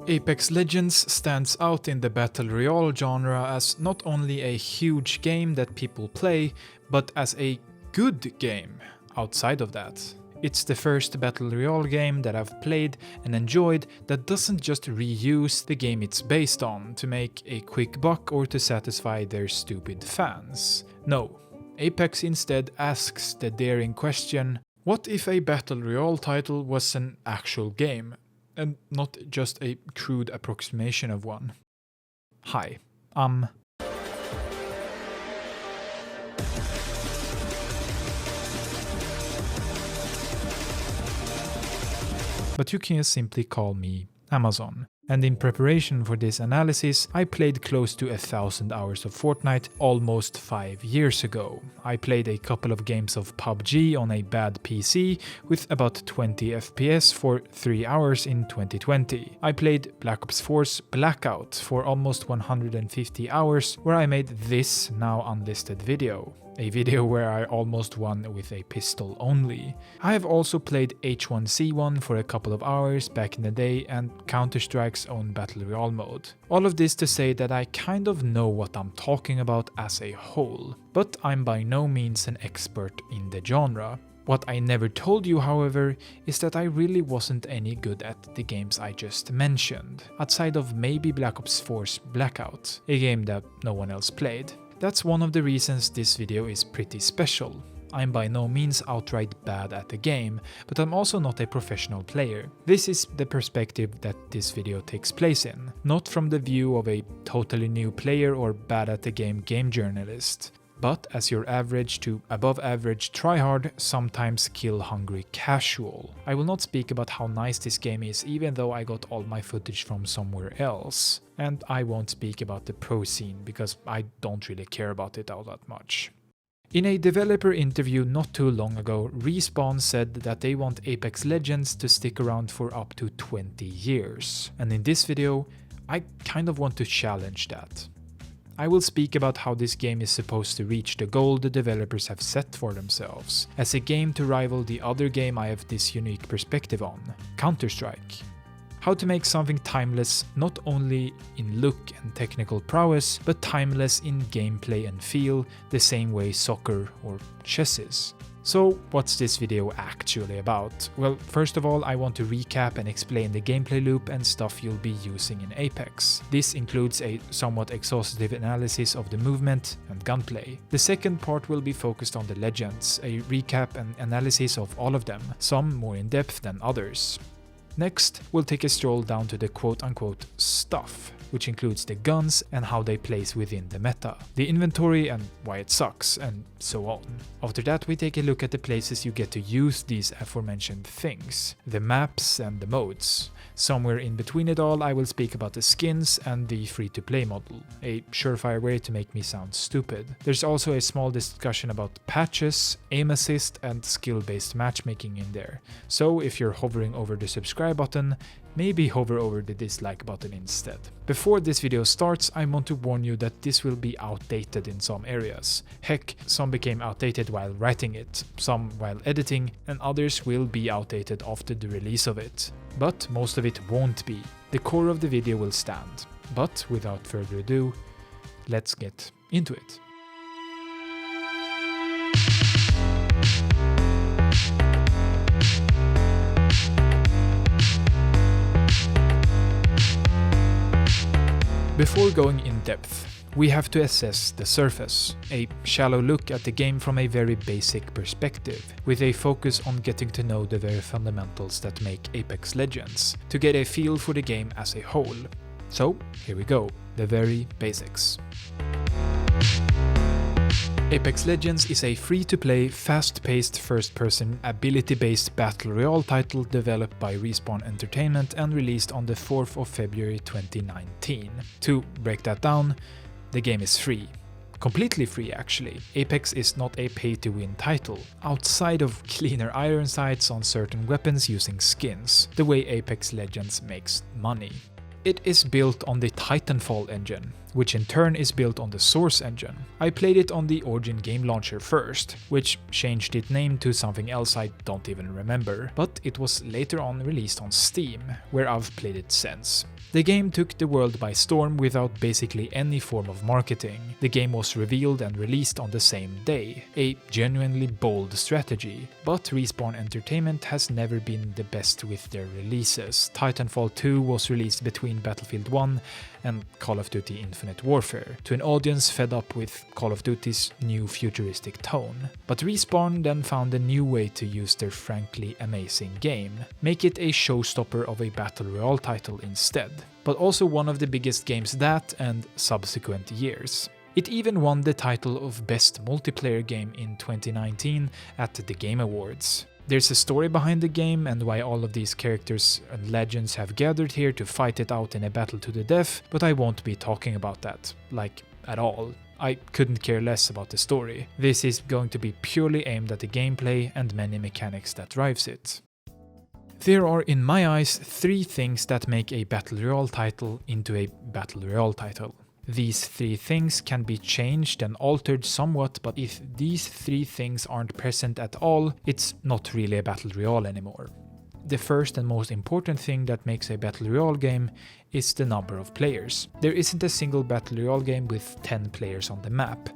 Apex Legends stands out in the Battle Royale genre as not only a huge game that people play, but as a good game outside of that. It's the first Battle Royale game that I've played and enjoyed that doesn't just reuse the game it's based on to make a quick buck or to satisfy their stupid fans. No, Apex instead asks the daring question, what if a Battle Royale title was an actual game? And not just a crude approximation of one. Hi, but you can simply call me Amazon. And in preparation for this analysis, I played close to 1,000 hours of Fortnite almost 5 years ago. I played a couple of games of PUBG on a bad PC with about 20 FPS for 3 hours in 2020. I played Black Ops 4's Blackout for almost 150 hours, where I made this now unlisted video. A video where I almost won with a pistol only. I have also played H1Z1 for a couple of hours back in the day and Counter-Strike's own Battle Royale mode. All of this to say that I kind of know what I'm talking about as a whole, but I'm by no means an expert in the genre. What I never told you, however, is that I really wasn't any good at the games I just mentioned, outside of maybe Black Ops 4's Blackout, a game that no one else played. That's one of the reasons this video is pretty special. I'm by no means outright bad at the game, but I'm also not a professional player. This is the perspective that this video takes place in, not from the view of a totally new player or bad at the game journalist, but as your average to above average tryhard, sometimes kill hungry casual. I will not speak about how nice this game is even though I got all my footage from somewhere else. And I won't speak about the pro scene because I don't really care about it all that much. In a developer interview not too long ago, Respawn said that they want Apex Legends to stick around for up to 20 years. And in this video, I kind of want to challenge that. I will speak about how this game is supposed to reach the goal the developers have set for themselves, as a game to rival the other game I have this unique perspective on, Counter-Strike. How to make something timeless not only in look and technical prowess, but timeless in gameplay and feel, the same way soccer or chess is. So what's this video actually about? Well, first of all, I want to recap and explain the gameplay loop and stuff you'll be using in Apex. This includes a somewhat exhaustive analysis of the movement and gunplay. The second part will be focused on the legends, a recap and analysis of all of them, some more in depth than others. Next, we'll take a stroll down to the quote-unquote stuff, which includes the guns and how they place within the meta, the inventory and why it sucks, and so on. After that, we take a look at the places you get to use these aforementioned things, the maps and the modes. Somewhere in between it all, I will speak about the skins and the free-to-play model, a surefire way to make me sound stupid. There's also a small discussion about patches, aim assist, and skill-based matchmaking in there, so if you're hovering over the subscribe button, maybe hover over the dislike button instead. Before this video starts, I want to warn you that this will be outdated in some areas. Heck, some became outdated while writing it, some while editing, and others will be outdated after the release of it. But most of it won't be. The core of the video will stand. But without further ado, let's get into it. Before going in depth, we have to assess the surface, a shallow look at the game from a very basic perspective, with a focus on getting to know the very fundamentals that make Apex Legends, to get a feel for the game as a whole. So, here we go, the very basics. Apex Legends is a free-to-play, fast-paced, first-person, ability-based battle royale title developed by Respawn Entertainment and released on the 4th of February 2019. To break that down, the game is free. Completely free, actually. Apex is not a pay-to-win title, outside of cleaner iron sights on certain weapons using skins, the way Apex Legends makes money. It is built on the Titanfall engine, which in turn is built on the Source engine. I played it on the Origin game launcher first, which changed its name to something else I don't even remember, but it was later on released on Steam, where I've played it since. The game took the world by storm without basically any form of marketing. The game was revealed and released on the same day, a genuinely bold strategy. But Respawn Entertainment has never been the best with their releases. Titanfall 2 was released between Battlefield 1 and Call of Duty Infinite Warfare, to an audience fed up with Call of Duty's new futuristic tone. But Respawn then found a new way to use their frankly amazing game, make it a showstopper of a Battle Royale title instead, but also one of the biggest games that and subsequent years. It even won the title of Best Multiplayer Game in 2019 at the Game Awards. There's a story behind the game and why all of these characters and legends have gathered here to fight it out in a battle to the death, but I won't be talking about that, like, at all. I couldn't care less about the story. This is going to be purely aimed at the gameplay and many mechanics that drives it. There are, in my eyes, 3 things that make a Battle Royale title into a Battle Royale title. These 3 things can be changed and altered somewhat, but if these 3 things aren't present at all, it's not really a Battle Royale anymore. The first and most important thing that makes a Battle Royale game is the number of players. There isn't a single Battle Royale game with 10 players on the map.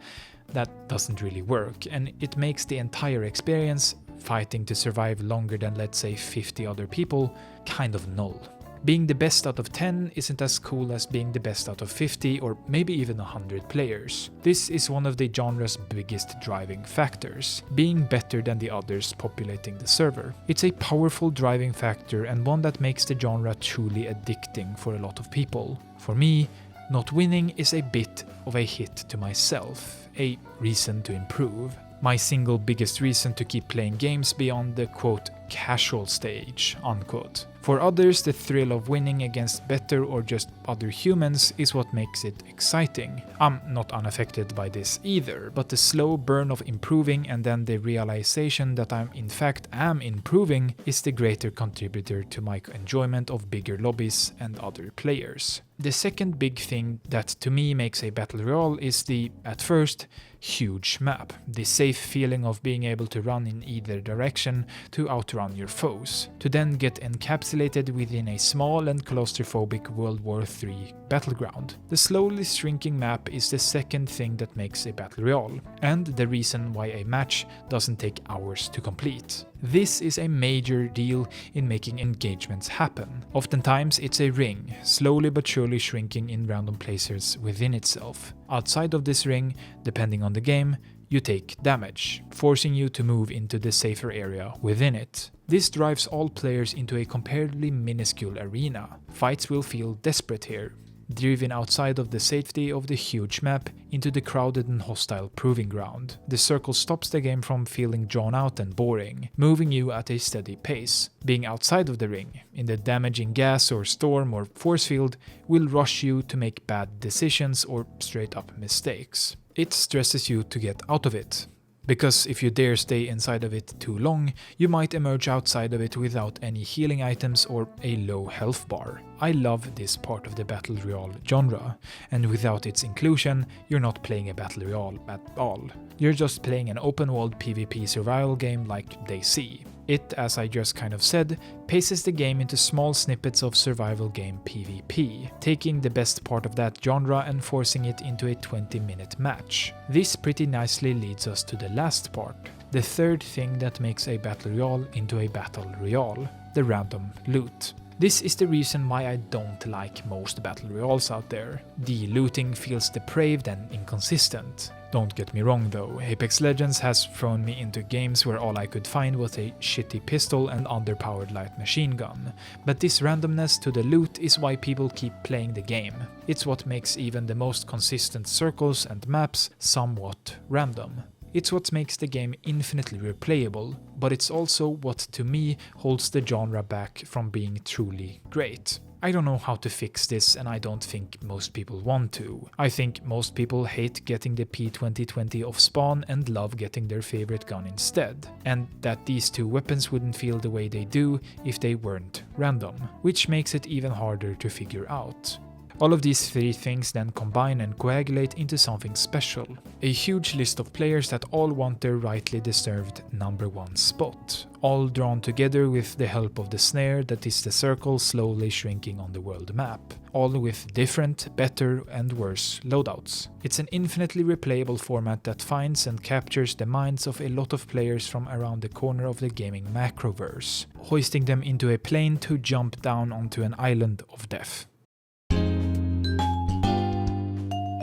That doesn't really work, and it makes the entire experience, fighting to survive longer than let's say 50 other people, kind of null. Being the best out of 10 isn't as cool as being the best out of 50 or maybe even 100 players. This is one of the genre's biggest driving factors, being better than the others populating the server. It's a powerful driving factor and one that makes the genre truly addicting for a lot of people. For me, not winning is a bit of a hit to myself, a reason to improve. My single biggest reason to keep playing games beyond the quote casual stage, unquote. For others, the thrill of winning against better or just other humans is what makes it exciting. I'm not unaffected by this either, but the slow burn of improving and then the realization that I in fact am improving is the greater contributor to my enjoyment of bigger lobbies and other players. The second big thing that to me makes a Battle Royale is the, at first, huge map. The safe feeling of being able to run in either direction to outrun your foes, to then get encapsulated within a small and claustrophobic World War III battleground. The slowly shrinking map is the second thing that makes a Battle Royale, and the reason why a match doesn't take hours to complete. This is a major deal in making engagements happen. Oftentimes it's a ring, slowly but surely shrinking in random places within itself. Outside of this ring, depending on the game, you take damage, forcing you to move into the safer area within it. This drives all players into a comparatively minuscule arena. Fights will feel desperate here, driven outside of the safety of the huge map into the crowded and hostile proving ground. The circle stops the game from feeling drawn out and boring, moving you at a steady pace. Being outside of the ring, in the damaging gas or storm or force field, will rush you to make bad decisions or straight up mistakes. It stresses you to get out of it, because if you dare stay inside of it too long, you might emerge outside of it without any healing items or a low health bar. I love this part of the Battle Royale genre, and without its inclusion, you're not playing a Battle Royale at all. You're just playing an open-world PvP survival game like DayZ. It, as I just kind of said, paces the game into small snippets of survival game PvP, taking the best part of that genre and forcing it into a 20-minute match. This pretty nicely leads us to the last part, the third thing that makes a Battle Royale into a Battle Royale, the random loot. This is the reason why I don't like most Battle Royales out there. The looting feels depraved and inconsistent. Don't get me wrong though, Apex Legends has thrown me into games where all I could find was a shitty pistol and underpowered light machine gun. But this randomness to the loot is why people keep playing the game. It's what makes even the most consistent circles and maps somewhat random. It's what makes the game infinitely replayable, but it's also what to me holds the genre back from being truly great. I don't know how to fix this, and I don't think most people want to. I think most people hate getting the P2020 off spawn and love getting their favorite gun instead, and that these two weapons wouldn't feel the way they do if they weren't random, which makes it even harder to figure out. All of these three things then combine and coagulate into something special. A huge list of players that all want their rightly deserved number one spot, all drawn together with the help of the snare that is the circle slowly shrinking on the world map, all with different, better and worse loadouts. It's an infinitely replayable format that finds and captures the minds of a lot of players from around the corner of the gaming macroverse, hoisting them into a plane to jump down onto an island of death.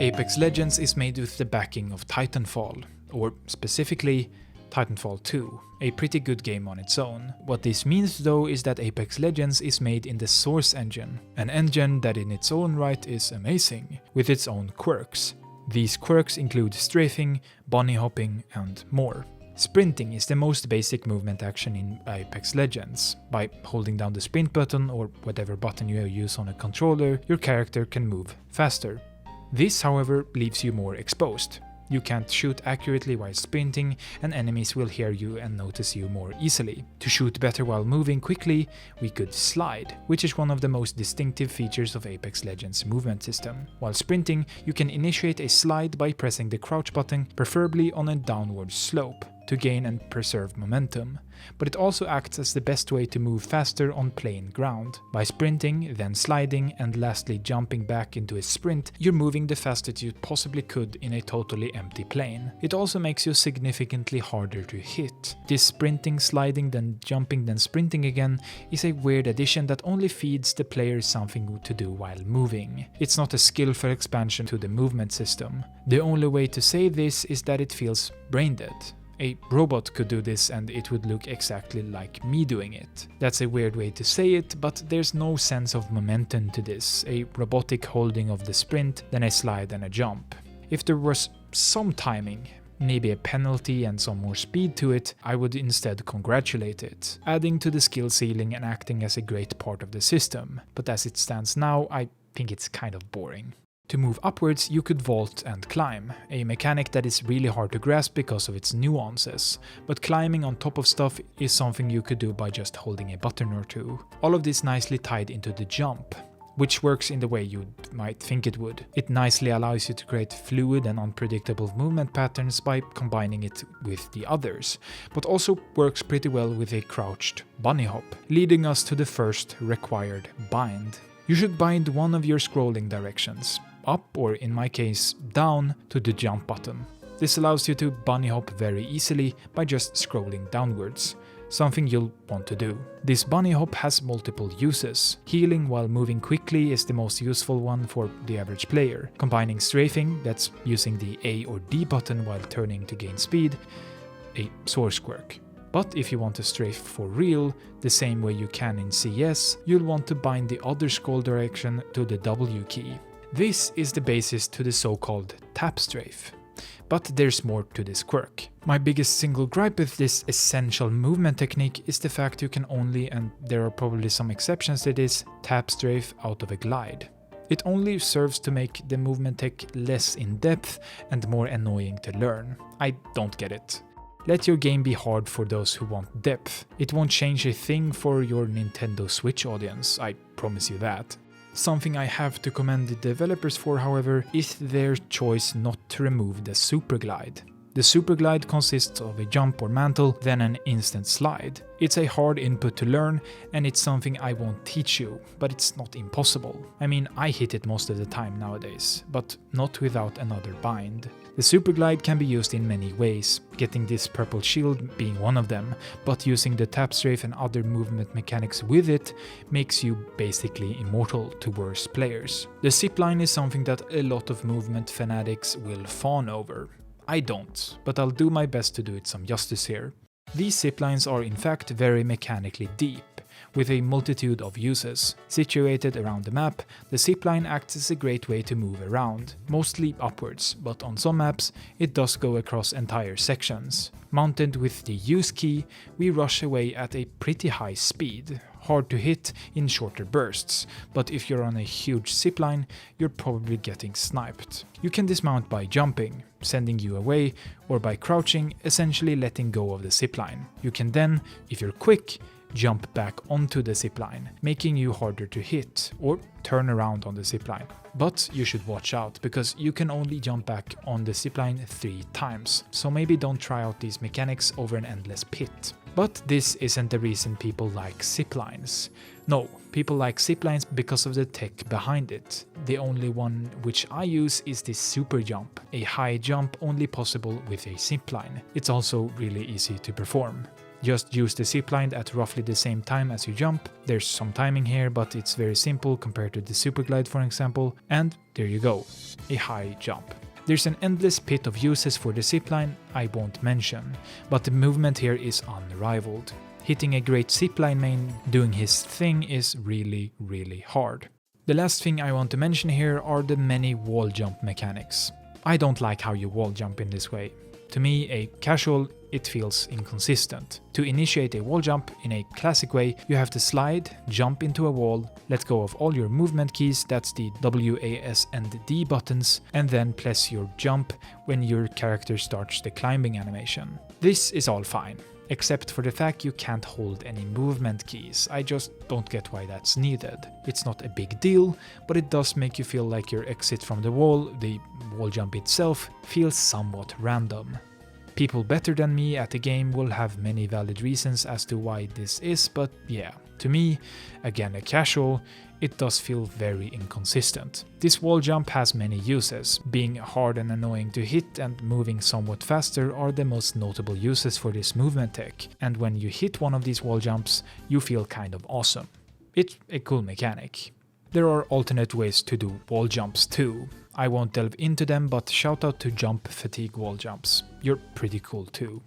Apex Legends is made with the backing of Titanfall, or specifically Titanfall 2, a pretty good game on its own. What this means though is that Apex Legends is made in the Source engine, an engine that in its own right is amazing, with its own quirks. These quirks include strafing, bunny hopping and more. Sprinting is the most basic movement action in Apex Legends. By holding down the sprint button or whatever button you use on a controller, your character can move faster. This, however, leaves you more exposed. You can't shoot accurately while sprinting, and enemies will hear you and notice you more easily. To shoot better while moving quickly, we could slide, which is one of the most distinctive features of Apex Legends' movement system. While sprinting, you can initiate a slide by pressing the crouch button, preferably on a downward slope, to gain and preserve momentum, but it also acts as the best way to move faster on plain ground. By sprinting, then sliding, and lastly jumping back into a sprint, you're moving the fastest you possibly could in a totally empty plane. It also makes you significantly harder to hit. This sprinting, sliding, then jumping, then sprinting again is a weird addition that only feeds the player something to do while moving. It's not a skillful expansion to the movement system. The only way to say this is that it feels brain dead. A robot could do this and it would look exactly like me doing it. That's a weird way to say it, but there's no sense of momentum to this, a robotic holding of the sprint, then a slide and a jump. If there was some timing, maybe a penalty and some more speed to it, I would instead congratulate it, adding to the skill ceiling and acting as a great part of the system. But as it stands now, I think it's kind of boring. To move upwards, you could vault and climb, a mechanic that is really hard to grasp because of its nuances, but climbing on top of stuff is something you could do by just holding a button or two. All of this nicely tied into the jump, which works in the way you might think it would. It nicely allows you to create fluid and unpredictable movement patterns by combining it with the others, but also works pretty well with a crouched bunny hop, leading us to the first required bind. You should bind one of your scrolling directions, up or in my case down, to the jump button. This allows you to bunny hop very easily by just scrolling downwards, something you'll want to do. This bunny hop has multiple uses. Healing while moving quickly is the most useful one for the average player. Combining strafing, that's using the A or D button while turning to gain speed, a source quirk. But if you want to strafe for real, the same way you can in CS, you'll want to bind the other scroll direction to the W key. This is the basis to the so-called tap strafe. But there's more to this quirk. My biggest single gripe with this essential movement technique is the fact you can only, and there are probably some exceptions to this, tap strafe out of a glide. It only serves to make the movement tech less in depth and more annoying to learn. I don't get it. Let your game be hard for those who want depth. It won't change a thing for your Nintendo Switch audience, I promise you that. Something I have to commend the developers for, however, is their choice not to remove the super glide. The super glide consists of a jump or mantle, then an instant slide. It's a hard input to learn, and it's something I won't teach you, but it's not impossible. I mean, I hit it most of the time nowadays, but not without another bind. The super glide can be used in many ways, getting this purple shield being one of them, but using the tap strafe and other movement mechanics with it makes you basically immortal to worse players. The zipline is something that a lot of movement fanatics will fawn over. I don't, but I'll do my best to do it some justice here. These ziplines are in fact very mechanically deep, with a multitude of uses. Situated around the map, the zipline acts as a great way to move around, mostly upwards, but on some maps it does go across entire sections. Mounted with the use key, we rush away at a pretty high speed, hard to hit in shorter bursts, but if you're on a huge zipline, you're probably getting sniped. You can dismount by jumping, sending you away, or by crouching, essentially letting go of the zipline. You can then, if you're quick, jump back onto the zipline, making you harder to hit, or turn around on the zipline. But you should watch out, because you can only jump back on the zipline 3 times, so maybe don't try out these mechanics over an endless pit. But this isn't the reason people like ziplines. No, people like ziplines because of the tech behind it. The only one which I use is the super jump, a high jump only possible with a zipline. It's also really easy to perform. Just use the zipline at roughly the same time as you jump. There's some timing here, but it's very simple compared to the super glide, for example, and there you go, a high jump. There's an endless pit of uses for the zipline I won't mention, but the movement here is unrivaled. Hitting a great zipline main doing his thing is really, really hard. The last thing I want to mention here are the many wall jump mechanics. I don't like how you wall jump in this way. To me, a casual, it feels inconsistent. To initiate a wall jump in a classic way, you have to slide, jump into a wall, let go of all your movement keys, that's the W, A, S and D buttons, and then press your jump when your character starts the climbing animation. This is all fine, except for the fact you can't hold any movement keys. I just don't get why that's needed. It's not a big deal, but it does make you feel like your exit from the wall jump itself, feels somewhat random. People better than me at the game will have many valid reasons as to why this is, but yeah, to me, again a casual, it does feel very inconsistent. This wall jump has many uses. Being hard and annoying to hit and moving somewhat faster are the most notable uses for this movement tech, and when you hit one of these wall jumps, you feel kind of awesome. It's a cool mechanic. There are alternate ways to do wall jumps too. I won't delve into them, but shout out to jump fatigue wall jumps. You're pretty cool too.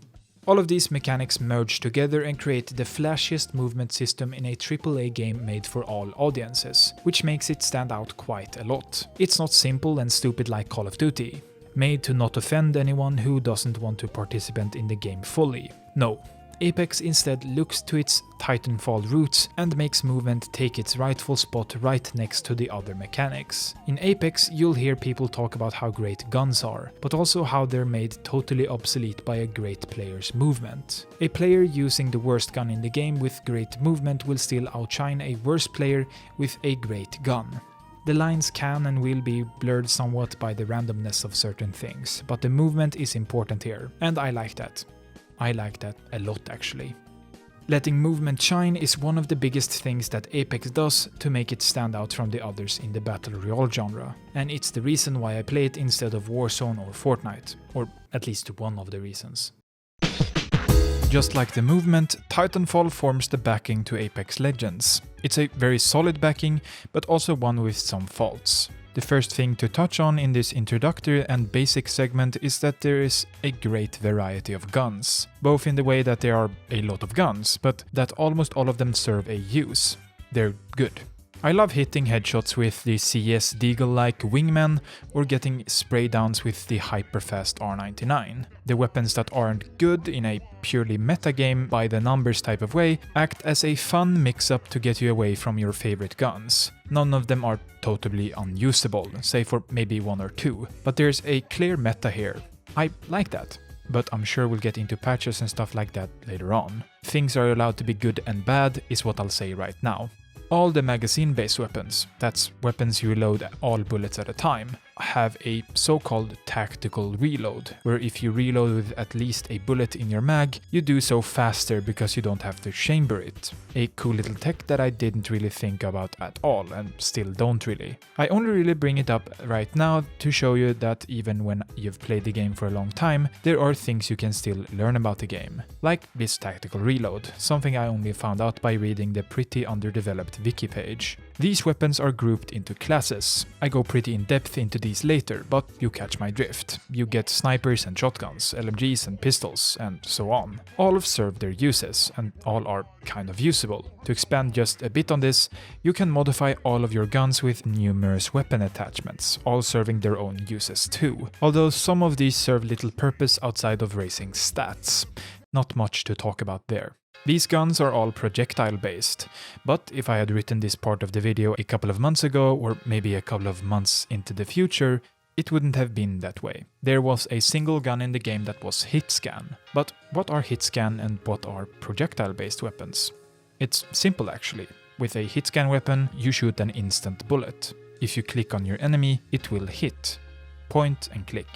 All of these mechanics merge together and create the flashiest movement system in a AAA game made for all audiences, which makes it stand out quite a lot. It's not simple and stupid like Call of Duty, made to not offend anyone who doesn't want to participate in the game fully. No. Apex instead looks to its Titanfall roots and makes movement take its rightful spot right next to the other mechanics. In Apex, you'll hear people talk about how great guns are, but also how they're made totally obsolete by a great player's movement. A player using the worst gun in the game with great movement will still outshine a worse player with a great gun. The lines can and will be blurred somewhat by the randomness of certain things, but the movement is important here, and I like that. I like that a lot actually. Letting movement shine is one of the biggest things that Apex does to make it stand out from the others in the Battle Royale genre, and it's the reason why I play it instead of Warzone or Fortnite, or at least one of the reasons. Just like the movement, Titanfall forms the backing to Apex Legends. It's a very solid backing, but also one with some faults. The first thing to touch on in this introductory and basic segment is that there is a great variety of guns, both in the way that there are a lot of guns, but that almost all of them serve a use. They're good. I love hitting headshots with the CS Deagle-like wingman or getting spray downs with the hyper-fast R99. The weapons that aren't good in a purely metagame by the numbers type of way act as a fun mix-up to get you away from your favorite guns. None of them are totally unusable, save for maybe one or two, but there's a clear meta here. I like that. But I'm sure we'll get into patches and stuff like that later on. Things are allowed to be good and bad is what I'll say right now. All the magazine-based weapons, that's weapons you reload all bullets at a time, have a so-called tactical reload, where if you reload with at least a bullet in your mag, you do so faster because you don't have to chamber it. A cool little tech that I didn't really think about at all, and still don't really. I only really bring it up right now to show you that even when you've played the game for a long time, there are things you can still learn about the game. Like this tactical reload, something I only found out by reading the pretty underdeveloped wiki page. These weapons are grouped into classes. I go pretty in depth into these later, but you catch my drift. You get snipers and shotguns, LMGs and pistols, and so on. All serve their uses, and all are kind of usable. To expand just a bit on this, you can modify all of your guns with numerous weapon attachments, all serving their own uses too, although some of these serve little purpose outside of raising stats. Not much to talk about there. These guns are all projectile based, but if I had written this part of the video a couple of months ago, or maybe a couple of months into the future, it wouldn't have been that way. There was a single gun in the game that was hit scan. But what are hit scan and what are projectile based weapons? It's simple actually. With a hit scan weapon, you shoot an instant bullet. If you click on your enemy, it will hit. Point and click.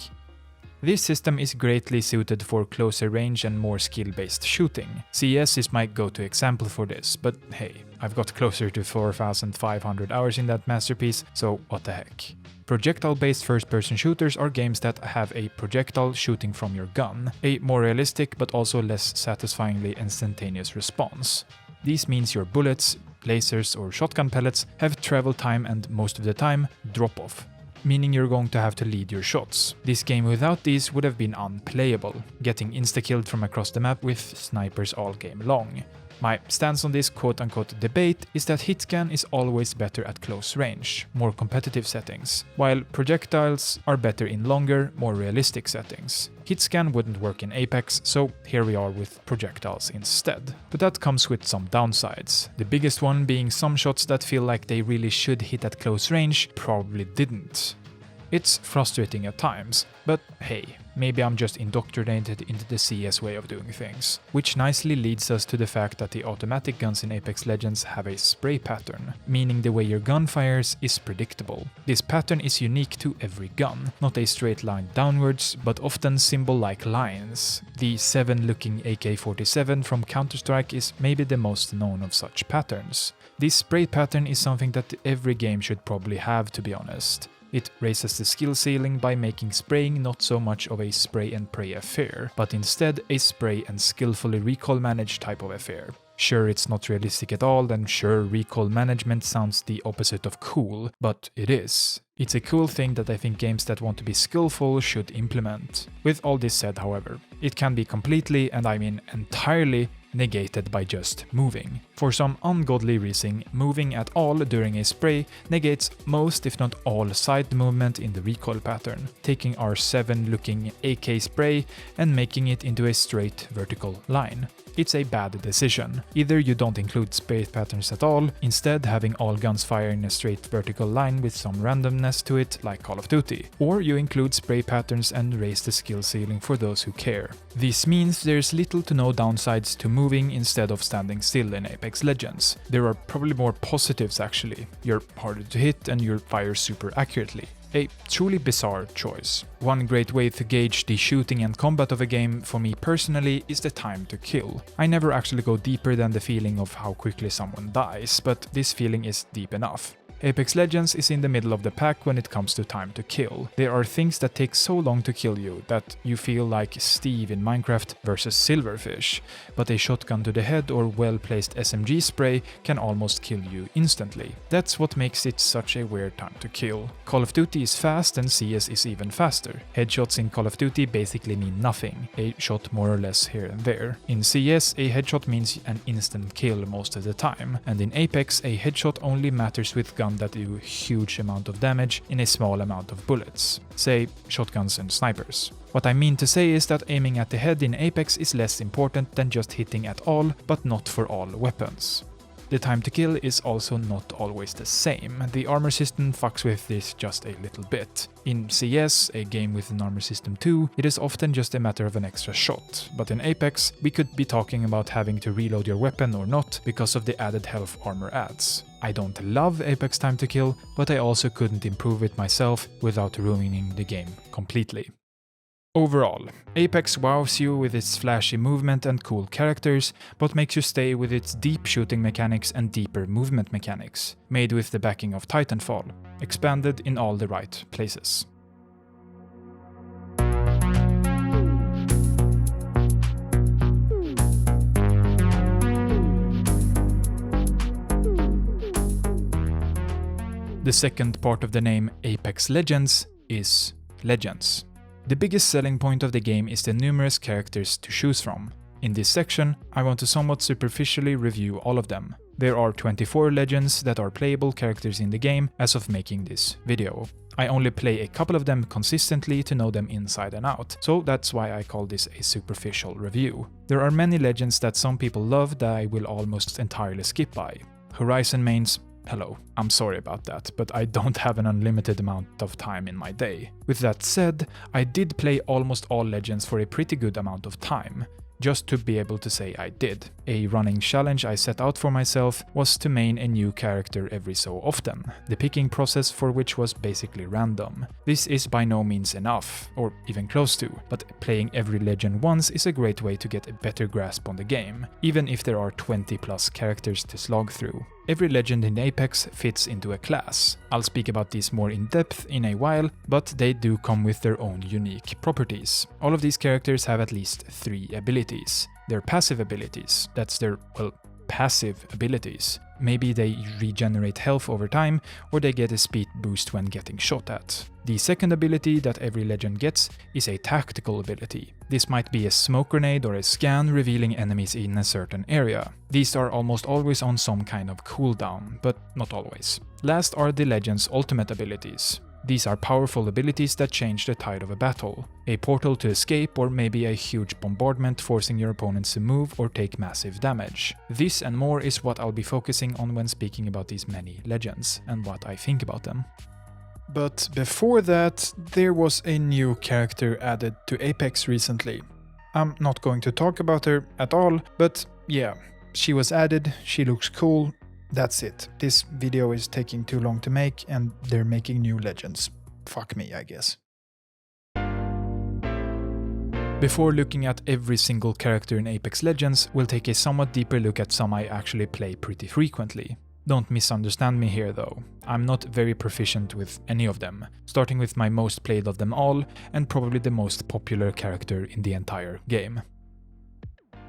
This system is greatly suited for closer range and more skill-based shooting. CS is my go-to example for this, but hey, I've got closer to 4,500 hours in that masterpiece, so what the heck. Projectile-based first-person shooters are games that have a projectile shooting from your gun, a more realistic but also less satisfyingly instantaneous response. This means your bullets, lasers or shotgun pellets have travel time and most of the time drop-off, meaning you're going to have to lead your shots. This game without these would have been unplayable, getting insta-killed from across the map with snipers all game long. My stance on this quote-unquote debate is that hitscan is always better at close range, more competitive settings, while projectiles are better in longer, more realistic settings. Hitscan wouldn't work in Apex, so here we are with projectiles instead. But that comes with some downsides, the biggest one being some shots that feel like they really should hit at close range probably didn't. It's frustrating at times, but hey, maybe I'm just indoctrinated into the CS way of doing things. Which nicely leads us to the fact that the automatic guns in Apex Legends have a spray pattern, meaning the way your gun fires is predictable. This pattern is unique to every gun, not a straight line downwards, but often symbol-like lines. The 7-looking AK-47 from Counter-Strike is maybe the most known of such patterns. This spray pattern is something that every game should probably have, to be honest. It raises the skill ceiling by making spraying not so much of a spray and pray affair, but instead a spray and skillfully recall manage type of affair. Sure, it's not realistic at all, and sure, recall management sounds the opposite of cool, but it is. It's a cool thing that I think games that want to be skillful should implement. With all this said, however, it can be completely, and I mean entirely, negated by just moving. For some ungodly reason, moving at all during a spray negates most if not all side movement in the recoil pattern, taking our 7-looking AK spray and making it into a straight vertical line. It's a bad decision. Either you don't include spray patterns at all, instead having all guns fire in a straight vertical line with some randomness to it like Call of Duty, or you include spray patterns and raise the skill ceiling for those who care. This means there's little to no downsides to moving instead of standing still in Apex Legends. There are probably more positives actually. You're harder to hit and you fire super accurately. A truly bizarre choice. One great way to gauge the shooting and combat of a game for me personally is the time to kill. I never actually go deeper than the feeling of how quickly someone dies, but this feeling is deep enough. Apex Legends is in the middle of the pack when it comes to time to kill. There are things that take so long to kill you that you feel like Steve in Minecraft versus Silverfish, but a shotgun to the head or well-placed SMG spray can almost kill you instantly. That's what makes it such a weird time to kill. Call of Duty is fast and CS is even faster. Headshots in Call of Duty basically mean nothing, a shot more or less here and there. In CS, a headshot means an instant kill most of the time, and in Apex, a headshot only matters with guns that do a huge amount of damage in a small amount of bullets, say shotguns and snipers. What I mean to say is that aiming at the head in Apex is less important than just hitting at all, but not for all weapons. The time to kill is also not always the same. The armor system fucks with this just a little bit. In CS, a game with an armor system too, it is often just a matter of an extra shot, but in Apex, we could be talking about having to reload your weapon or not because of the added health armor adds. I don't love Apex time to kill, but I also couldn't improve it myself without ruining the game completely. Overall, Apex wows you with its flashy movement and cool characters, but makes you stay with its deep shooting mechanics and deeper movement mechanics, made with the backing of Titanfall, expanded in all the right places. The second part of the name Apex Legends is Legends. The biggest selling point of the game is the numerous characters to choose from. In this section, I want to somewhat superficially review all of them. There are 24 legends that are playable characters in the game as of making this video. I only play a couple of them consistently to know them inside and out, so that's why I call this a superficial review. There are many legends that some people love that I will almost entirely skip by. Horizon mains, hello, I'm sorry about that, but I don't have an unlimited amount of time in my day. With that said, I did play almost all legends for a pretty good amount of time, just to be able to say I did. A running challenge I set out for myself was to main a new character every so often, the picking process for which was basically random. This is by no means enough, or even close to, but playing every legend once is a great way to get a better grasp on the game, even if there are 20 plus characters to slog through. Every legend in Apex fits into a class. I'll speak about these more in depth in a while, but they do come with their own unique properties. All of these characters have at least 3 abilities. Their passive abilities, that's their, well, passive abilities. Maybe they regenerate health over time, or they get a speed boost when getting shot at. The second ability that every legend gets is a tactical ability. This might be a smoke grenade or a scan revealing enemies in a certain area. These are almost always on some kind of cooldown, but not always. Last are the legend's ultimate abilities. These are powerful abilities that change the tide of a battle. A portal to escape, or maybe a huge bombardment forcing your opponents to move or take massive damage. This and more is what I'll be focusing on when speaking about these many legends, and what I think about them. But before that, there was a new character added to Apex recently. I'm not going to talk about her at all, but yeah, she was added, she looks cool. That's it. This video is taking too long to make and they're making new legends. Fuck me, I guess. Before looking at every single character in Apex Legends, we'll take a somewhat deeper look at some I actually play pretty frequently. Don't misunderstand me here though. I'm not very proficient with any of them, starting with my most played of them all and probably the most popular character in the entire game.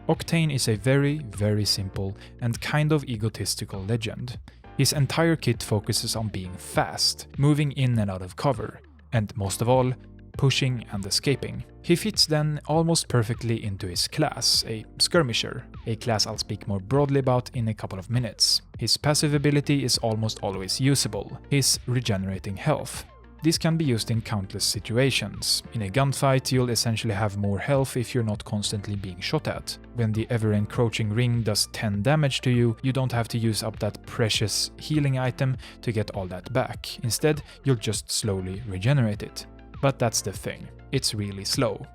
Octane is a very simple and kind of egotistical legend. His entire kit focuses on being fast, moving in and out of cover, and most of all, pushing and escaping. He fits then almost perfectly into his class, a skirmisher, a class I'll speak more broadly about in a couple of minutes. His passive ability is almost always usable, his regenerating health. This can be used in countless situations. In a gunfight, you'll essentially have more health if you're not constantly being shot at. When the ever-encroaching ring does 10 damage to you, you don't have to use up that precious healing item to get all that back. Instead, you'll just slowly regenerate it. But that's the thing, it's really slow.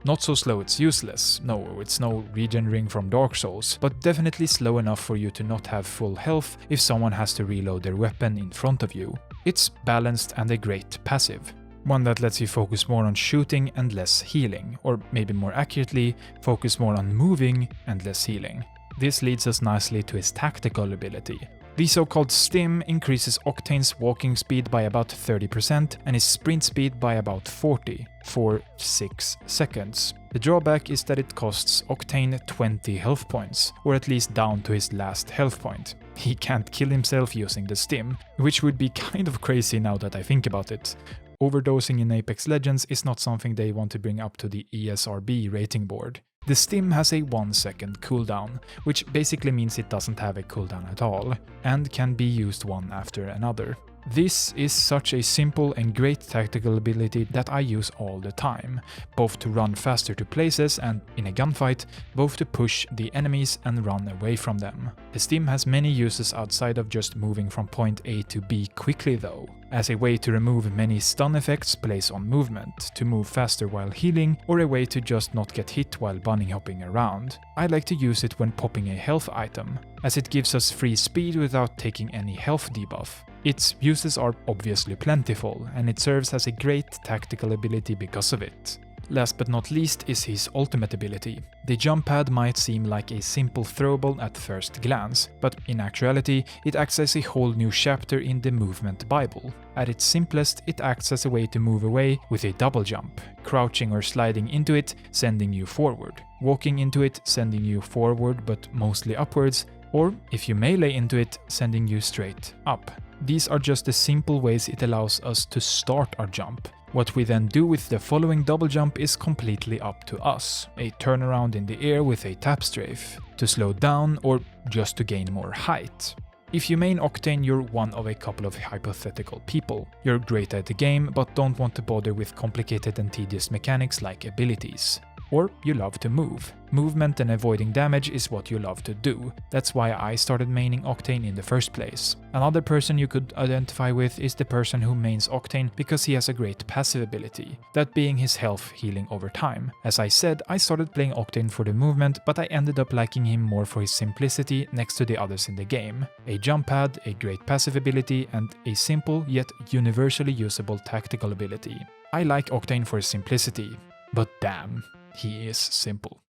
Not so slow it's useless, no, it's no regen ring from Dark Souls, but definitely slow enough for you to not have full health if someone has to reload their weapon in front of you. It's balanced and a great passive. One that lets you focus more on shooting and less healing, or maybe more accurately, focus more on moving and less healing. This leads us nicely to his tactical ability. The so-called stim increases Octane's walking speed by about 30% and his sprint speed by about 40% for 6 seconds. The drawback is that it costs Octane 20 health points, or at least down to his last health point. He can't kill himself using the stim, which would be kind of crazy now that I think about it. Overdosing in Apex Legends is not something they want to bring up to the ESRB rating board. The stim has a 1 second cooldown, which basically means it doesn't have a cooldown at all, and can be used one after another. This is such a simple and great tactical ability that I use all the time, both to run faster to places and, in a gunfight, both to push the enemies and run away from them. The stim has many uses outside of just moving from point A to B quickly though, as a way to remove many stun effects placed on movement, to move faster while healing, or a way to just not get hit while bunny hopping around. I like to use it when popping a health item, as it gives us free speed without taking any health debuff. Its uses are obviously plentiful, and it serves as a great tactical ability because of it. Last but not least is his ultimate ability. The jump pad might seem like a simple throwable at first glance, but in actuality it acts as a whole new chapter in the movement Bible. At its simplest, it acts as a way to move away with a double jump, crouching or sliding into it, sending you forward, walking into it, sending you forward but mostly upwards, or if you melee into it, sending you straight up. These are just the simple ways it allows us to start our jump, What we then do with the following double jump is completely up to us. A turnaround in the air with a tap strafe, to slow down or just to gain more height. If you main Octane, you're one of a couple of hypothetical people. You're great at the game, but don't want to bother with complicated and tedious mechanics like abilities. Or you love to move. Movement and avoiding damage is what you love to do. That's why I started maining Octane in the first place. Another person you could identify with is the person who mains Octane because he has a great passive ability, that being his health healing over time. As I said, I started playing Octane for the movement, but I ended up liking him more for his simplicity next to the others in the game. A jump pad, a great passive ability, and a simple yet universally usable tactical ability. I like Octane for his simplicity, but damn, he is simple.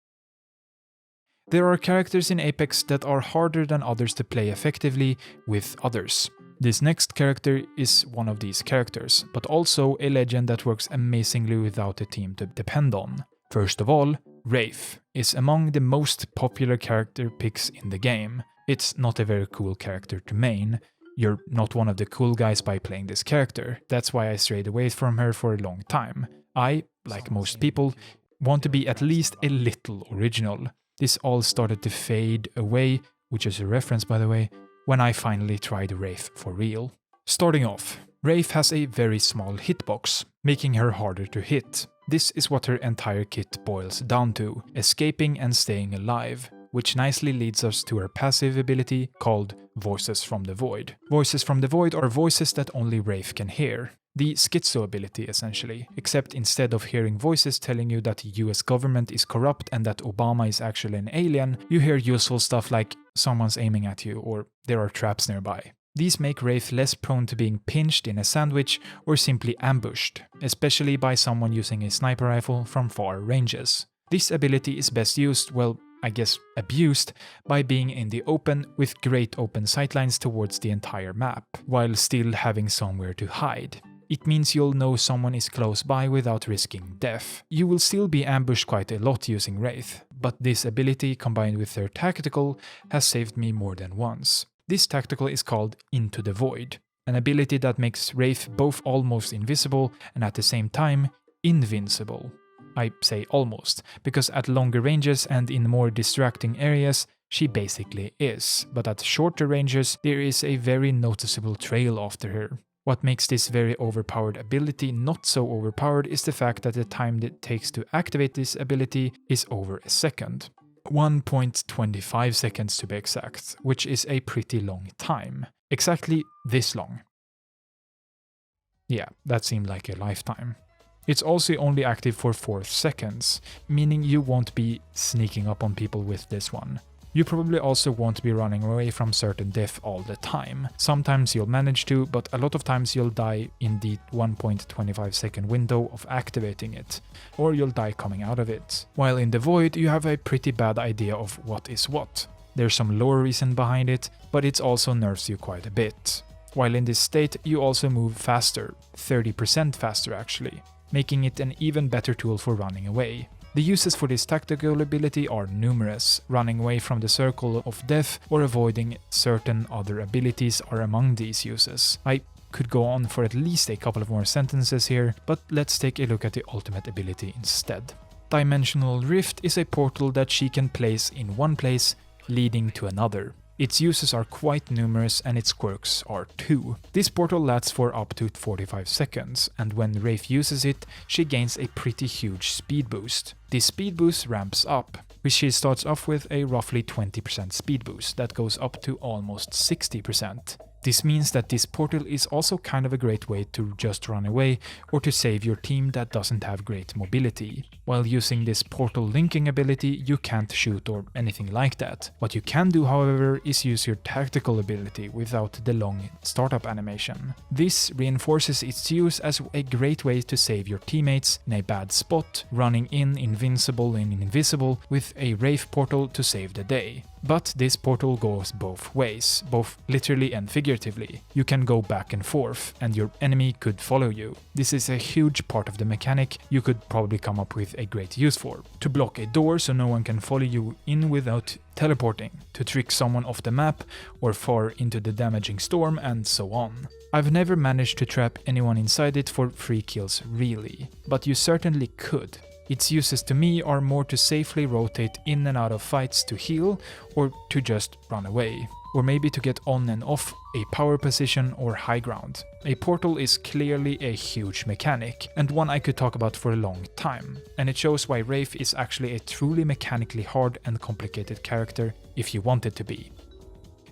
There are characters in Apex that are harder than others to play effectively with others. This next character is one of these characters, but also a legend that works amazingly without a team to depend on. First of all, Wraith is among the most popular character picks in the game. It's not a very cool character to main. You're not one of the cool guys by playing this character. That's why I strayed away from her for a long time. I, like most people, want to be at least a little original. This all started to fade away, which is a reference by the way, when I finally tried Wraith for real. Starting off, Wraith has a very small hitbox, making her harder to hit. This is what her entire kit boils down to, escaping and staying alive, which nicely leads us to her passive ability called Voices from the Void. Voices from the Void are voices that only Wraith can hear. The schizo ability essentially, except instead of hearing voices telling you that the US government is corrupt and that Obama is actually an alien, you hear useful stuff like someone's aiming at you or there are traps nearby. These make Wraith less prone to being pinched in a sandwich or simply ambushed, especially by someone using a sniper rifle from far ranges. This ability is best used, well, I guess abused, by being in the open with great open sightlines towards the entire map, while still having somewhere to hide. It means you'll know someone is close by without risking death. You will still be ambushed quite a lot using Wraith, but this ability combined with their tactical has saved me more than once. This tactical is called Into the Void, an ability that makes Wraith both almost invisible and at the same time invincible. I say almost, because at longer ranges and in more distracting areas, she basically is, but at shorter ranges there is a very noticeable trail after her. What makes this very overpowered ability not so overpowered is the fact that the time it takes to activate this ability is over a second. 1.25 seconds to be exact, which is a pretty long time. Exactly this long. Yeah, that seemed like a lifetime. It's also only active for 4 seconds, meaning you won't be sneaking up on people with this one. You probably also won't be running away from certain death all the time. Sometimes you'll manage to, but a lot of times you'll die in the 1.25 second window of activating it, or you'll die coming out of it. While in the Void, you have a pretty bad idea of what is what. There's some lore reason behind it, but it also nerfs you quite a bit. While in this state, you also move faster, 30% faster actually, making it an even better tool for running away. The uses for this tactical ability are numerous. Running away from the circle of death or avoiding certain other abilities are among these uses. I could go on for at least a couple of more sentences here, but let's take a look at the ultimate ability instead. Dimensional Rift is a portal that she can place in one place, leading to another. Its uses are quite numerous and its quirks are too. This portal lasts for up to 45 seconds, and when Wraith uses it, she gains a pretty huge speed boost. This speed boost ramps up, which she starts off with a roughly 20% speed boost that goes up to almost 60%. This means that this portal is also kind of a great way to just run away or to save your team that doesn't have great mobility. While using this portal linking ability, you can't shoot or anything like that. What you can do, however, is use your tactical ability without the long startup animation. This reinforces its use as a great way to save your teammates in a bad spot, running in invincible and invisible with a Wraith portal to save the day. But this portal goes both ways, both literally and figuratively. You can go back and forth, and your enemy could follow you. This is a huge part of the mechanic you could probably come up with a great use for. To block a door so no one can follow you in without teleporting, to trick someone off the map or far into the damaging storm, and so on. I've never managed to trap anyone inside it for free kills really, but you certainly could. Its uses to me are more to safely rotate in and out of fights to heal, or to just run away, or maybe to get on and off a power position or high ground. A portal is clearly a huge mechanic, and one I could talk about for a long time, and it shows why Wraith is actually a truly mechanically hard and complicated character if you want it to be.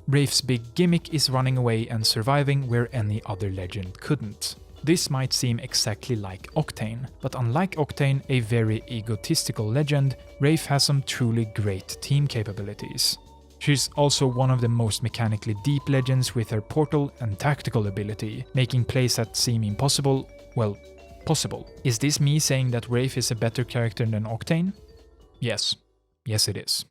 Wraith's big gimmick is running away and surviving where any other legend couldn't. This might seem exactly like Octane, but unlike Octane, a very egotistical legend, Wraith has some truly great team capabilities. She's also one of the most mechanically deep legends with her portal and tactical ability, making plays that seem impossible, well, possible. Is this me saying that Wraith is a better character than Octane? Yes. Yes it is.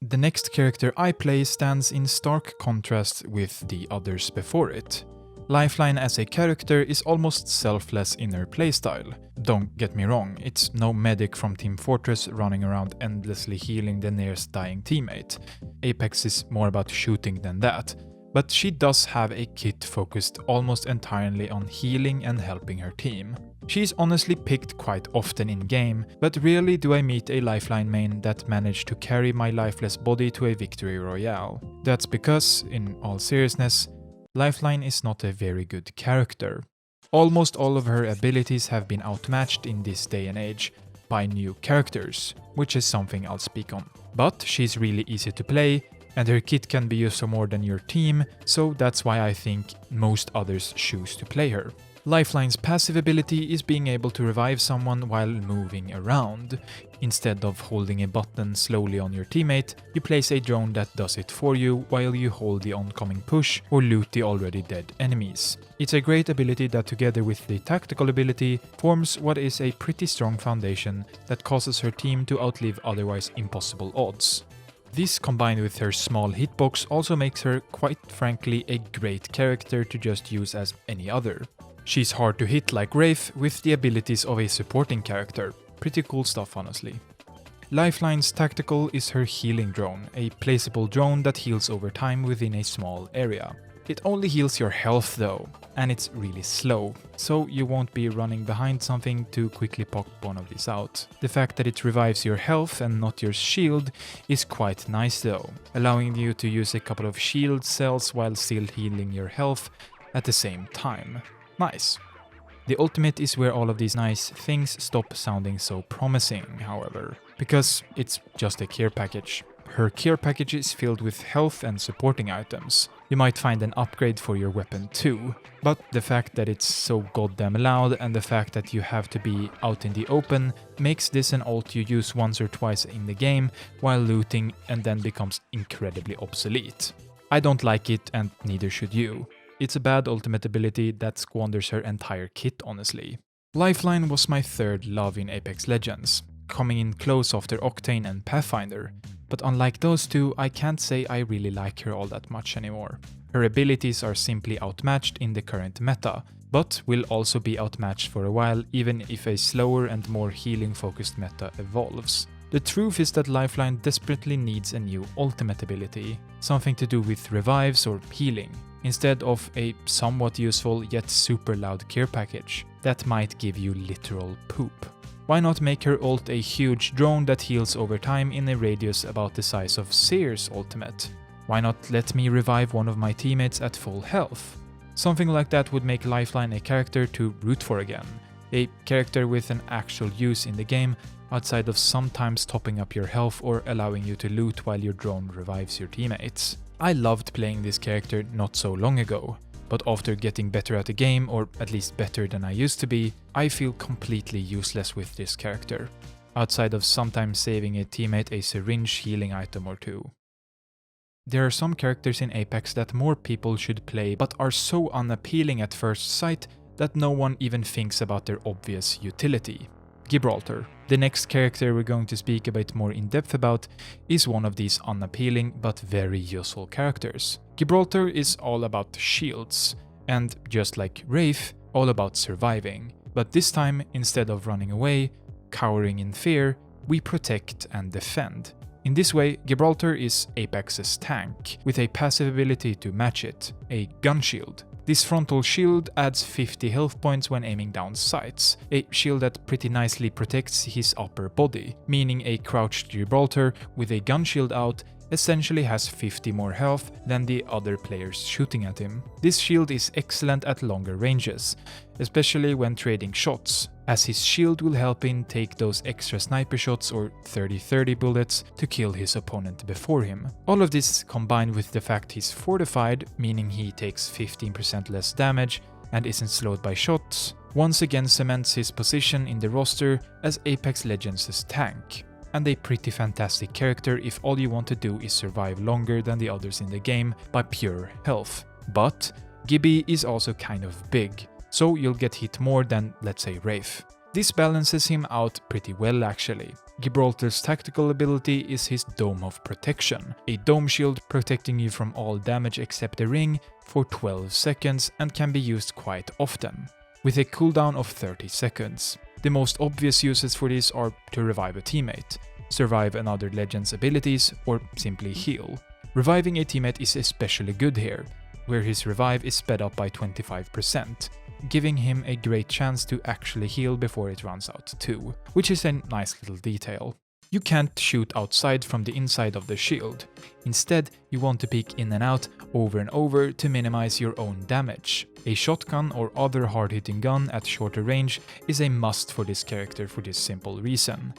The next character I play stands in stark contrast with the others before it. Lifeline as a character is almost selfless in her playstyle. Don't get me wrong, it's no medic from Team Fortress running around endlessly healing the nearest dying teammate. Apex is more about shooting than that, but she does have a kit focused almost entirely on healing and helping her team. She's honestly picked quite often in game, but rarely do I meet a Lifeline main that managed to carry my lifeless body to a victory royale. That's because, in all seriousness, Lifeline is not a very good character. Almost all of her abilities have been outmatched in this day and age by new characters, which is something I'll speak on. But she's really easy to play, and her kit can be used for more than your team, so that's why I think most others choose to play her. Lifeline's passive ability is being able to revive someone while moving around. Instead of holding a button slowly on your teammate, you place a drone that does it for you while you hold the oncoming push or loot the already dead enemies. It's a great ability that together with the tactical ability forms what is a pretty strong foundation that causes her team to outlive otherwise impossible odds. This combined with her small hitbox also makes her quite frankly a great character to just use as any other. She's hard to hit like Wraith with the abilities of a supporting character. Pretty cool stuff honestly. Lifeline's tactical is her healing drone, a placeable drone that heals over time within a small area. It only heals your health though, and it's really slow, so you won't be running behind something to quickly pop one of these out. The fact that it revives your health and not your shield is quite nice though, allowing you to use a couple of shield cells while still healing your health at the same time. Nice. The ultimate is where all of these nice things stop sounding so promising, however, because it's just a care package. Her care package is filled with health and supporting items. You might find an upgrade for your weapon too, but the fact that it's so goddamn loud and the fact that you have to be out in the open makes this an ult you use once or twice in the game while looting and then becomes incredibly obsolete. I don't like it and neither should you. It's a bad ultimate ability that squanders her entire kit honestly. Lifeline was my third love in Apex Legends, coming in close after Octane and Pathfinder, but unlike those two, I can't say I really like her all that much anymore. Her abilities are simply outmatched in the current meta, but will also be outmatched for a while even if a slower and more healing focused meta evolves. The truth is that Lifeline desperately needs a new ultimate ability, something to do with revives or healing, instead of a somewhat useful yet super loud care package that might give you literal poop. Why not make her ult a huge drone that heals over time in a radius about the size of Seer's ultimate? Why not let me revive one of my teammates at full health? Something like that would make Lifeline a character to root for again, a character with an actual use in the game outside of sometimes topping up your health or allowing you to loot while your drone revives your teammates. I loved playing this character not so long ago, but after getting better at the game, or at least better than I used to be, I feel completely useless with this character, outside of sometimes saving a teammate a syringe healing item or two. There are some characters in Apex that more people should play but are so unappealing at first sight that no one even thinks about their obvious utility. Gibraltar, the next character we're going to speak a bit more in depth about, is one of these unappealing but very useful characters. Gibraltar is all about shields, and just like Wraith, all about surviving. But this time, instead of running away, cowering in fear, we protect and defend. In this way, Gibraltar is Apex's tank, with a passive ability to match it, a gun shield. This frontal shield adds 50 health points when aiming down sights, a shield that pretty nicely protects his upper body, meaning a crouched Gibraltar with a gun shield out essentially has 50 more health than the other players shooting at him. This shield is excellent at longer ranges, especially when trading shots, as his shield will help him take those extra sniper shots or 30-30 bullets to kill his opponent before him. All of this combined with the fact he's fortified, meaning he takes 15% less damage and isn't slowed by shots, once again cements his position in the roster as Apex Legends' tank, and a pretty fantastic character if all you want to do is survive longer than the others in the game by pure health. But Gibby is also kind of big, so you'll get hit more than, let's say, Wraith. This balances him out pretty well actually. Gibraltar's tactical ability is his Dome of Protection, a dome shield protecting you from all damage except the ring for 12 seconds and can be used quite often, with a cooldown of 30 seconds. The most obvious uses for this are to revive a teammate, survive another Legend's abilities, or simply heal. Reviving a teammate is especially good here, where his revive is sped up by 25%, giving him a great chance to actually heal before it runs out too, which is a nice little detail. You can't shoot outside from the inside of the shield. Instead, you want to peek in and out over and over to minimize your own damage. A shotgun or other hard-hitting gun at shorter range is a must for this character for this simple reason.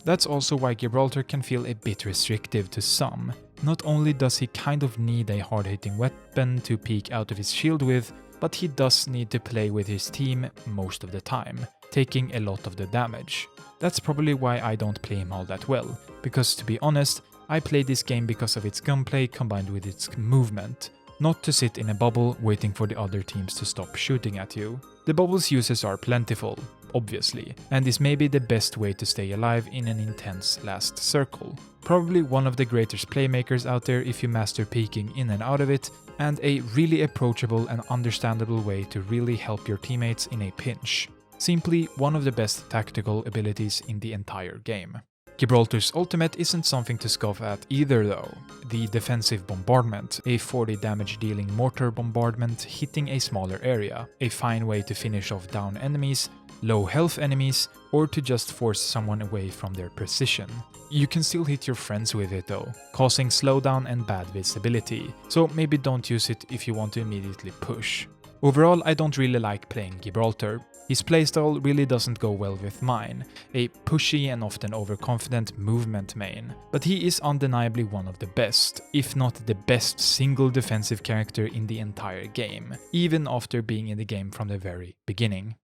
That's also why Gibraltar can feel a bit restrictive to some. Not only does he kind of need a hard-hitting weapon to peek out of his shield with, but he does need to play with his team most of the time, taking a lot of the damage. That's probably why I don't play him all that well, because to be honest, I play this game because of its gunplay combined with its movement, not to sit in a bubble waiting for the other teams to stop shooting at you. The bubble's uses are plentiful, obviously, and is maybe the best way to stay alive in an intense last circle. Probably one of the greatest playmakers out there if you master peeking in and out of it, and a really approachable and understandable way to really help your teammates in a pinch. Simply one of the best tactical abilities in the entire game. Gibraltar's ultimate isn't something to scoff at either though. The defensive bombardment, a 40 damage dealing mortar bombardment hitting a smaller area, a fine way to finish off down enemies, low health enemies, or to just force someone away from their precision. You can still hit your friends with it though, causing slowdown and bad visibility, so maybe don't use it if you want to immediately push. Overall, I don't really like playing Gibraltar. His playstyle really doesn't go well with mine, a pushy and often overconfident movement main, but he is undeniably one of the best, if not the best single defensive character in the entire game, even after being in the game from the very beginning.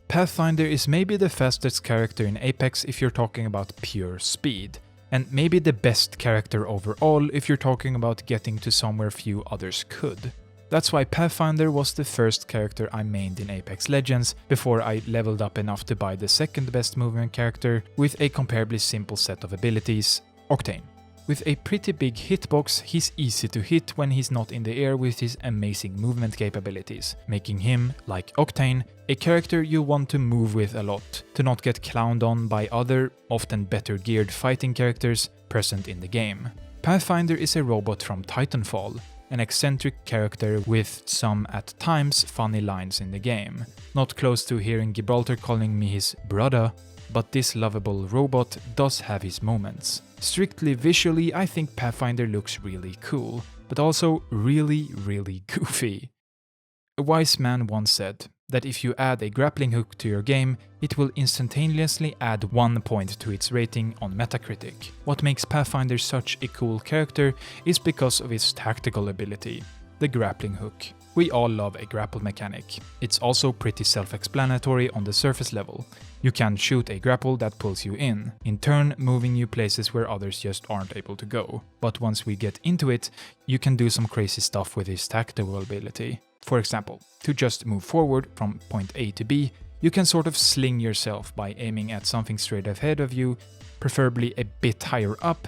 Pathfinder is maybe the fastest character in Apex if you're talking about pure speed, and maybe the best character overall if you're talking about getting to somewhere few others could. That's why Pathfinder was the first character I mained in Apex Legends before I leveled up enough to buy the second best movement character with a comparably simple set of abilities, Octane. With a pretty big hitbox, he's easy to hit when he's not in the air with his amazing movement capabilities, making him, like Octane, a character you want to move with a lot, to not get clowned on by other, often better geared fighting characters present in the game. Pathfinder is a robot from Titanfall, an eccentric character with some, at times, funny lines in the game. Not close to hearing Gibraltar calling me his brother, but this lovable robot does have his moments. Strictly visually, I think Pathfinder looks really cool, but also really goofy. A wise man once said that if you add a grappling hook to your game, it will instantaneously add 1 point to its rating on Metacritic. What makes Pathfinder such a cool character is because of his tactical ability, the grappling hook. We all love a grapple mechanic. It's also pretty self-explanatory on the surface level. You can shoot a grapple that pulls you in turn moving you places where others just aren't able to go. But once we get into it, you can do some crazy stuff with his tactical ability. For example, to just move forward from point A to B, you can sort of sling yourself by aiming at something straight ahead of you, preferably a bit higher up,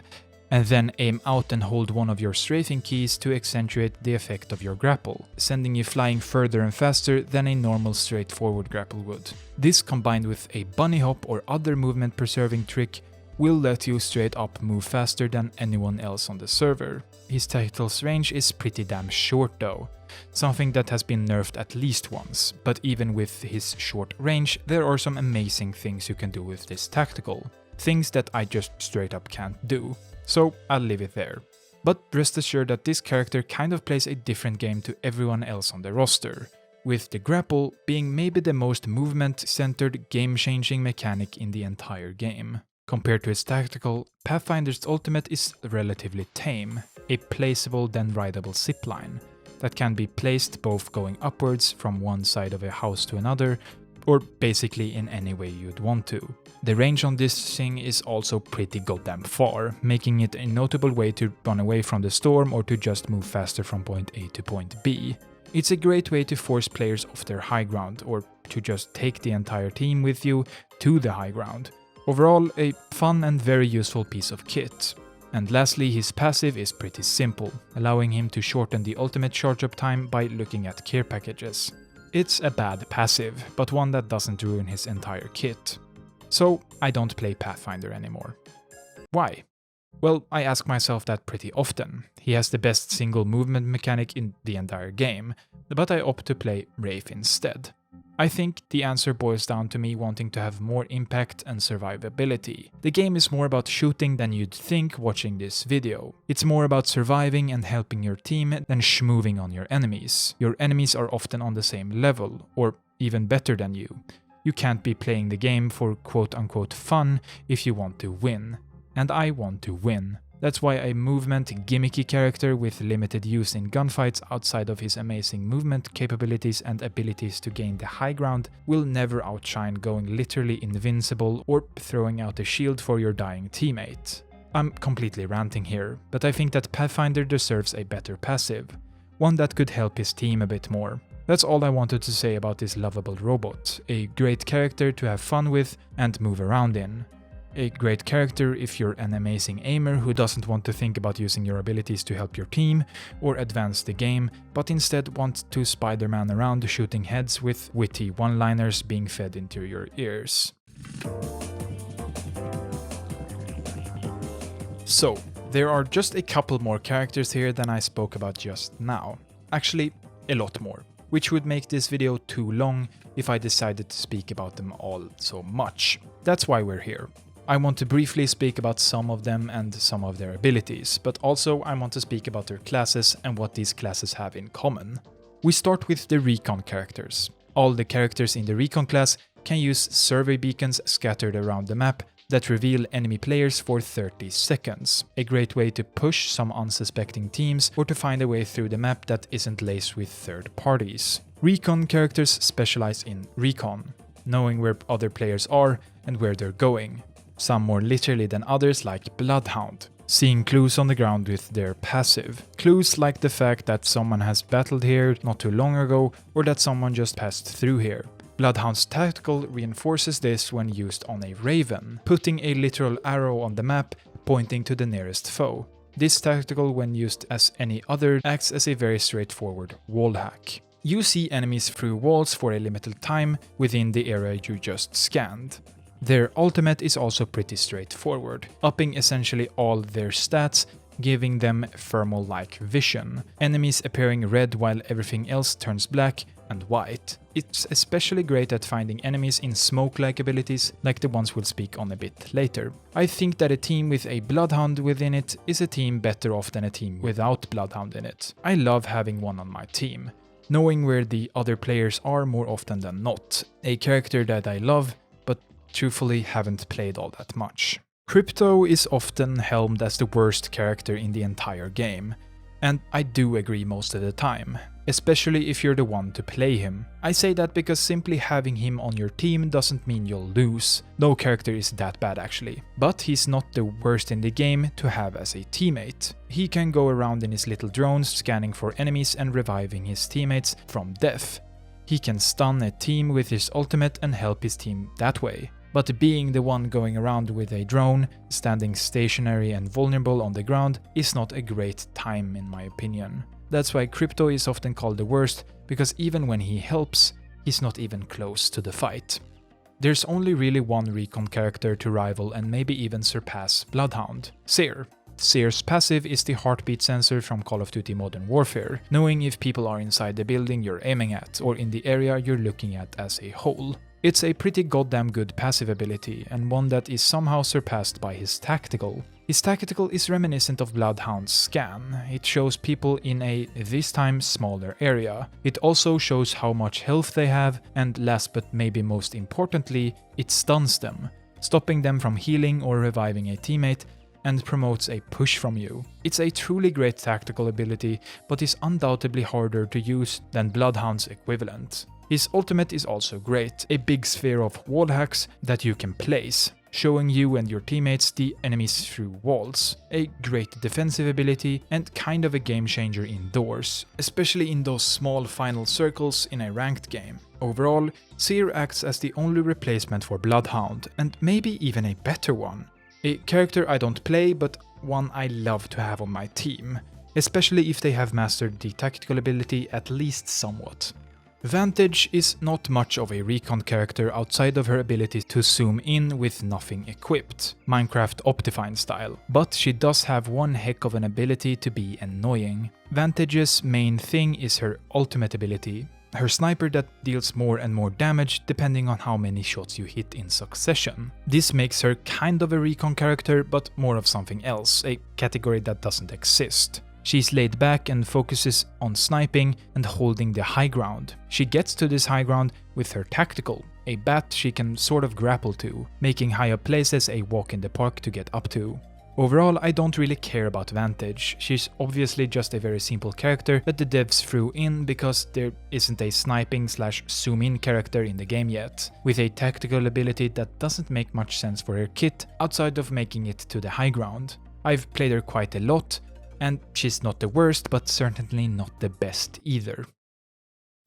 and then aim out and hold one of your strafing keys to accentuate the effect of your grapple, sending you flying further and faster than a normal straightforward grapple would. This combined with a bunny hop or other movement preserving trick will let you straight up move faster than anyone else on the server. His tactical's range is pretty damn short though, something that has been nerfed at least once, but even with his short range, there are some amazing things you can do with this tactical. Things that I just straight up can't do. So I'll leave it there. But rest assured that this character kind of plays a different game to everyone else on the roster, with the grapple being maybe the most movement-centered, game-changing mechanic in the entire game. Compared to his tactical, Pathfinder's ultimate is relatively tame, a placeable then rideable zipline that can be placed both going upwards from one side of a house to another, or basically in any way you'd want to. The range on this thing is also pretty goddamn far, making it a notable way to run away from the storm or to just move faster from point A to point B. It's a great way to force players off their high ground, or to just take the entire team with you to the high ground. Overall, a fun and very useful piece of kit. And lastly, his passive is pretty simple, allowing him to shorten the ultimate charge-up time by looking at care packages. It's a bad passive, but one that doesn't ruin his entire kit. So I don't play Pathfinder anymore. Why? Well, I ask myself that pretty often. He has the best single movement mechanic in the entire game, but I opt to play Wraith instead. I think the answer boils down to me wanting to have more impact and survivability. The game is more about shooting than you'd think watching this video. It's more about surviving and helping your team than schmoving on your enemies. Your enemies are often on the same level, or even better than you. You can't be playing the game for quote-unquote fun if you want to win. And I want to win. That's why a movement gimmicky character with limited use in gunfights outside of his amazing movement capabilities and abilities to gain the high ground will never outshine going literally invincible or throwing out a shield for your dying teammate. I'm completely ranting here, but I think that Pathfinder deserves a better passive, one that could help his team a bit more. That's all I wanted to say about this lovable robot, a great character to have fun with and move around in. A great character if you're an amazing aimer who doesn't want to think about using your abilities to help your team or advance the game, but instead want to Spider-Man around shooting heads with witty one-liners being fed into your ears. So, there are just a couple more characters here than I spoke about just now. Actually, a lot more, which would make this video too long if I decided to speak about them all so much. That's why we're here. I want to briefly speak about some of them and some of their abilities, but also I want to speak about their classes and what these classes have in common. We start with the recon characters. All the characters in the recon class can use survey beacons scattered around the map that reveal enemy players for 30 seconds. A great way to push some unsuspecting teams or to find a way through the map that isn't laced with third parties. Recon characters specialize in recon, knowing where other players are and where they're going. Some more literally than others, like Bloodhound, seeing clues on the ground with their passive. Clues like the fact that someone has battled here not too long ago or that someone just passed through here. Bloodhound's tactical reinforces this when used on a Raven, putting a literal arrow on the map pointing to the nearest foe. This tactical, when used as any other, acts as a very straightforward wall hack. You see enemies through walls for a limited time within the area you just scanned. Their ultimate is also pretty straightforward, upping essentially all their stats, giving them thermal-like vision, enemies appearing red while everything else turns black and white. It's especially great at finding enemies in smoke-like abilities, like the ones we'll speak on a bit later. I think that a team with a Bloodhound within it is a team better off than a team without Bloodhound in it. I love having one on my team, knowing where the other players are more often than not. A character that I love, truthfully haven't played all that much. Crypto is often helmed as the worst character in the entire game, and I do agree most of the time, especially if you're the one to play him. I say that because simply having him on your team doesn't mean you'll lose. No character is that bad actually, but he's not the worst in the game to have as a teammate. He can go around in his little drones scanning for enemies and reviving his teammates from death. He can stun a team with his ultimate and help his team that way. But being the one going around with a drone, standing stationary and vulnerable on the ground, is not a great time in my opinion. That's why Crypto is often called the worst, because even when he helps, he's not even close to the fight. There's only really one recon character to rival and maybe even surpass Bloodhound: Seer. Seer's passive is the heartbeat sensor from Call of Duty Modern Warfare, knowing if people are inside the building you're aiming at or in the area you're looking at as a whole. It's a pretty goddamn good passive ability, and one that is somehow surpassed by his tactical. His tactical is reminiscent of Bloodhound's scan. It shows people in a, this time, smaller area. It also shows how much health they have, and last but maybe most importantly, it stuns them, stopping them from healing or reviving a teammate, and promotes a push from you. It's a truly great tactical ability, but is undoubtedly harder to use than Bloodhound's equivalent. His ultimate is also great, a big sphere of wall hacks that you can place, showing you and your teammates the enemies through walls. A great defensive ability and kind of a game changer indoors, especially in those small final circles in a ranked game. Overall, Seer acts as the only replacement for Bloodhound, and maybe even a better one. A character I don't play, but one I love to have on my team, especially if they have mastered the tactical ability at least somewhat. Vantage is not much of a recon character outside of her ability to zoom in with nothing equipped, Minecraft Optifine style, but she does have one heck of an ability to be annoying. Vantage's main thing is her ultimate ability, her sniper that deals more and more damage depending on how many shots you hit in succession. This makes her kind of a recon character, but more of something else, a category that doesn't exist. She's laid back and focuses on sniping and holding the high ground. She gets to this high ground with her tactical, a bat she can sort of grapple to, making high up places a walk in the park to get up to. Overall, I don't really care about Vantage. She's obviously just a very simple character that the devs threw in because there isn't a sniping/zoom in character in the game yet, with a tactical ability that doesn't make much sense for her kit outside of making it to the high ground. I've played her quite a lot, and she's not the worst, but certainly not the best either.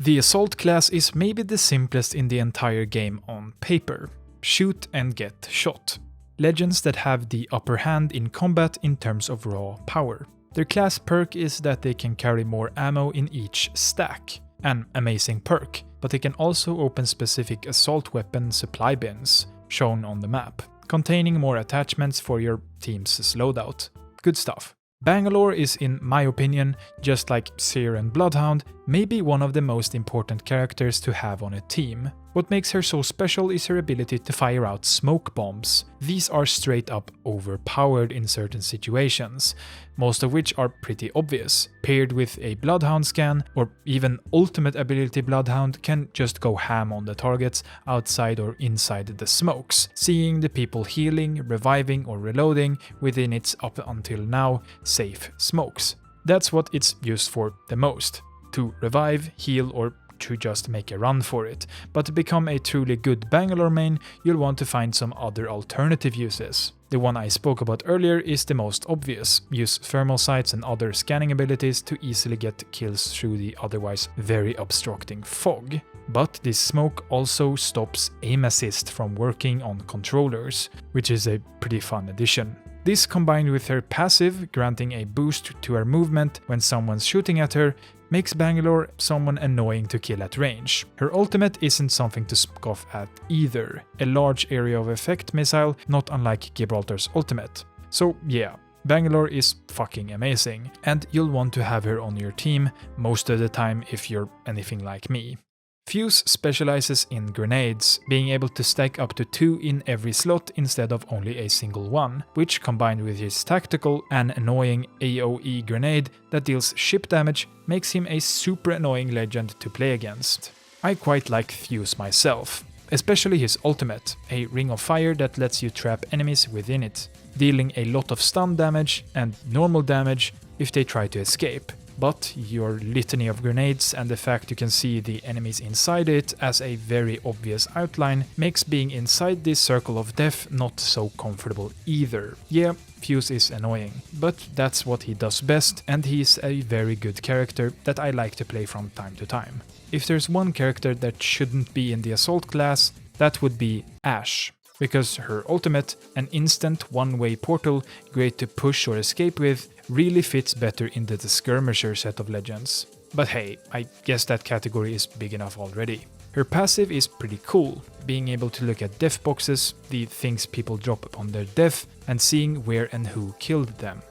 The Assault class is maybe the simplest in the entire game on paper. Shoot and get shot. Legends that have the upper hand in combat in terms of raw power. Their class perk is that they can carry more ammo in each stack, an amazing perk, but they can also open specific assault weapon supply bins, shown on the map, containing more attachments for your team's loadout. Good stuff. Bangalore is, in my opinion, just like Seer and Bloodhound, maybe one of the most important characters to have on a team. What makes her so special is her ability to fire out smoke bombs. These are straight up overpowered in certain situations, most of which are pretty obvious. Paired with a Bloodhound scan, or even ultimate ability Bloodhound can just go ham on the targets outside or inside the smokes, seeing the people healing, reviving or reloading within its up until now safe smokes. That's what it's used for the most. To revive, heal or to just make a run for it, but to become a truly good Bangalore main, you'll want to find some other alternative uses. The one I spoke about earlier is the most obvious: use thermal sights and other scanning abilities to easily get kills through the otherwise very obstructing fog. But this smoke also stops aim assist from working on controllers, which is a pretty fun addition. This combined with her passive, granting a boost to her movement when someone's shooting at her, makes Bangalore someone annoying to kill at range. Her ultimate isn't something to scoff at either, a large area of effect missile, not unlike Gibraltar's ultimate. So yeah, Bangalore is fucking amazing, and you'll want to have her on your team most of the time if you're anything like me. Fuse specializes in grenades, being able to stack up to 2 in every slot instead of only a single one, which combined with his tactical and annoying AoE grenade that deals ship damage makes him a super annoying legend to play against. I quite like Fuse myself, especially his ultimate, a ring of fire that lets you trap enemies within it, dealing a lot of stun damage and normal damage if they try to escape. But your litany of grenades and the fact you can see the enemies inside it as a very obvious outline makes being inside this circle of death not so comfortable either. Yeah, Fuse is annoying, but that's what he does best, and he's a very good character that I like to play from time to time. If there's one character that shouldn't be in the Assault class, that would be Ashe. Because her ultimate, an instant one-way portal great to push or escape with, really fits better into the skirmisher set of legends. But hey, I guess that category is big enough already. Her passive is pretty cool. being able to look at death boxes, the things people drop upon their death, and seeing where and who killed them.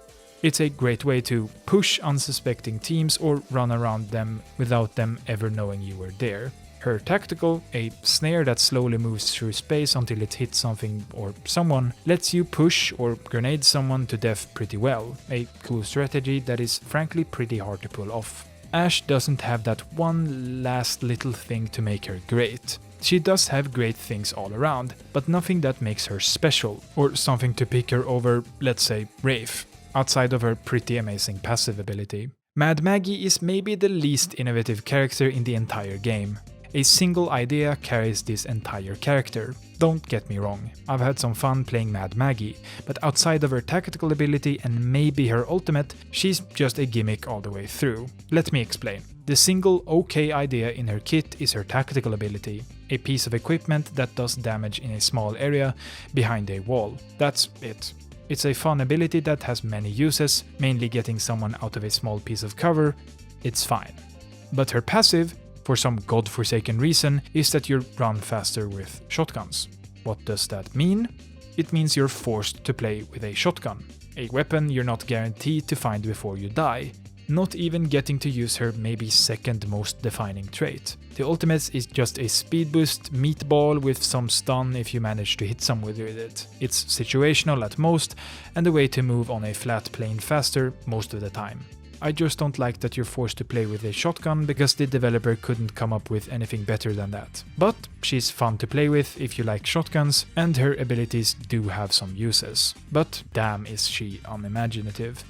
It's a great way to push unsuspecting teams or run around them without them ever knowing you were there. Her tactical, a snare that slowly moves through space until it hits something or someone, lets you push or grenade someone to death pretty well, a cool strategy that is frankly pretty hard to pull off. Ashe doesn't have that one last little thing to make her great. She does have great things all around, but nothing that makes her special, or something to pick her over, let's say, Wraith, outside of her pretty amazing passive ability. Mad Maggie is maybe the least innovative character in the entire game. A single idea carries this entire character. Don't get me wrong, I've had some fun playing Mad Maggie, but outside of her tactical ability and maybe her ultimate, she's just a gimmick all the way through. Let me explain. The single okay idea in her kit is her tactical ability, a piece of equipment that does damage in a small area behind a wall. That's it. It's a fun ability that has many uses, mainly getting someone out of a small piece of cover. It's fine. But her passive, for some godforsaken reason, is that you run faster with shotguns. What does that mean? It means you're forced to play with a shotgun, a weapon you're not guaranteed to find before you die, not even getting to use her maybe second most defining trait. The ultimate is just a speed boost meatball with some stun if you manage to hit someone with it. It's situational at most, and a way to move on a flat plane faster most of the time. I just don't like that you're forced to play with a shotgun because the developer couldn't come up with anything better than that. But she's fun to play with if you like shotguns, and her abilities do have some uses. But damn is she unimaginative.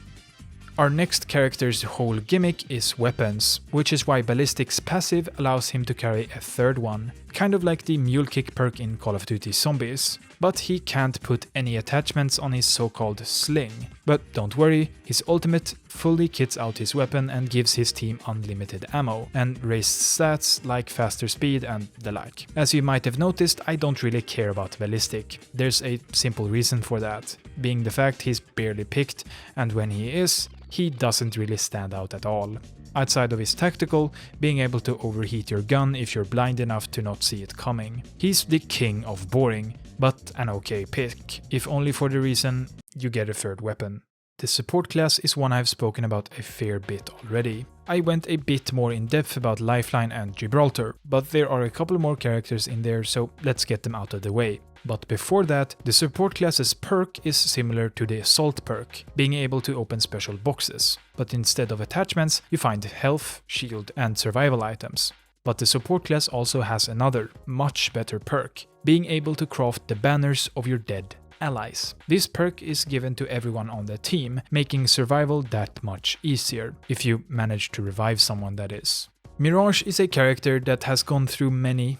Our next character's whole gimmick is weapons, which is why Ballistic's passive allows him to carry a third one, kind of like the mule kick perk in Call of Duty Zombies. But he can't put any attachments on his so-called sling. But don't worry, his ultimate fully kits out his weapon and gives his team unlimited ammo, and raised stats like faster speed and the like. As you might have noticed, I don't really care about Ballistic. There's a simple reason for that, being the fact he's barely picked, and when he is, he doesn't really stand out at all. Outside of his tactical, being able to overheat your gun if you're blind enough to not see it coming. He's the king of boring, but an okay pick, if only for the reason you get a third weapon. The support class is one I've spoken about a fair bit already. I went a bit more in depth about Lifeline and Gibraltar, but there are a couple more characters in there, so let's get them out of the way. But before that, the support class's perk is similar to the assault perk, being able to open special boxes. But instead of attachments, you find health, shield, and survival items. But the support class also has another, much better perk, being able to craft the banners of your dead allies. This perk is given to everyone on the team, making survival that much easier, if you manage to revive someone, that is. Mirage is a character that has gone through many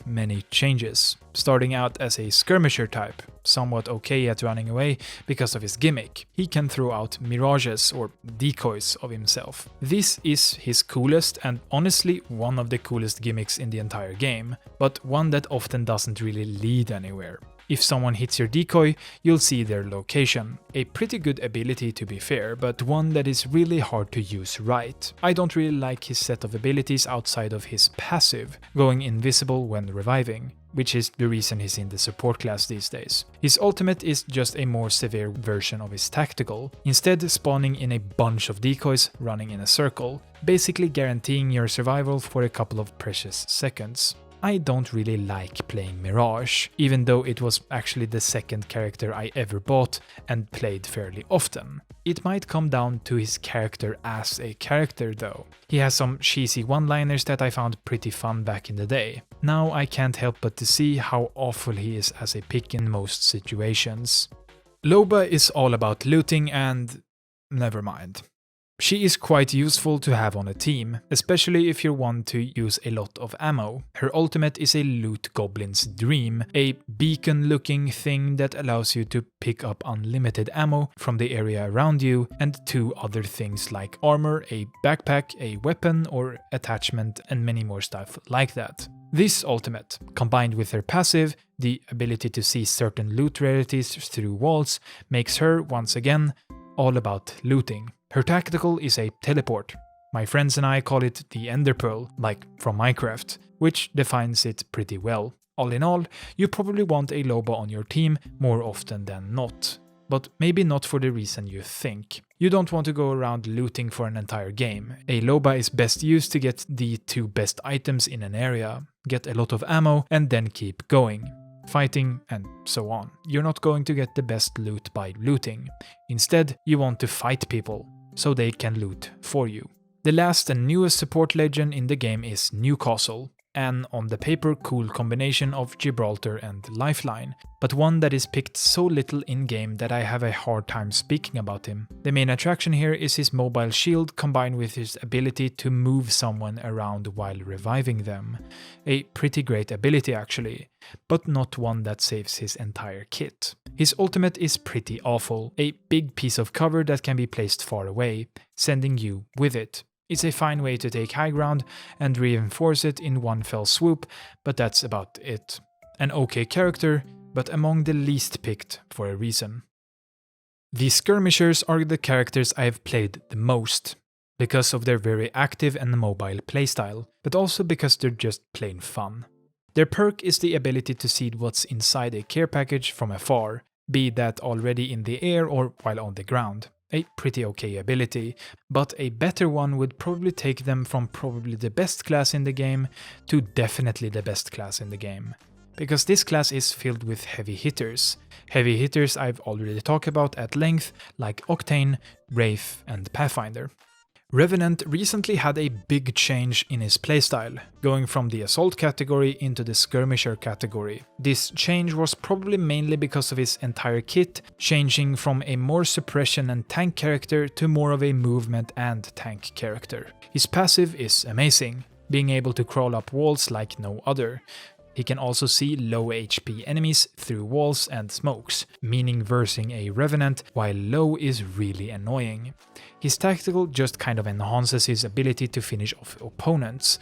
changes, starting out as a skirmisher type, somewhat okay at running away because of his gimmick. He can throw out mirages or decoys of himself. This is his coolest and honestly one of the coolest gimmicks in the entire game, but one that often doesn't really lead anywhere. If someone hits your decoy, you'll see their location. A pretty good ability to be fair, but one that is really hard to use right. I don't really like his set of abilities outside of his passive, going invisible when reviving, which is the reason he's in the support class these days. His ultimate is just a more severe version of his tactical, instead spawning in a bunch of decoys running in a circle, basically guaranteeing your survival for a couple of precious seconds. I don't really like playing Mirage, even though it was actually the second character I ever bought and played fairly often. It might come down to his character as a character though. He has some cheesy one-liners that I found pretty fun back in the day. Now I can't help but to see how awful he is as a pick in most situations. Loba is all about looting and... never mind. She is quite useful to have on a team, especially if you want to use a lot of ammo. Her ultimate is a loot goblin's dream, a beacon-looking thing that allows you to pick up unlimited ammo from the area around you, and 2 other things like armor, a backpack, a weapon or attachment, and many more stuff like that. This ultimate, combined with her passive, the ability to see certain loot rarities through walls, makes her, once again, all about looting. Her tactical is a teleport. My friends and I call it the Ender Pearl, like from Minecraft, which defines it pretty well. All in all, you probably want a Loba on your team more often than not. But maybe not for the reason you think. You don't want to go around looting for an entire game. A Loba is best used to get the 2 best items in an area, get a lot of ammo, and then keep going. Fighting, and so on. You're not going to get the best loot by looting. Instead, you want to fight people, so they can loot for you. The last and newest support legend in the game is Newcastle, an on the paper cool combination of Gibraltar and Lifeline, but one that is picked so little in-game that I have a hard time speaking about him. The main attraction here is his mobile shield combined with his ability to move someone around while reviving them. A pretty great ability actually, but not one that saves his entire kit. His ultimate is pretty awful, a big piece of cover that can be placed far away, sending you with it. It's a fine way to take high ground and reinforce it in one fell swoop, but that's about it. An okay character, but among the least picked for a reason. The skirmishers are the characters I have played the most, because of their very active and mobile playstyle, but also because they're just plain fun. Their perk is the ability to see what's inside a care package from afar, be that already in the air or while on the ground. A pretty okay ability, but a better one would probably take them from probably the best class in the game to definitely the best class in the game. Because this class is filled with heavy hitters. Heavy hitters I've already talked about at length, like Octane, Wraith, and Pathfinder. Revenant recently had a big change in his playstyle, going from the assault category into the skirmisher category. This change was probably mainly because of his entire kit changing from a more suppression and tank character to more of a movement and tank character. His passive is amazing, being able to crawl up walls like no other. He can also see low HP enemies through walls and smokes, meaning versing a Revenant while low is really annoying. His tactical just kind of enhances his ability to finish off opponents,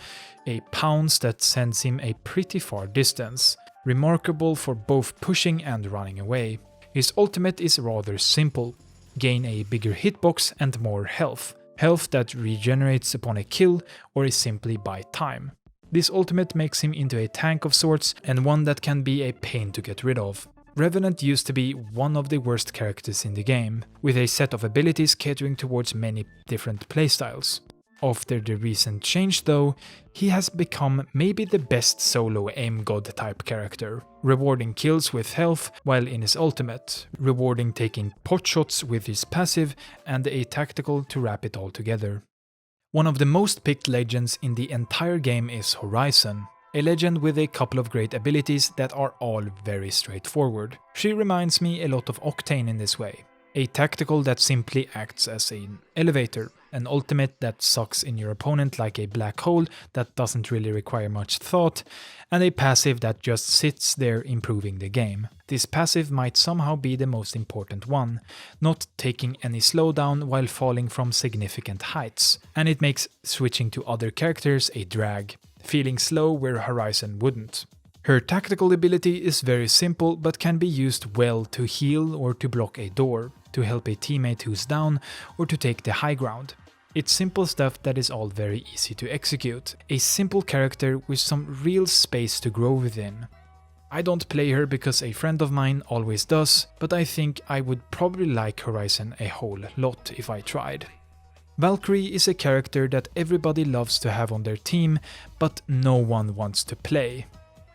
a pounce that sends him a pretty far distance, remarkable for both pushing and running away. His ultimate is rather simple, gain a bigger hitbox and more health that regenerates upon a kill or is simply by time. This ultimate makes him into a tank of sorts and one that can be a pain to get rid of. Revenant used to be one of the worst characters in the game, with a set of abilities catering towards many different playstyles. After the recent change though, he has become maybe the best solo aim god type character, rewarding kills with health while in his ultimate, rewarding taking pot shots with his passive and a tactical to wrap it all together. One of the most picked legends in the entire game is Horizon, a legend with a couple of great abilities that are all very straightforward. She reminds me a lot of Octane in this way. A tactical that simply acts as an elevator, an ultimate that sucks in your opponent like a black hole that doesn't really require much thought, and a passive that just sits there improving the game. This passive might somehow be the most important one, not taking any slowdown while falling from significant heights, and it makes switching to other characters a drag, feeling slow where Horizon wouldn't. Her tactical ability is very simple but can be used well to heal or to block a door, to help a teammate who's down, or to take the high ground. It's simple stuff that is all very easy to execute. A simple character with some real space to grow within. I don't play her because a friend of mine always does, but I think I would probably like Horizon a whole lot if I tried. Valkyrie is a character that everybody loves to have on their team, but no one wants to play.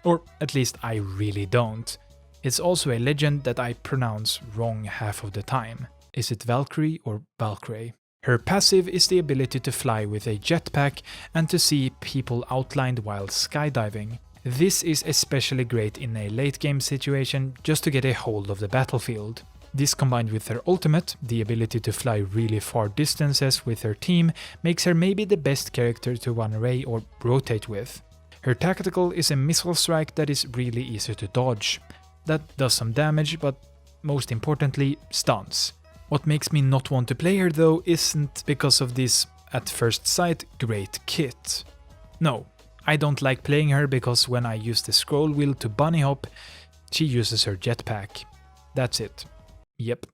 Or at least I really don't. It's also a legend that I pronounce wrong half of the time. Is it Valkyrie or Valkyrie? Her passive is the ability to fly with a jetpack and to see people outlined while skydiving. This is especially great in a late game situation just to get a hold of the battlefield. This combined with her ultimate, the ability to fly really far distances with her team, makes her maybe the best character to run away or rotate with. Her tactical is a missile strike that is really easy to dodge. That does some damage, but most importantly, stuns. What makes me not want to play her though isn't because of this, at first sight, great kit. No, I don't like playing her because when I use the scroll wheel to bunny hop, she uses her jetpack. That's it. Yep.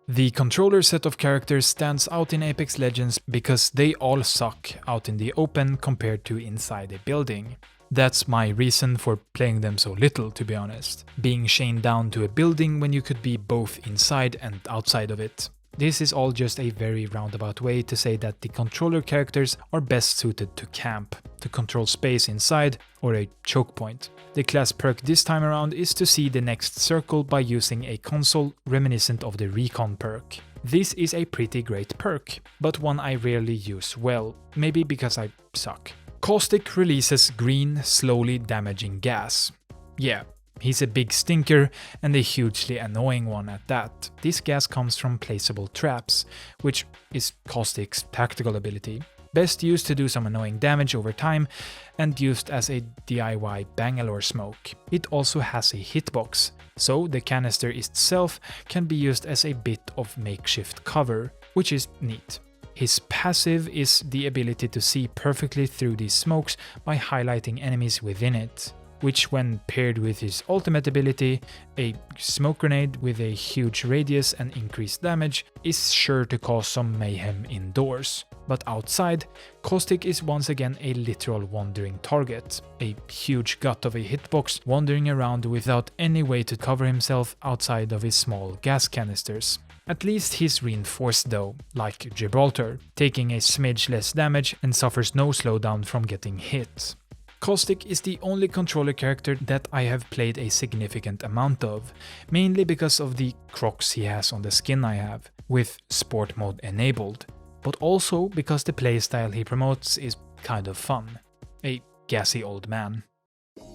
The controller set of characters stands out in Apex Legends because they all suck out in the open compared to inside a building. That's my reason for playing them so little, to be honest. Being chained down to a building when you could be both inside and outside of it. This is all just a very roundabout way to say that the controller characters are best suited to camp, to control space inside, or a choke point. The class perk this time around is to see the next circle by using a console reminiscent of the recon perk. This is a pretty great perk, but one I rarely use well, maybe because I suck. Caustic releases green, slowly damaging gas. Yeah, he's a big stinker and a hugely annoying one at that. This gas comes from placeable traps, which is Caustic's tactical ability. Best used to do some annoying damage over time and used as a DIY Bangalore smoke. It also has a hitbox, so the canister itself can be used as a bit of makeshift cover, which is neat. His passive is the ability to see perfectly through these smokes by highlighting enemies within it, which when paired with his ultimate ability, a smoke grenade with a huge radius and increased damage, is sure to cause some mayhem indoors. But outside, Caustic is once again a literal wandering target, a huge gut of a hitbox wandering around without any way to cover himself outside of his small gas canisters. At least he's reinforced though, like Gibraltar, taking a smidge less damage and suffers no slowdown from getting hit. Caustic is the only controller character that I have played a significant amount of, mainly because of the crocs he has on the skin I have, with sport mode enabled, but also because the playstyle he promotes is kind of fun. A gassy old man.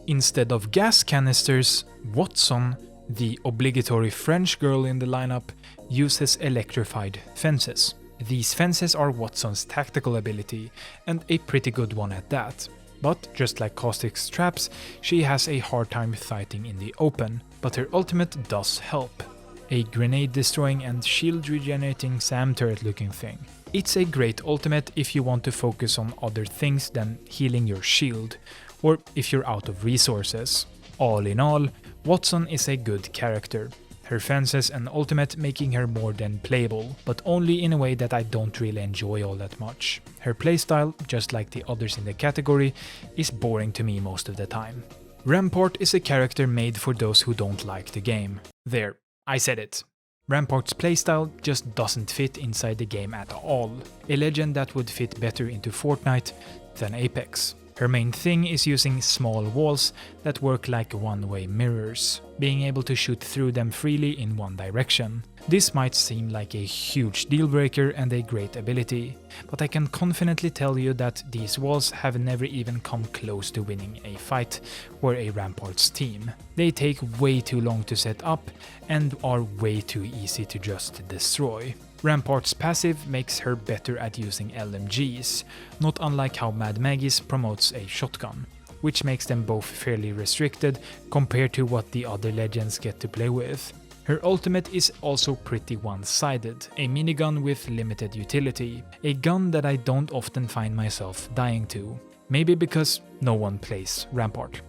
Instead of gas canisters, Watson, the obligatory French girl in the lineup, uses electrified fences. These fences are Watson's tactical ability, and a pretty good one at that. But just like Caustic's traps, she has a hard time fighting in the open, but her ultimate does help. A grenade destroying and shield regenerating SAM turret looking thing. It's a great ultimate if you want to focus on other things than healing your shield, or if you're out of resources. All in all, Watson is a good character. Her fences and ultimate making her more than playable, but only in a way that I don't really enjoy all that much. Her playstyle, just like the others in the category, is boring to me most of the time. Rampart is a character made for those who don't like the game. There, I said it. Rampart's playstyle just doesn't fit inside the game at all. A legend that would fit better into Fortnite than Apex. Her main thing is using small walls that work like one-way mirrors, being able to shoot through them freely in one direction. This might seem like a huge deal breaker and a great ability, but I can confidently tell you that these walls have never even come close to winning a fight for a Rampart's team. They take way too long to set up and are way too easy to just destroy. Rampart's passive makes her better at using LMGs, not unlike how Mad Maggie's promotes a shotgun, which makes them both fairly restricted compared to what the other legends get to play with. Her ultimate is also pretty one-sided, a minigun with limited utility, a gun that I don't often find myself dying to, maybe because no one plays Rampart.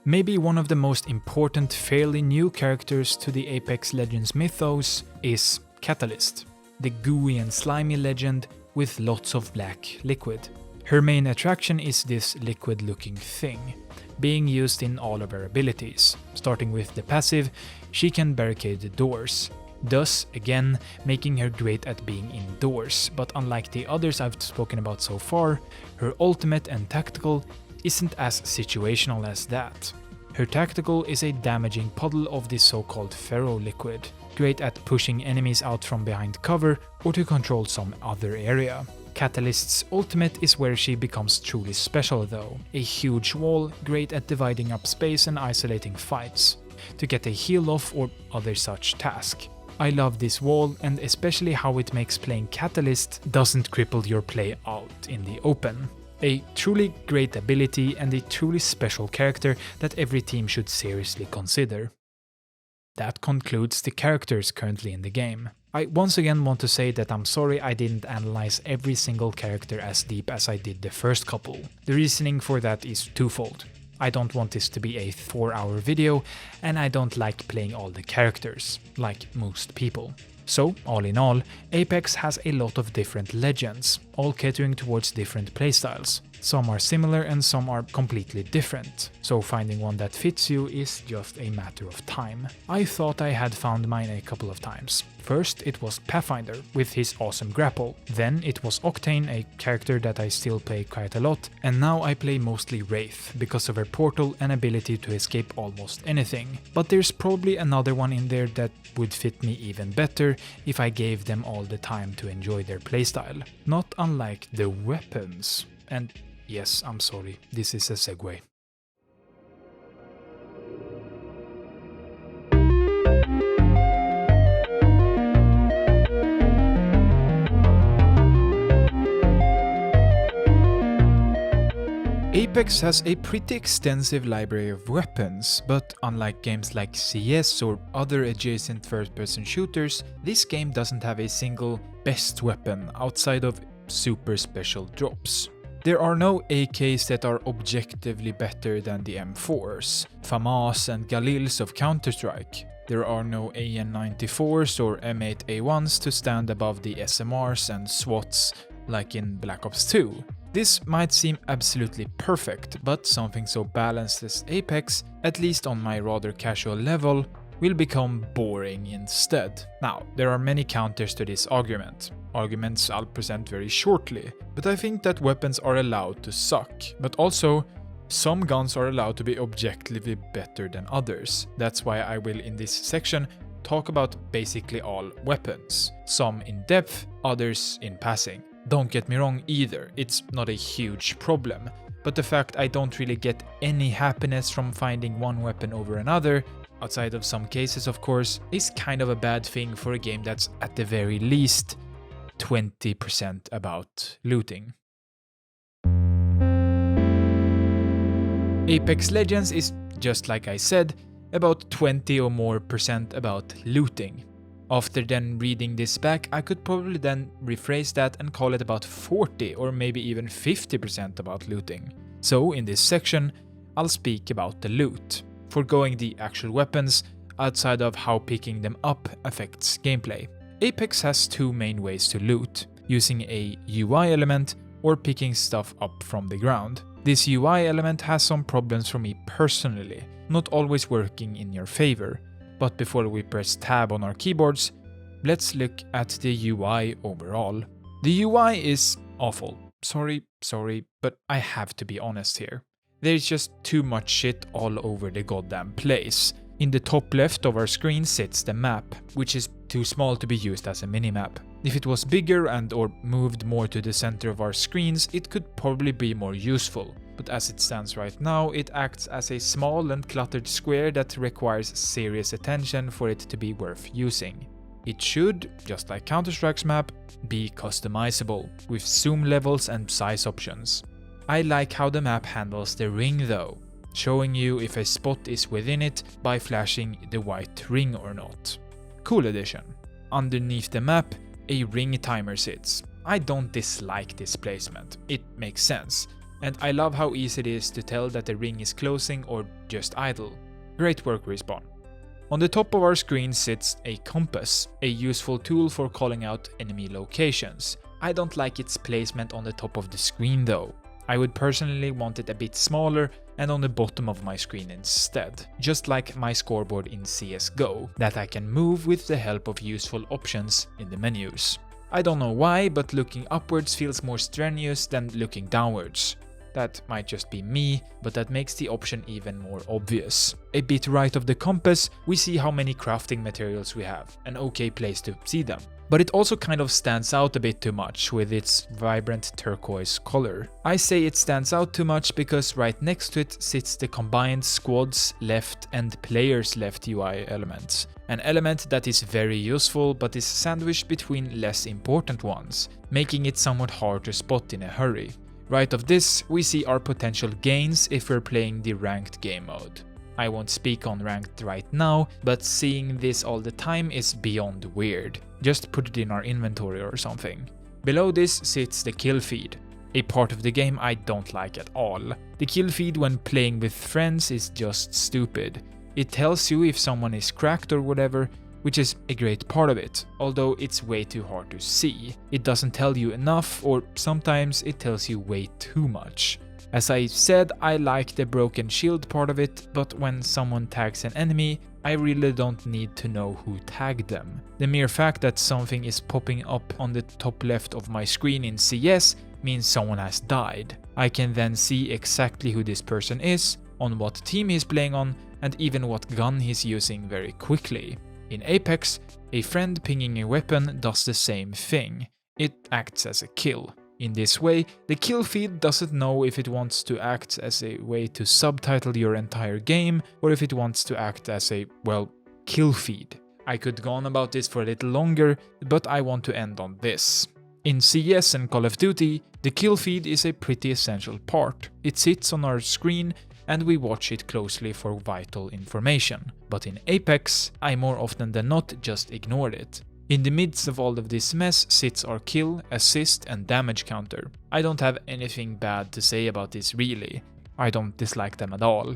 Maybe one of the most important fairly new characters to the Apex Legends mythos is Catalyst, the gooey and slimy legend with lots of black liquid. Her main attraction is this liquid-looking thing, being used in all of her abilities. Starting with the passive, she can barricade the doors, thus again making her great at being indoors, but unlike the others I've spoken about so far, her ultimate and tactical isn't as situational as that. Her tactical is a damaging puddle of the so-called ferro liquid, great at pushing enemies out from behind cover or to control some other area. Catalyst's ultimate is where she becomes truly special though, a huge wall great at dividing up space and isolating fights, to get a heal off or other such task. I love this wall and especially how it makes playing Catalyst doesn't cripple your play out in the open. A truly great ability and a truly special character that every team should seriously consider. That concludes the characters currently in the game. I once again want to say that I'm sorry I didn't analyze every single character as deep as I did the first couple. The reasoning for that is twofold. I don't want this to be a 4-hour video, and I don't like playing all the characters, like most people. So, all in all, Apex has a lot of different legends, all catering towards different playstyles. Some are similar and some are completely different, so finding one that fits you is just a matter of time. I thought I had found mine a couple of times. First it was Pathfinder with his awesome grapple, then it was Octane, a character that I still play quite a lot, and now I play mostly Wraith because of her portal and ability to escape almost anything. But there's probably another one in there that would fit me even better if I gave them all the time to enjoy their playstyle. Not unlike the weapons. And yes, I'm sorry, this is a segue. Apex has a pretty extensive library of weapons, but unlike games like CS or other adjacent first-person shooters, this game doesn't have a single best weapon outside of super special drops. There are no AKs that are objectively better than the M4s, FAMAS and Galils of Counter-Strike. There are no AN-94s or M8A1s to stand above the SMRs and SWATs like in Black Ops 2. This might seem absolutely perfect, but something so balanced as Apex, at least on my rather casual level, will become boring instead. Now, there are many counters to this argument. Arguments I'll present very shortly, but I think that weapons are allowed to suck, but also some guns are allowed to be objectively better than others. That's why I will in this section talk about basically all weapons, some in depth, others in passing. Don't get me wrong either, it's not a huge problem, but the fact I don't really get any happiness from finding one weapon over another, outside of some cases of course, is kind of a bad thing for a game that's at the very least 20% about looting. Apex Legends is, just like I said, about 20 or more % about looting. After then reading this back, I could probably then rephrase that and call it about 40 or maybe even 50% about looting. So in this section, I'll speak about the loot, foregoing the actual weapons outside of how picking them up affects gameplay. Apex has two main ways to loot, using a UI element or picking stuff up from the ground. This UI element has some problems for me personally, not always working in your favor. But before we press tab on our keyboards, let's look at the UI overall. The UI is awful. Sorry, but I have to be honest here. There's just too much shit all over the goddamn place. In the top left of our screen sits the map, which is too small to be used as a minimap. If it was bigger and or moved more to the center of our screens, it could probably be more useful. But as it stands right now, it acts as a small and cluttered square that requires serious attention for it to be worth using. It should, just like Counter-Strike's map, be customizable, with zoom levels and size options. I like how the map handles the ring though, showing you if a spot is within it by flashing the white ring or not. Cool addition. Underneath the map, a ring timer sits. I don't dislike this placement, it makes sense. And I love how easy it is to tell that the ring is closing or just idle. Great work, Respawn. On the top of our screen sits a compass, a useful tool for calling out enemy locations. I don't like its placement on the top of the screen though. I would personally want it a bit smaller and on the bottom of my screen instead, just like my scoreboard in CSGO, that I can move with the help of useful options in the menus. I don't know why, but looking upwards feels more strenuous than looking downwards. That might just be me, but that makes the option even more obvious. A bit right of the compass, we see how many crafting materials we have, an okay place to see them. But it also kind of stands out a bit too much with its vibrant turquoise color. I say it stands out too much because right next to it sits the combined squads left and players left UI elements. An element that is very useful but is sandwiched between less important ones, making it somewhat hard to spot in a hurry. Right of this, we see our potential gains if we're playing the ranked game mode. I won't speak on ranked right now, but seeing this all the time is beyond weird. Just put it in our inventory or something. Below this sits the kill feed, a part of the game I don't like at all. The kill feed when playing with friends is just stupid. It tells you if someone is cracked or whatever, which is a great part of it, although it's way too hard to see. It doesn't tell you enough, or sometimes it tells you way too much. As I said, I like the broken shield part of it, but when someone tags an enemy, I really don't need to know who tagged them. The mere fact that something is popping up on the top left of my screen in CS means someone has died. I can then see exactly who this person is, on what team he's playing on, and even what gun he's using very quickly. In Apex, a friend pinging a weapon does the same thing. It acts as a kill. In this way, the kill feed doesn't know if it wants to act as a way to subtitle your entire game or if it wants to act as a, well, kill feed. I could go on about this for a little longer, but I want to end on this. In CS and Call of Duty, the kill feed is a pretty essential part. It sits on our screen and we watch it closely for vital information. But in Apex, I more often than not just ignored it. In the midst of all of this mess sits our kill, assist and damage counter. I don't have anything bad to say about this really. I don't dislike them at all.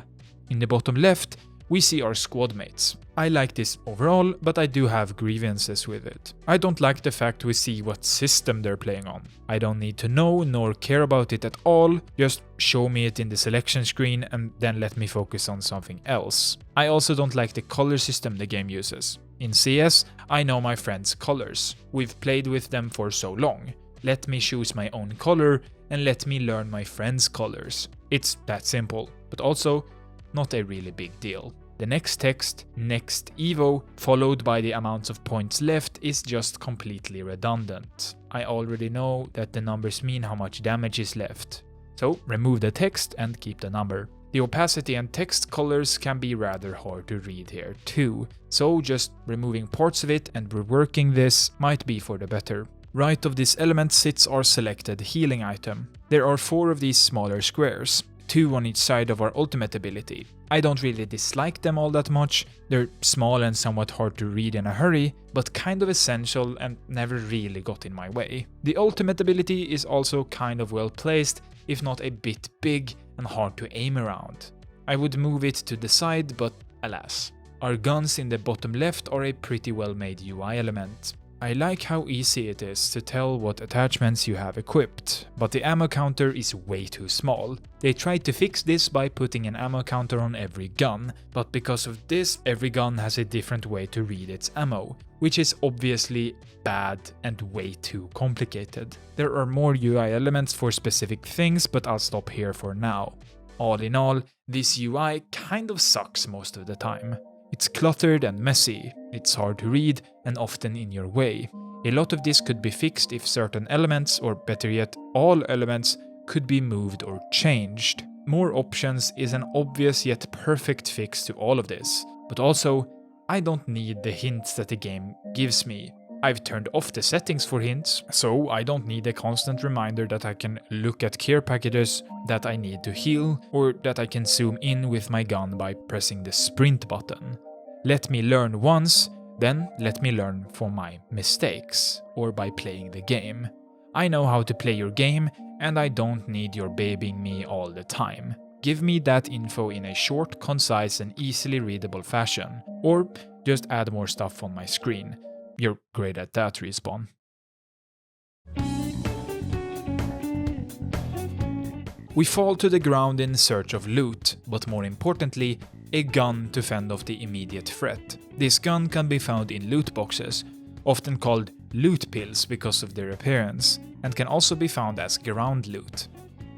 In the bottom left, we see our squad mates. I like this overall, but I do have grievances with it. I don't like the fact we see what system they're playing on. I don't need to know nor care about it at all, just show me it in the selection screen and then let me focus on something else. I also don't like the color system the game uses. In CS, I know my friends' colors. We've played with them for so long. Let me choose my own color and let me learn my friends' colors. It's that simple, but also not a really big deal. The next text, next Evo, followed by the amounts of points left is just completely redundant. I already know that the numbers mean how much damage is left. So remove the text and keep the number. The opacity and text colors can be rather hard to read here too, so just removing parts of it and reworking this might be for the better. Right of this element sits our selected healing item. There are 4 of these smaller squares, 2 on each side of our ultimate ability. I don't really dislike them all that much, they're small and somewhat hard to read in a hurry, but kind of essential and never really got in my way. The ultimate ability is also kind of well placed, if not a bit big and hard to aim around. I would move it to the side, but alas. Our guns in the bottom left are a pretty well made UI element. I like how easy it is to tell what attachments you have equipped, but the ammo counter is way too small. They tried to fix this by putting an ammo counter on every gun, but because of this, every gun has a different way to read its ammo, which is obviously bad and way too complicated. There are more UI elements for specific things, but I'll stop here for now. All in all, this UI kind of sucks most of the time. It's cluttered and messy, it's hard to read and often in your way. A lot of this could be fixed if certain elements, or better yet, all elements, could be moved or changed. More options is an obvious yet perfect fix to all of this, but also, I don't need the hints that the game gives me. I've turned off the settings for hints, so I don't need a constant reminder that I can look at care packages, that I need to heal, or that I can zoom in with my gun by pressing the sprint button. Let me learn once, then let me learn from my mistakes, or by playing the game. I know how to play your game, and I don't need your babying me all the time. Give me that info in a short, concise, and easily readable fashion, or just add more stuff on my screen. You're great at that, Respawn. We fall to the ground in search of loot, but more importantly, a gun to fend off the immediate threat. This gun can be found in loot boxes, often called loot pills because of their appearance, and can also be found as ground loot.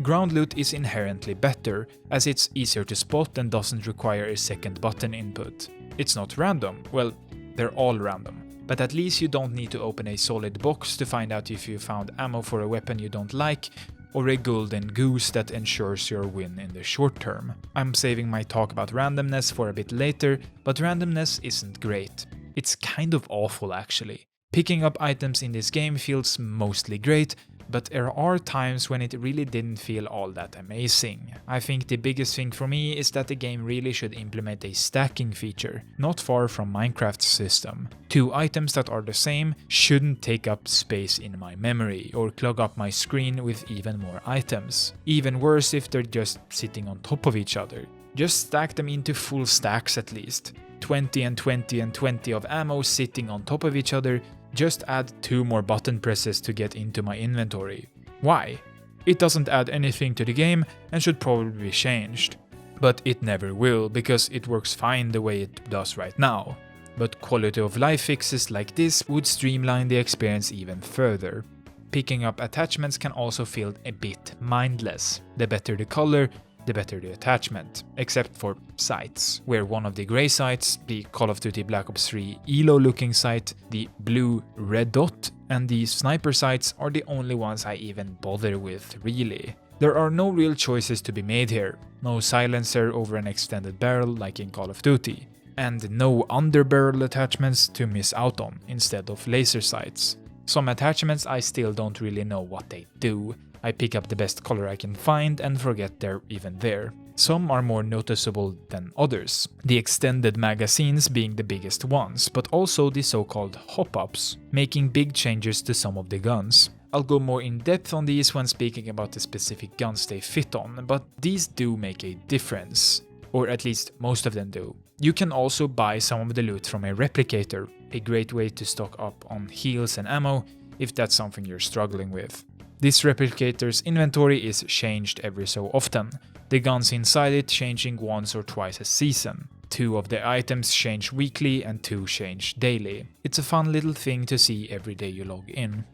Ground loot is inherently better, as it's easier to spot and doesn't require a second button input. It's not random, well, they're all random. But at least you don't need to open a solid box to find out if you found ammo for a weapon you don't like, or a golden goose that ensures your win in the short term. I'm saving my talk about randomness for a bit later, but randomness isn't great. It's kind of awful actually. Picking up items in this game feels mostly great, but there are times when it really didn't feel all that amazing. I think the biggest thing for me is that the game really should implement a stacking feature, not far from Minecraft's system. 2 items that are the same shouldn't take up space in my memory or clog up my screen with even more items. Even worse if they're just sitting on top of each other. Just stack them into full stacks at least. 20 and 20 and 20 of ammo sitting on top of each other, just add 2 more button presses to get into my inventory. Why? It doesn't add anything to the game and should probably be changed. But it never will, because it works fine the way it does right now. But quality of life fixes like this would streamline the experience even further. Picking up attachments can also feel a bit mindless. The better the color, the better the attachment, except for sights, where one of the grey sights, the Call of Duty Black Ops 3 ELO looking sight, the blue red dot, and the sniper sights are the only ones I even bother with, really. There are no real choices to be made here, no silencer over an extended barrel like in Call of Duty, and no underbarrel attachments to miss out on instead of laser sights. Some attachments I still don't really know what they do. I pick up the best color I can find and forget they're even there. Some are more noticeable than others, the extended magazines being the biggest ones, but also the so-called hop-ups, making big changes to some of the guns. I'll go more in depth on these when speaking about the specific guns they fit on, but these do make a difference. Or at least most of them do. You can also buy some of the loot from a replicator, a great way to stock up on heals and ammo if that's something you're struggling with. This replicator's inventory is changed every so often, the guns inside it changing once or twice a season. 2 of the items change weekly and 2 change daily. It's a fun little thing to see every day you log in.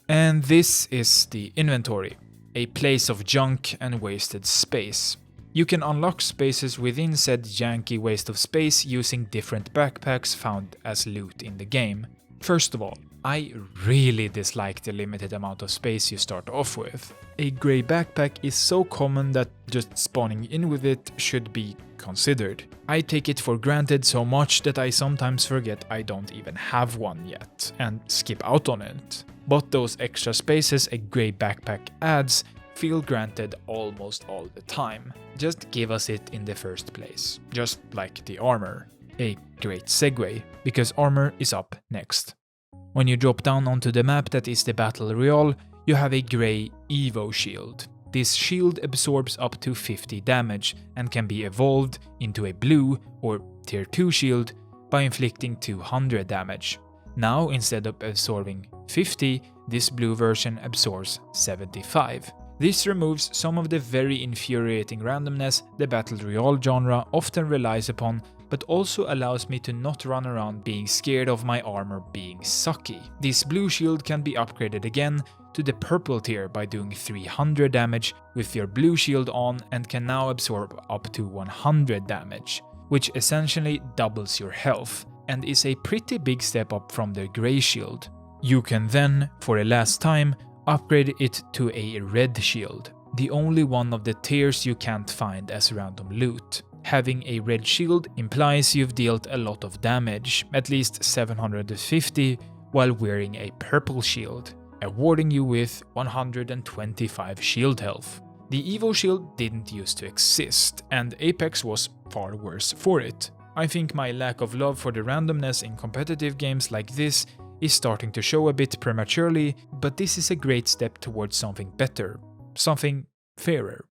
And this is the inventory, a place of junk and wasted space. You can unlock spaces within said janky waste of space using different backpacks found as loot in the game. First of all, I really dislike the limited amount of space you start off with. A grey backpack is so common that just spawning in with it should be considered. I take it for granted so much that I sometimes forget I don't even have one yet, and skip out on it. But those extra spaces a grey backpack adds feel granted almost all the time. Just give us it in the first place, just like the armor. A great segue, because armor is up next. When you drop down onto the map that is the Battle Royale, you have a grey Evo shield. This shield absorbs up to 50 damage and can be evolved into a blue or tier 2 shield by inflicting 200 damage. Now, instead of absorbing 50, this blue version absorbs 75. This removes some of the very infuriating randomness the Battle Royale genre often relies upon, but also allows me to not run around being scared of my armor being sucky. This blue shield can be upgraded again to the purple tier by doing 300 damage with your blue shield on and can now absorb up to 100 damage, which essentially doubles your health and is a pretty big step up from the grey shield. You can then, for a last time, upgrade it to a red shield, the only one of the tiers you can't find as random loot. Having a red shield implies you've dealt a lot of damage, at least 750, while wearing a purple shield, awarding you with 125 shield health. The Evo shield didn't used to exist, and Apex was far worse for it. I think my lack of love for the randomness in competitive games like this is starting to show a bit prematurely, but this is a great step towards something better, something fairer.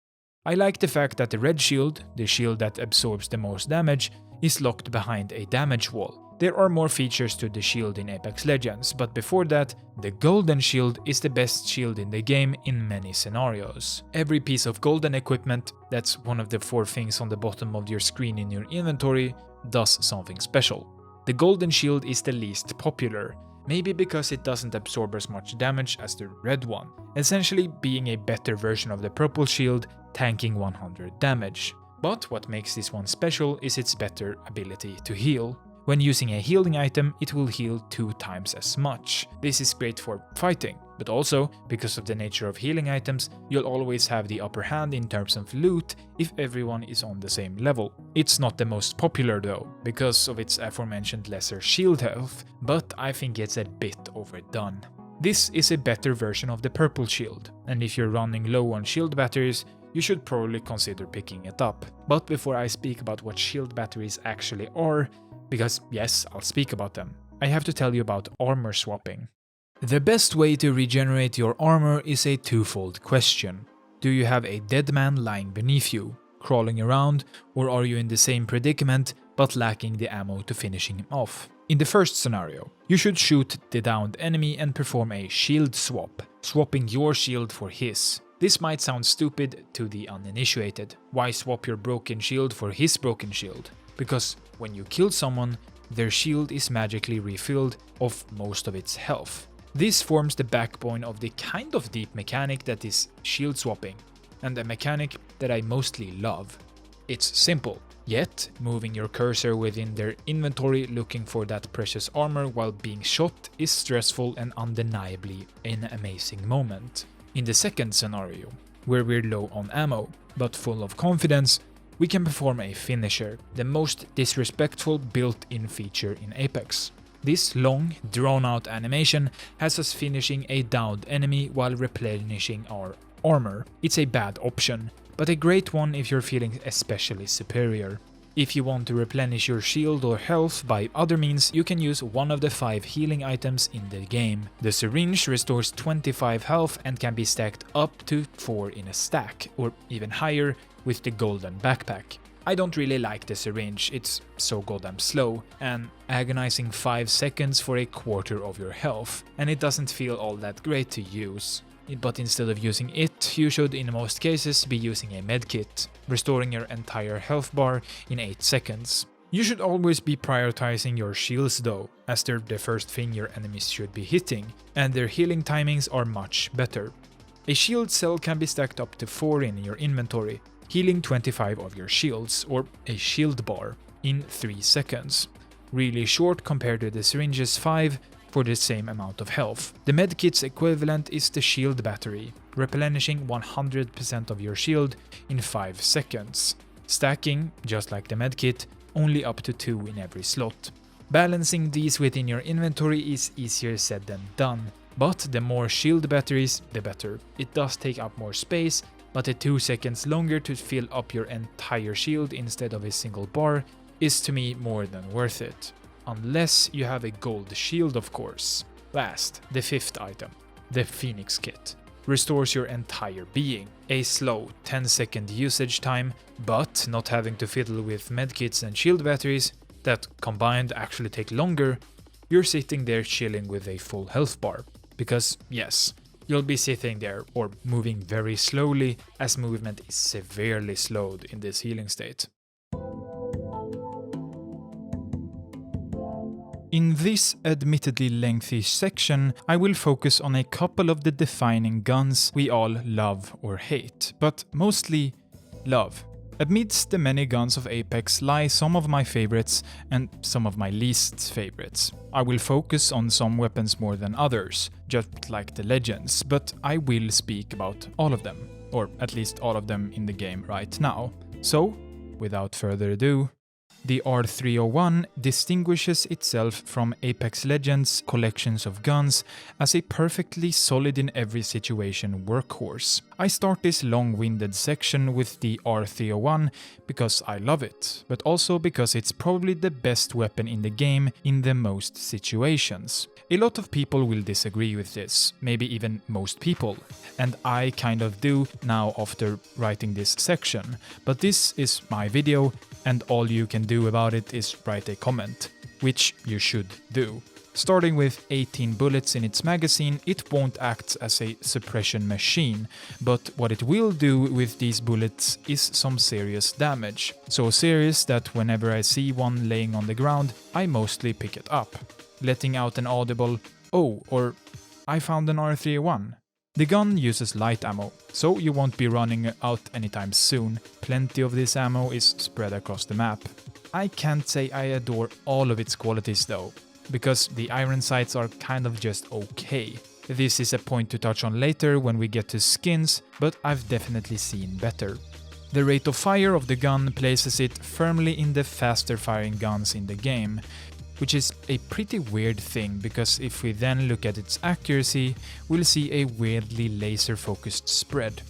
I like the fact that the red shield, the shield that absorbs the most damage, is locked behind a damage wall. There are more features to the shield in Apex Legends, but before that, the golden shield is the best shield in the game in many scenarios. Every piece of golden equipment, that's one of the 4 things on the bottom of your screen in your inventory, does something special. The golden shield is the least popular, maybe because it doesn't absorb as much damage as the red one, essentially being a better version of the purple shield, tanking 100 damage. But what makes this one special is its better ability to heal. When using a healing item, it will heal 2 times as much. This is great for fighting, but also, because of the nature of healing items, you'll always have the upper hand in terms of loot if everyone is on the same level. It's not the most popular though, because of its aforementioned lesser shield health, but I think it's a bit overdone. This is a better version of the purple shield, and if you're running low on shield batteries, you should probably consider picking it up. But before I speak about what shield batteries actually are, because yes, I'll speak about them, I have to tell you about armor swapping. The best way to regenerate your armor is a twofold question. Do you have a dead man lying beneath you, crawling around, or are you in the same predicament but lacking the ammo to finishing him off. In the first scenario, you should shoot the downed enemy and perform a shield swap, swapping your shield for his. This might sound stupid to the uninitiated. Why swap your broken shield for his broken shield? Because when you kill someone, their shield is magically refilled of most of its health. This forms the backbone of the kind of deep mechanic that is shield swapping, and a mechanic that I mostly love. It's simple, yet moving your cursor within their inventory looking for that precious armor while being shot is stressful and undeniably an amazing moment. In the second scenario, where we're low on ammo, but full of confidence, we can perform a finisher, the most disrespectful built-in feature in Apex. This long, drawn-out animation has us finishing a downed enemy while replenishing our armor. It's a bad option, but a great one if you're feeling especially superior. If you want to replenish your shield or health by other means, you can use one of the 5 healing items in the game. The syringe restores 25 health and can be stacked up to 4 in a stack, or even higher with the golden backpack. I don't really like the syringe, it's so goddamn slow, and agonizing 5 seconds for a quarter of your health, and it doesn't feel all that great to use. But instead of using it, you should in most cases be using a medkit, restoring your entire health bar in 8 seconds. You should always be prioritizing your shields though, as they're the first thing your enemies should be hitting, and their healing timings are much better. A shield cell can be stacked up to 4 in your inventory, healing 25 of your shields, or a shield bar, in 3 seconds. Really short compared to the syringe's 5, for the same amount of health. The medkit's equivalent is the shield battery, replenishing 100% of your shield in 5 seconds, stacking, just like the medkit, only up to 2 in every slot. Balancing these within your inventory is easier said than done, but the more shield batteries, the better. It does take up more space, but the 2 seconds longer to fill up your entire shield instead of a single bar is to me more than worth it. Unless you have a gold shield, of course. Last, the 5th item, the Phoenix Kit. Restores your entire being. A slow 10-second usage time, but not having to fiddle with medkits and shield batteries that combined actually take longer, you're sitting there chilling with a full health bar. Because yes, you'll be sitting there or moving very slowly as movement is severely slowed in this healing state. In this admittedly lengthy section, I will focus on a couple of the defining guns we all love or hate, but mostly love. Amidst the many guns of Apex lie some of my favorites and some of my least favorites. I will focus on some weapons more than others, just like the legends, but I will speak about all of them, or at least all of them in the game right now. So, without further ado, the R301 distinguishes itself from Apex Legends' collections of guns as a perfectly solid in every situation workhorse. I start this long-winded section with the R301 because I love it, but also because it's probably the best weapon in the game in the most situations. A lot of people will disagree with this, maybe even most people, and I kind of do now after writing this section, but this is my video and all you can do about it is write a comment, which you should do. Starting with 18 bullets in its magazine, it won't act as a suppression machine, but what it will do with these bullets is some serious damage. So serious that whenever I see one laying on the ground, I mostly pick it up, letting out an audible, "Oh," or "I found an R301. The gun uses light ammo, so you won't be running out anytime soon. Plenty of this ammo is spread across the map. I can't say I adore all of its qualities though, because the iron sights are kind of just okay. This is a point to touch on later when we get to skins, but I've definitely seen better. The rate of fire of the gun places it firmly in the faster firing guns in the game, which is a pretty weird thing because if we then look at its accuracy, we'll see a weirdly laser-focused spread,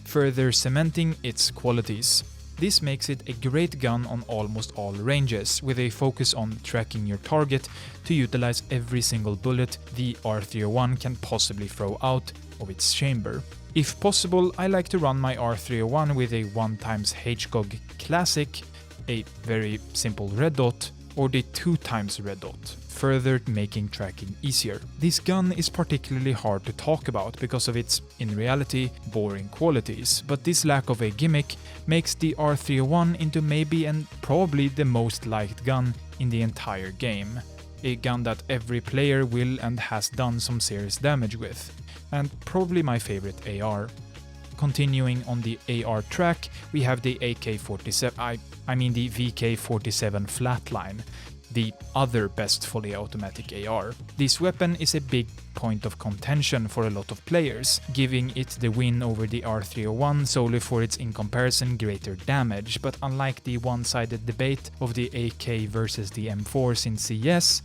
further cementing its qualities. This makes it a great gun on almost all ranges, with a focus on tracking your target to utilize every single bullet the R301 can possibly throw out of its chamber. If possible, I like to run my R301 with a 1x HGOG Classic, a very simple red dot, or the 2 times red dot, further making tracking easier. This gun is particularly hard to talk about because of its, in reality, boring qualities, but this lack of a gimmick makes the R301 into maybe and probably the most liked gun in the entire game. A gun that every player will and has done some serious damage with, and probably my favorite AR. Continuing on the AR track, we have the AK-47, I mean the VK-47 Flatline, the other best fully automatic AR. This weapon is a big point of contention for a lot of players, giving it the win over the R301 solely for its in comparison greater damage, but unlike the one-sided debate of the AK versus the M4s in CS,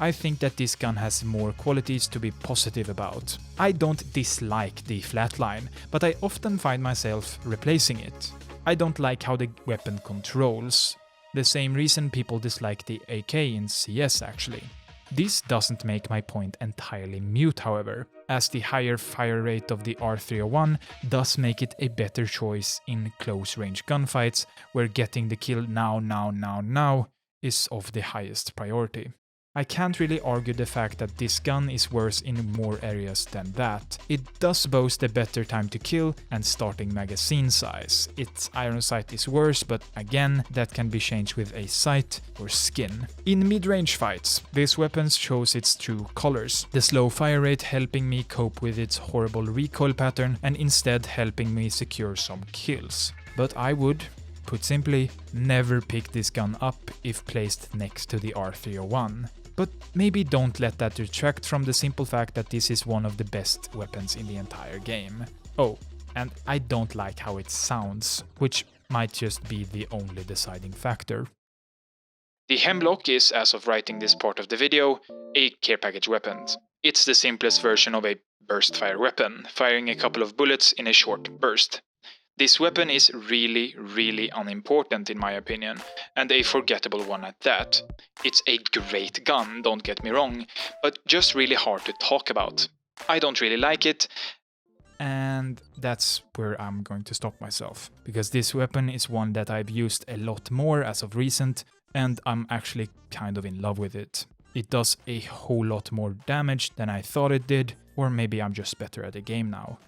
I think that this gun has more qualities to be positive about. I don't dislike the Flatline, but I often find myself replacing it. I don't like how the weapon controls. The same reason people dislike the AK in CS actually. This doesn't make my point entirely mute however, as the higher fire rate of the R301 does make it a better choice in close range gunfights where getting the kill now is of the highest priority. I can't really argue the fact that this gun is worse in more areas than that. It does boast a better time to kill and starting magazine size. Its iron sight is worse, but again, that can be changed with a sight or skin. In mid-range fights, this weapon shows its true colors. The slow fire rate helping me cope with its horrible recoil pattern and instead helping me secure some kills. But I would, put simply, never pick this gun up if placed next to the R301. But maybe don't let that detract from the simple fact that this is one of the best weapons in the entire game. Oh, and I don't like how it sounds, which might just be the only deciding factor. The Hemlock is, as of writing this part of the video, a care package weapon. It's the simplest version of a burst fire weapon, firing a couple of bullets in a short burst. This weapon is really unimportant in my opinion, and a forgettable one at that. It's a great gun, don't get me wrong, but just really hard to talk about. I don't really like it, and that's where I'm going to stop myself, because this weapon is one that I've used a lot more as of recent, and I'm actually kind of in love with it. It does a whole lot more damage than I thought it did, or maybe I'm just better at the game now.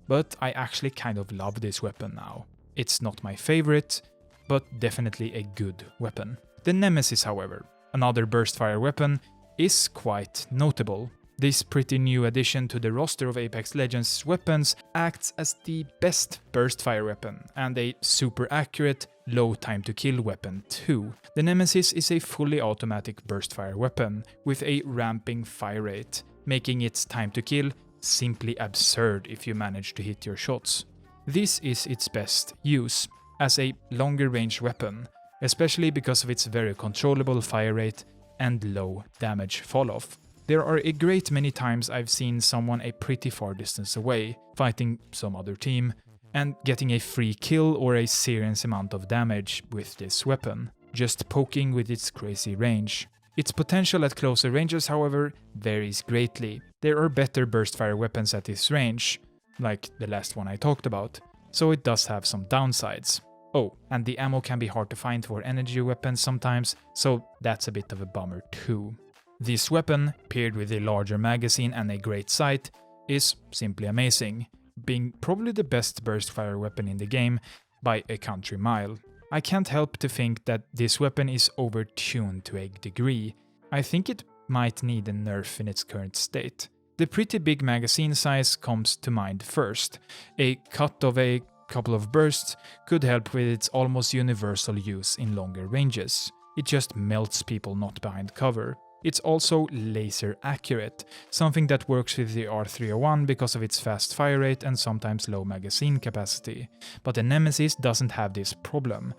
But I actually kind of love this weapon now. It's not my favorite, but definitely a good weapon. The Nemesis, however, another burst fire weapon, is quite notable. This pretty new addition to the roster of Apex Legends weapons acts as the best burst fire weapon and a super accurate, low time to kill weapon too. The Nemesis is a fully automatic burst fire weapon with a ramping fire rate, making its time to kill simply absurd if you manage to hit your shots. This is its best use as a longer range weapon, especially because of its very controllable fire rate and low damage fall-off. There are a great many times I've seen someone a pretty far distance away, fighting some other team, and getting a free kill or a serious amount of damage with this weapon, just poking with its crazy range. Its potential at closer ranges, however, varies greatly. There are better burst fire weapons at this range, like the last one I talked about, so it does have some downsides. Oh, and the ammo can be hard to find for energy weapons sometimes, so that's a bit of a bummer too. This weapon, paired with a larger magazine and a great sight, is simply amazing, being probably the best burst fire weapon in the game by a country mile. I can't help to think that this weapon is overtuned to a degree. I think it might need a nerf in its current state. The pretty big magazine size comes to mind first. A cut of a couple of bursts could help with its almost universal use in longer ranges. It just melts people not behind cover. It's also laser accurate, something that works with the R301 because of its fast fire rate and sometimes low magazine capacity. But the Nemesis doesn't have this problem.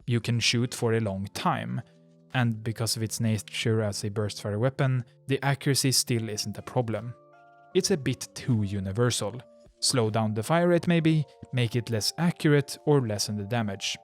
You can shoot for a long time, and because of its nature as a burst fire weapon, the accuracy still isn't a problem. It's a bit too universal. Slow down the fire rate maybe, make it less accurate or lessen the damage.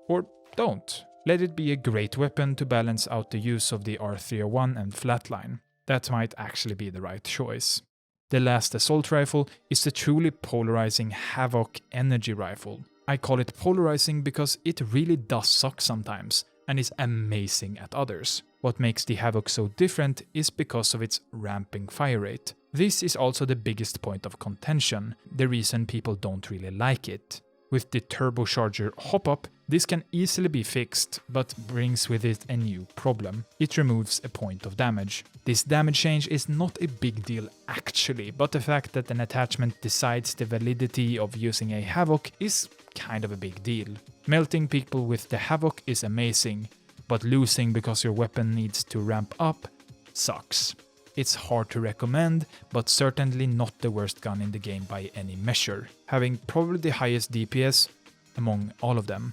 Or don't. Let it be a great weapon to balance out the use of the R301 and Flatline. That might actually be the right choice. The last assault rifle is the truly polarizing Havoc energy rifle. I call it polarizing because it really does suck sometimes and is amazing at others. What makes the Havoc so different is because of its ramping fire rate. This is also the biggest point of contention, the reason people don't really like it. With the turbocharger hop-up, this can easily be fixed, but brings with it a new problem. It removes a point of damage. This damage change is not a big deal actually, but the fact that an attachment decides the validity of using a Havoc is kind of a big deal. Melting people with the Havoc is amazing, but losing because your weapon needs to ramp up sucks. It's hard to recommend, but certainly not the worst gun in the game by any measure, having probably the highest DPS among all of them.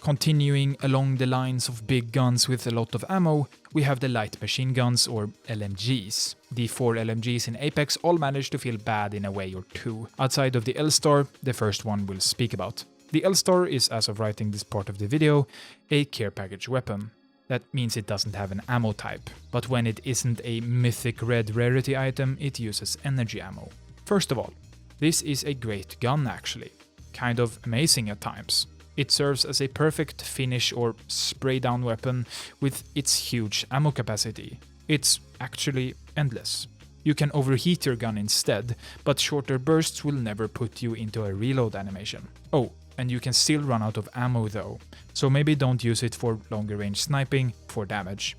Continuing along the lines of big guns with a lot of ammo, we have the light machine guns or LMGs. The 4 LMGs in Apex all manage to feel bad in a way or two, outside of the L-Star, the first one we'll speak about. The L-Star is, as of writing this part of the video, a care package weapon. That means it doesn't have an ammo type, but when it isn't a mythic red rarity item, it uses energy ammo. First of all, this is a great gun actually, kind of amazing at times. It serves as a perfect finish or spray down weapon with its huge ammo capacity. It's actually endless. You can overheat your gun instead, but shorter bursts will never put you into a reload animation. Oh, and you can still run out of ammo though, so maybe don't use it for longer range sniping for damage.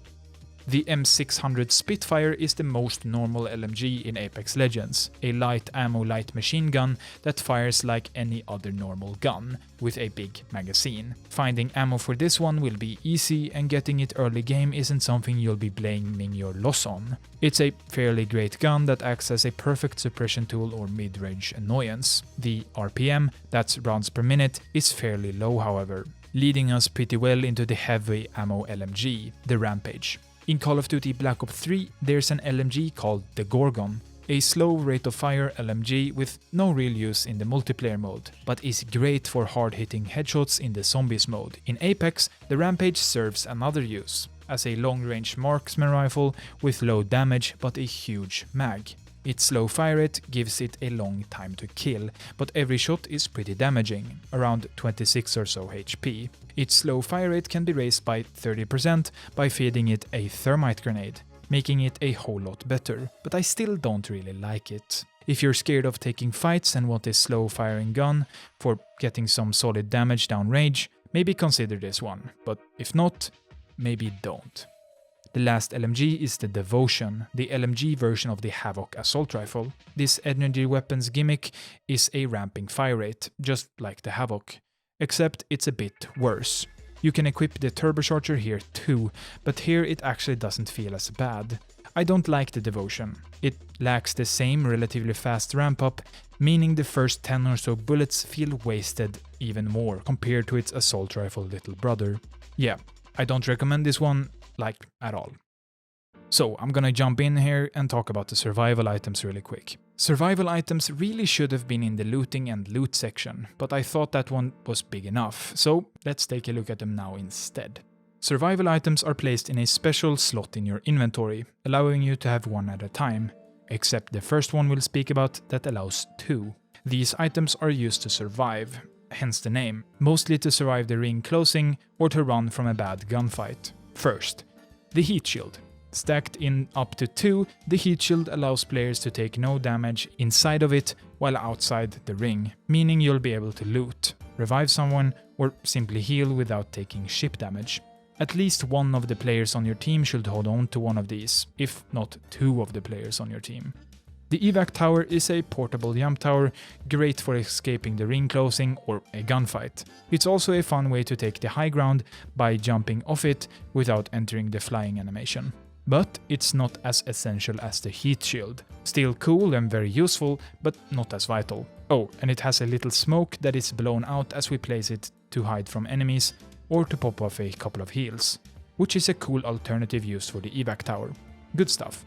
The M600 Spitfire is the most normal LMG in Apex Legends, a light ammo light machine gun that fires like any other normal gun, with a big magazine. Finding ammo for this one will be easy, and getting it early game isn't something you'll be blaming your loss on. It's a fairly great gun that acts as a perfect suppression tool or mid-range annoyance. The RPM, that's rounds per minute, is fairly low however, leading us pretty well into the heavy ammo LMG, the Rampage. In Call of Duty Black Ops 3, there's an LMG called the Gorgon, a slow rate of fire LMG with no real use in the multiplayer mode, but is great for hard-hitting headshots in the zombies mode. In Apex, the Rampage serves another use, as a long-range marksman rifle with low damage but a huge mag. Its slow fire rate gives it a long time to kill, but every shot is pretty damaging, around 26 or so HP. Its slow fire rate can be raised by 30% by feeding it a thermite grenade, making it a whole lot better, but I still don't really like it. If you're scared of taking fights and want a slow firing gun for getting some solid damage downrange, maybe consider this one, but if not, maybe don't. The last LMG is the Devotion, the LMG version of the Havoc assault rifle. This energy weapons gimmick is a ramping fire rate, just like the Havoc, except it's a bit worse. You can equip the turbocharger here too, but here it actually doesn't feel as bad. I don't like the Devotion. It lacks the same relatively fast ramp up, meaning the first 10 or so bullets feel wasted even more compared to its assault rifle little brother. Yeah, I don't recommend this one, like, at all. So I'm gonna jump in here and talk about the survival items really quick. Survival items really should have been in the looting and loot section, but I thought that one was big enough, so let's take a look at them now instead. Survival items are placed in a special slot in your inventory, allowing you to have one at a time, except the first one we'll speak about that allows 2. These items are used to survive, hence the name, mostly to survive the ring closing or to run from a bad gunfight. First, the heat shield. Stacked in up to 2, the heat shield allows players to take no damage inside of it while outside the ring, meaning you'll be able to loot, revive someone, or simply heal without taking ship damage. At least one of the players on your team should hold on to one of these, if not 2 of the players on your team. The evac tower is a portable jump tower, great for escaping the ring closing or a gunfight. It's also a fun way to take the high ground by jumping off it without entering the flying animation. But it's not as essential as the heat shield. Still cool and very useful, but not as vital. Oh, and it has a little smoke that is blown out as we place it to hide from enemies or to pop off a couple of heals, which is a cool alternative use for the evac tower. Good stuff.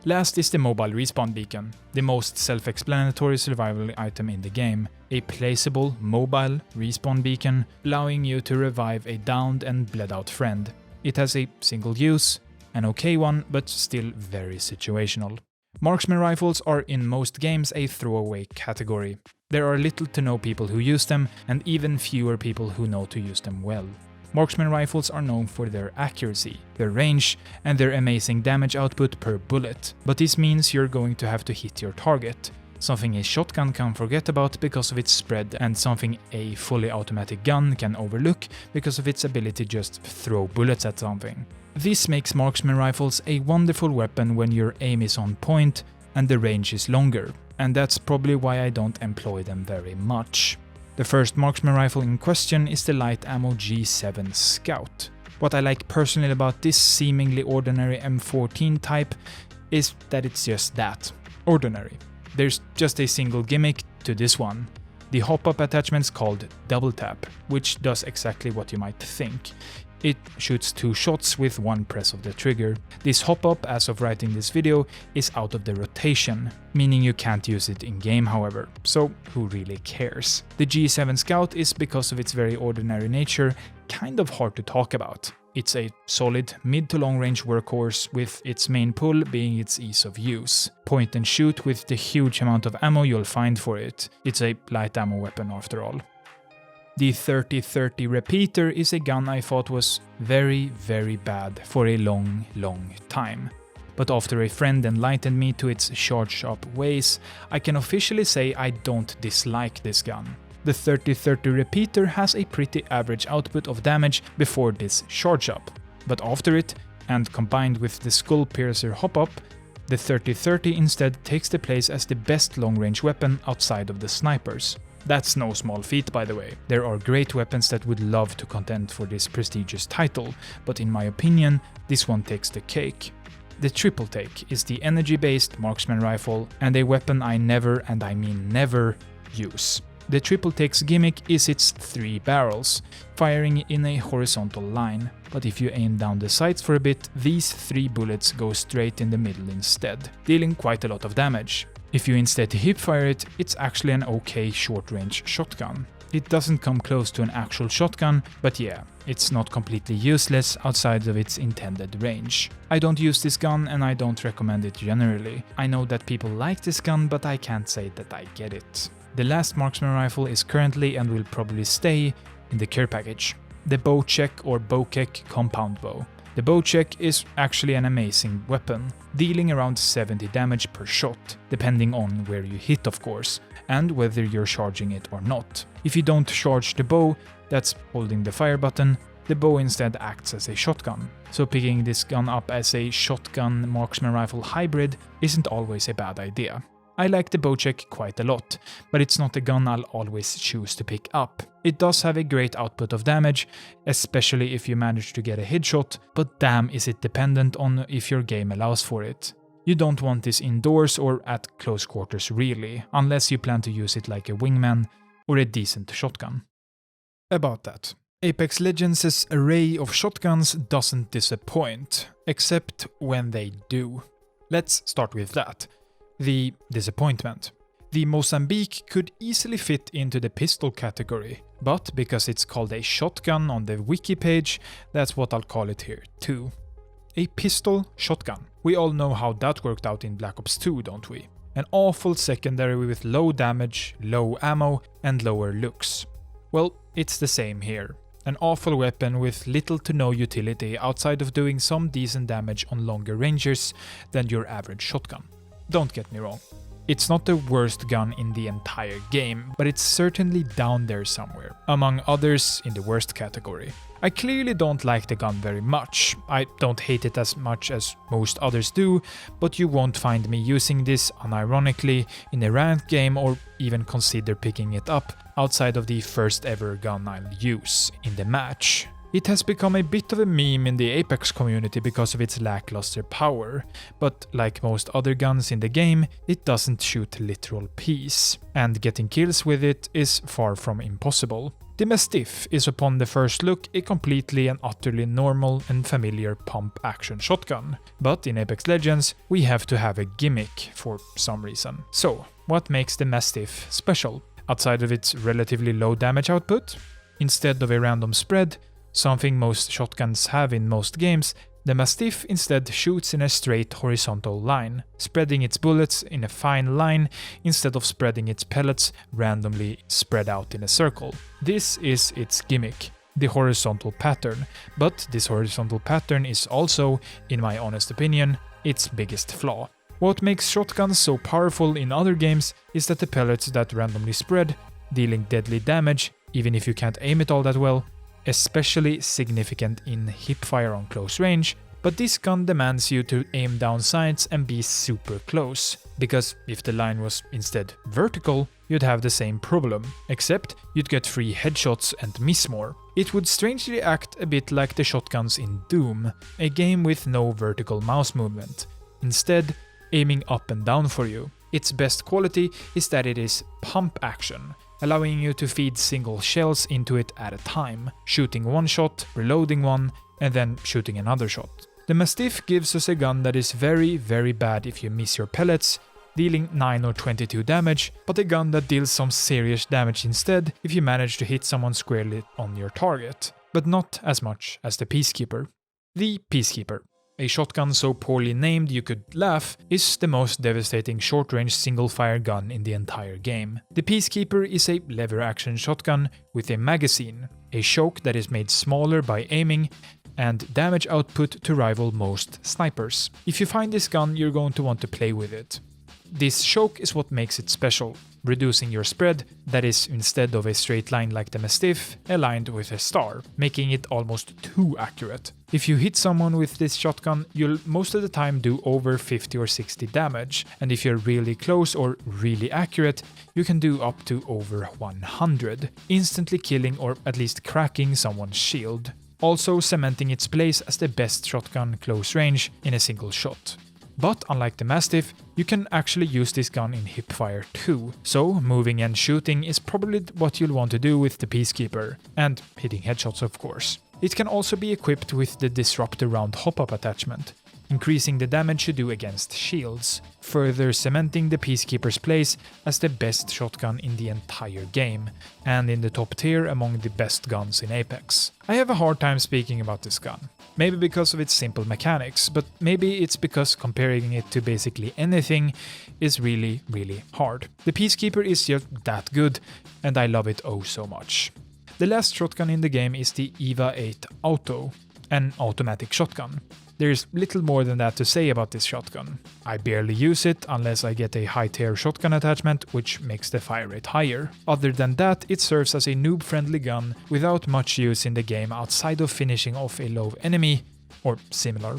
Last is the mobile respawn beacon, the most self-explanatory survival item in the game, a placeable mobile respawn beacon allowing you to revive a downed and bled out friend. It has a single use, an okay one, but still very situational. Marksman rifles are in most games a throwaway category. There are little to no people who use them, and even fewer people who know to use them well. Marksman rifles are known for their accuracy, their range, and their amazing damage output per bullet, but this means you're going to have to hit your target, something a shotgun can forget about because of its spread, and something a fully automatic gun can overlook because of its ability to just throw bullets at something. This makes marksman rifles a wonderful weapon when your aim is on point and the range is longer, and that's probably why I don't employ them very much. The first marksman rifle in question is the light ammo G7 Scout. What I like personally about this seemingly ordinary M14 type is that it's just that, ordinary. There's just a single gimmick to this one. The hop-up attachment's called Double Tap, which does exactly what you might think. It shoots 2 shots with 1 press of the trigger. This hop-up, as of writing this video, is out of the rotation, meaning you can't use it in-game however, so who really cares? The G7 Scout is, because of its very ordinary nature, kind of hard to talk about. It's a solid mid to long range workhorse, with its main pull being its ease of use. Point and shoot with the huge amount of ammo you'll find for it. It's a light ammo weapon after all. The 30-30 repeater is a gun I thought was very bad for a long time. But after a friend enlightened me to its charge-up ways, I can officially say I don't dislike this gun. The 30-30 repeater has a pretty average output of damage before this charge-up, but after it, and combined with the Skull Piercer hop-up, the 30-30 instead takes the place as the best long-range weapon outside of the snipers. That's no small feat, by the way. There are great weapons that would love to contend for this prestigious title, but in my opinion, this one takes the cake. The Triple Take is the energy-based marksman rifle, and a weapon I never, and I mean never, use. The Triple Take's gimmick is its 3 barrels, firing in a horizontal line, but if you aim down the sights for a bit, these 3 bullets go straight in the middle instead, dealing quite a lot of damage. If you instead hipfire it, it's actually an okay short-range shotgun. It doesn't come close to an actual shotgun, but yeah, it's not completely useless outside of its intended range. I don't use this gun and I don't recommend it generally. I know that people like this gun, but I can't say that I get it. The last marksman rifle is currently, and will probably stay, in the care package. The Bocek or Bokek compound bow. The Bocek is actually an amazing weapon, dealing around 70 damage per shot, depending on where you hit of course, and whether you're charging it or not. If you don't charge the bow, that's holding the fire button, the bow instead acts as a shotgun. So picking this gun up as a shotgun marksman rifle hybrid isn't always a bad idea. I like the Bocek quite a lot, but it's not a gun I'll always choose to pick up. It does have a great output of damage, especially if you manage to get a headshot, but damn is it dependent on if your game allows for it. You don't want this indoors or at close quarters really, unless you plan to use it like a wingman or a decent shotgun. About that. Apex Legends' array of shotguns doesn't disappoint, except when they do. Let's start with that. The disappointment. The Mozambique could easily fit into the pistol category, but because it's called a shotgun on the wiki page, that's what I'll call it here too. A pistol shotgun. We all know how that worked out in Black Ops 2, don't we? An awful secondary with low damage, low ammo, and lower looks. Well, it's the same here. An awful weapon with little to no utility outside of doing some decent damage on longer ranges than your average shotgun. Don't get me wrong, it's not the worst gun in the entire game, but it's certainly down there somewhere, among others in the worst category. I clearly don't like the gun very much. I don't hate it as much as most others do, but you won't find me using this unironically in a ranked game or even consider picking it up outside of the first ever gun I'll use in the match. It has become a bit of a meme in the Apex community because of its lackluster power, but like most other guns in the game, it doesn't shoot literal peace, and getting kills with it is far from impossible. The Mastiff is upon the first look a completely and utterly normal and familiar pump action shotgun, but in Apex Legends we have to have a gimmick for some reason. So, what makes the Mastiff special? Outside of its relatively low damage output? Instead of a random spread, something most shotguns have in most games, The Mastiff instead shoots in a straight horizontal line, spreading its bullets in a fine line instead of spreading its pellets randomly spread out in a circle. This is its gimmick, the horizontal pattern, but this horizontal pattern is also, in my honest opinion, its biggest flaw. What makes shotguns so powerful in other games is that the pellets that randomly spread, dealing deadly damage even if you can't aim it all that well, especially significant in hipfire on close range, but this gun demands you to aim down sights and be super close, because if the line was instead vertical, you'd have the same problem, except you'd get free headshots and miss more. It would strangely act a bit like the shotguns in Doom, a game with no vertical mouse movement, instead aiming up and down for you. Its best quality is that it is pump action, allowing you to feed single shells into it at a time, shooting one shot, reloading one, and then shooting another shot. The Mastiff gives us a gun that is very, very bad if you miss your pellets, dealing 9 or 22 damage, but a gun that deals some serious damage instead if you manage to hit someone squarely on your target, but not as much as the Peacekeeper. The Peacekeeper, a shotgun so poorly named you could laugh, is the most devastating short-range single-fire gun in the entire game. The Peacekeeper is a lever-action shotgun with a magazine, a choke that is made smaller by aiming, and damage output to rival most snipers. If you find this gun, you're going to want to play with it. This choke is what makes it special, reducing your spread, that is, instead of a straight line like the Mastiff, aligned with a star, making it almost too accurate. If you hit someone with this shotgun, you'll most of the time do over 50 or 60 damage, and if you're really close or really accurate, you can do up to over 100, instantly killing or at least cracking someone's shield, also cementing its place as the best shotgun close range in a single shot. But unlike the Mastiff, you can actually use this gun in hipfire too, so moving and shooting is probably what you'll want to do with the Peacekeeper, and hitting headshots of course. It can also be equipped with the Disruptor Round hop-up attachment, increasing the damage you do against shields, further cementing the Peacekeeper's place as the best shotgun in the entire game, and in the top tier among the best guns in Apex. I have a hard time speaking about this gun. Maybe because of its simple mechanics, but maybe it's because comparing it to basically anything is really, really hard. The Peacekeeper is just that good, and I love it oh so much. The last shotgun in the game is the EVA 8 Auto, an automatic shotgun. There's little more than that to say about this shotgun. I barely use it unless I get a high-tier shotgun attachment, which makes the fire rate higher. Other than that, it serves as a noob-friendly gun without much use in the game outside of finishing off a low enemy, or similar.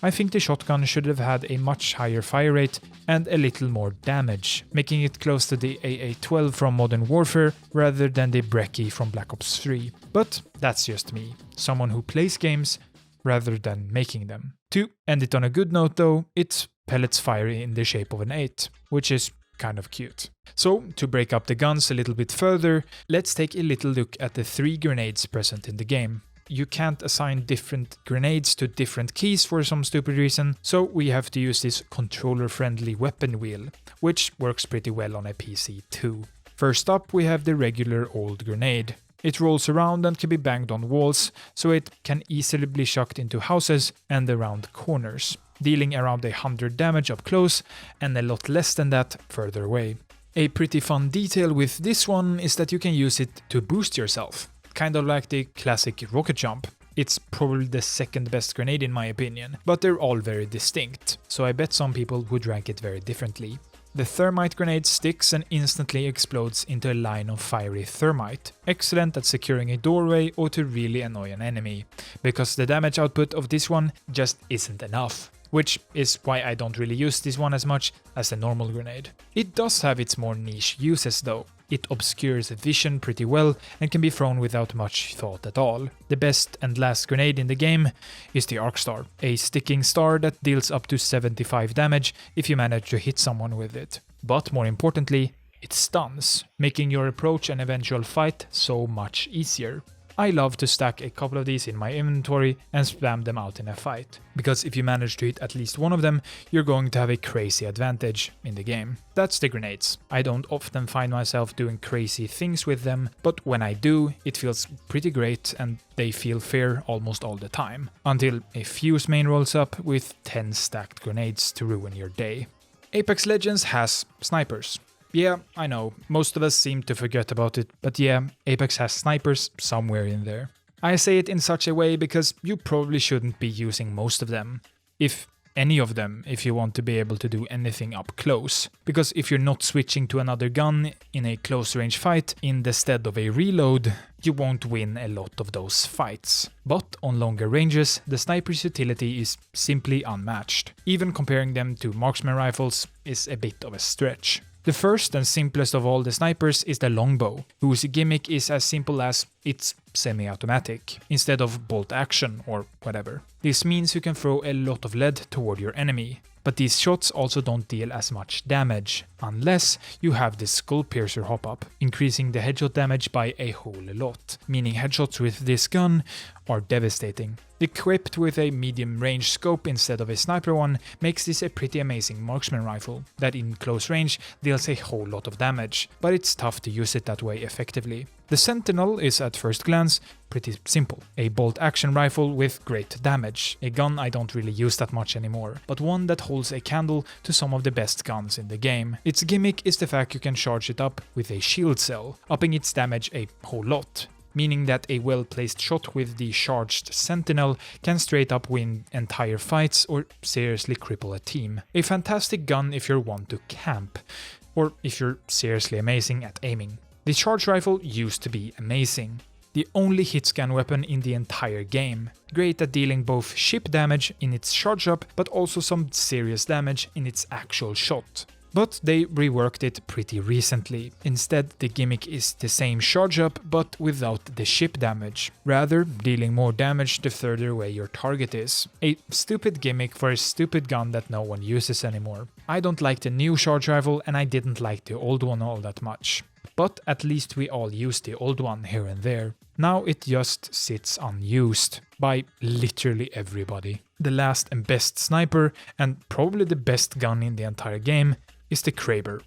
I think the shotgun should have had a much higher fire rate and a little more damage, making it close to the AA-12 from Modern Warfare rather than the Brecci from Black Ops 3. But that's just me, someone who plays games rather than making them. To end it on a good note though, its pellets fire in the shape of an 8, which is kind of cute. So, to break up the guns a little bit further, let's take a little look at the 3 grenades present in the game. You can't assign different grenades to different keys for some stupid reason, so we have to use this controller-friendly weapon wheel, which works pretty well on a PC too. First up, we have the regular old grenade. It rolls around and can be banged on walls, so it can easily be chucked into houses and around corners, dealing around 100 damage up close and a lot less than that further away. A pretty fun detail with this one is that you can use it to boost yourself, kind of like the classic rocket jump. It's probably the second best grenade in my opinion, but they're all very distinct, so I bet some people would rank it very differently. The thermite grenade sticks and instantly explodes into a line of fiery thermite, excellent at securing a doorway or to really annoy an enemy, because the damage output of this one just isn't enough, which is why I don't really use this one as much as the normal grenade. It does have its more niche uses though. It obscures vision pretty well and can be thrown without much thought at all. The best and last grenade in the game is the Arc Star, a sticking star that deals up to 75 damage if you manage to hit someone with it. But more importantly, it stuns, making your approach and eventual fight so much easier. I love to stack a couple of these in my inventory and spam them out in a fight, because if you manage to hit at least one of them, you're going to have a crazy advantage in the game. That's the grenades. I don't often find myself doing crazy things with them, but when I do, it feels pretty great and they feel fair almost all the time, until a fuse main rolls up with 10 stacked grenades to ruin your day. Apex Legends has snipers. Yeah, I know, most of us seem to forget about it, but yeah, Apex has snipers somewhere in there. I say it in such a way because you probably shouldn't be using most of them, if any of them, if you want to be able to do anything up close. Because if you're not switching to another gun in a close range fight instead of a reload, you won't win a lot of those fights. But on longer ranges, the sniper's utility is simply unmatched. Even comparing them to marksman rifles is a bit of a stretch. The first and simplest of all the snipers is the longbow, whose gimmick is as simple as it's semi-automatic, instead of bolt action or whatever. This means you can throw a lot of lead toward your enemy, but these shots also don't deal as much damage, unless you have the skull piercer hop up, increasing the headshot damage by a whole lot, meaning headshots with this gun are devastating. Equipped with a medium range scope instead of a sniper one makes this a pretty amazing marksman rifle that in close range deals a whole lot of damage, but it's tough to use it that way effectively. The Sentinel is at first glance pretty simple. A bolt action rifle with great damage, a gun I don't really use that much anymore, but one that holds a candle to some of the best guns in the game. Its gimmick is the fact you can charge it up with a shield cell, upping its damage a whole lot, meaning that a well-placed shot with the charged Sentinel can straight up win entire fights or seriously cripple a team. A fantastic gun if you're one to camp, or if you're seriously amazing at aiming. The charge rifle used to be amazing. The only hit scan weapon in the entire game. Great at dealing both ship damage in its charge up, but also some serious damage in its actual shot. But they reworked it pretty recently. Instead, the gimmick is the same charge up, but without the ship damage, rather dealing more damage the further away your target is. A stupid gimmick for a stupid gun that no one uses anymore. I don't like the new charge rifle and I didn't like the old one all that much. But at least we all use the old one here and there. Now it just sits unused by literally everybody. The last and best sniper, and probably the best gun in the entire game, is the Kraber,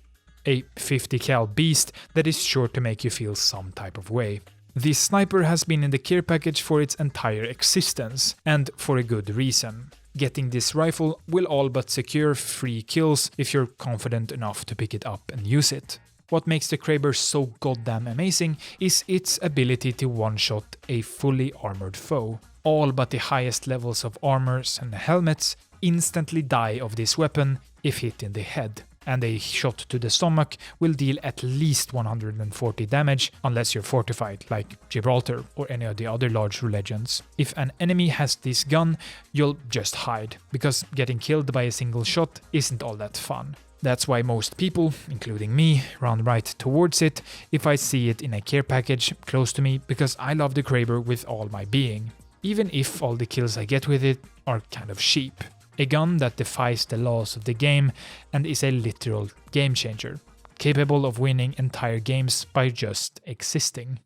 a 50 cal beast that is sure to make you feel some type of way. This sniper has been in the care package for its entire existence, and for a good reason. Getting this rifle will all but secure free kills if you're confident enough to pick it up and use it. What makes the Kraber so goddamn amazing is its ability to one-shot a fully armored foe. All but the highest levels of armors and helmets instantly die of this weapon if hit in the head, and a shot to the stomach will deal at least 140 damage unless you're fortified like Gibraltar or any of the other large legends. If an enemy has this gun, you'll just hide, because getting killed by a single shot isn't all that fun. That's why most people, including me, run right towards it if I see it in a care package close to me, because I love the Kraber with all my being, even if all the kills I get with it are kind of cheap. A gun that defies the laws of the game and is a literal game changer, capable of winning entire games by just existing.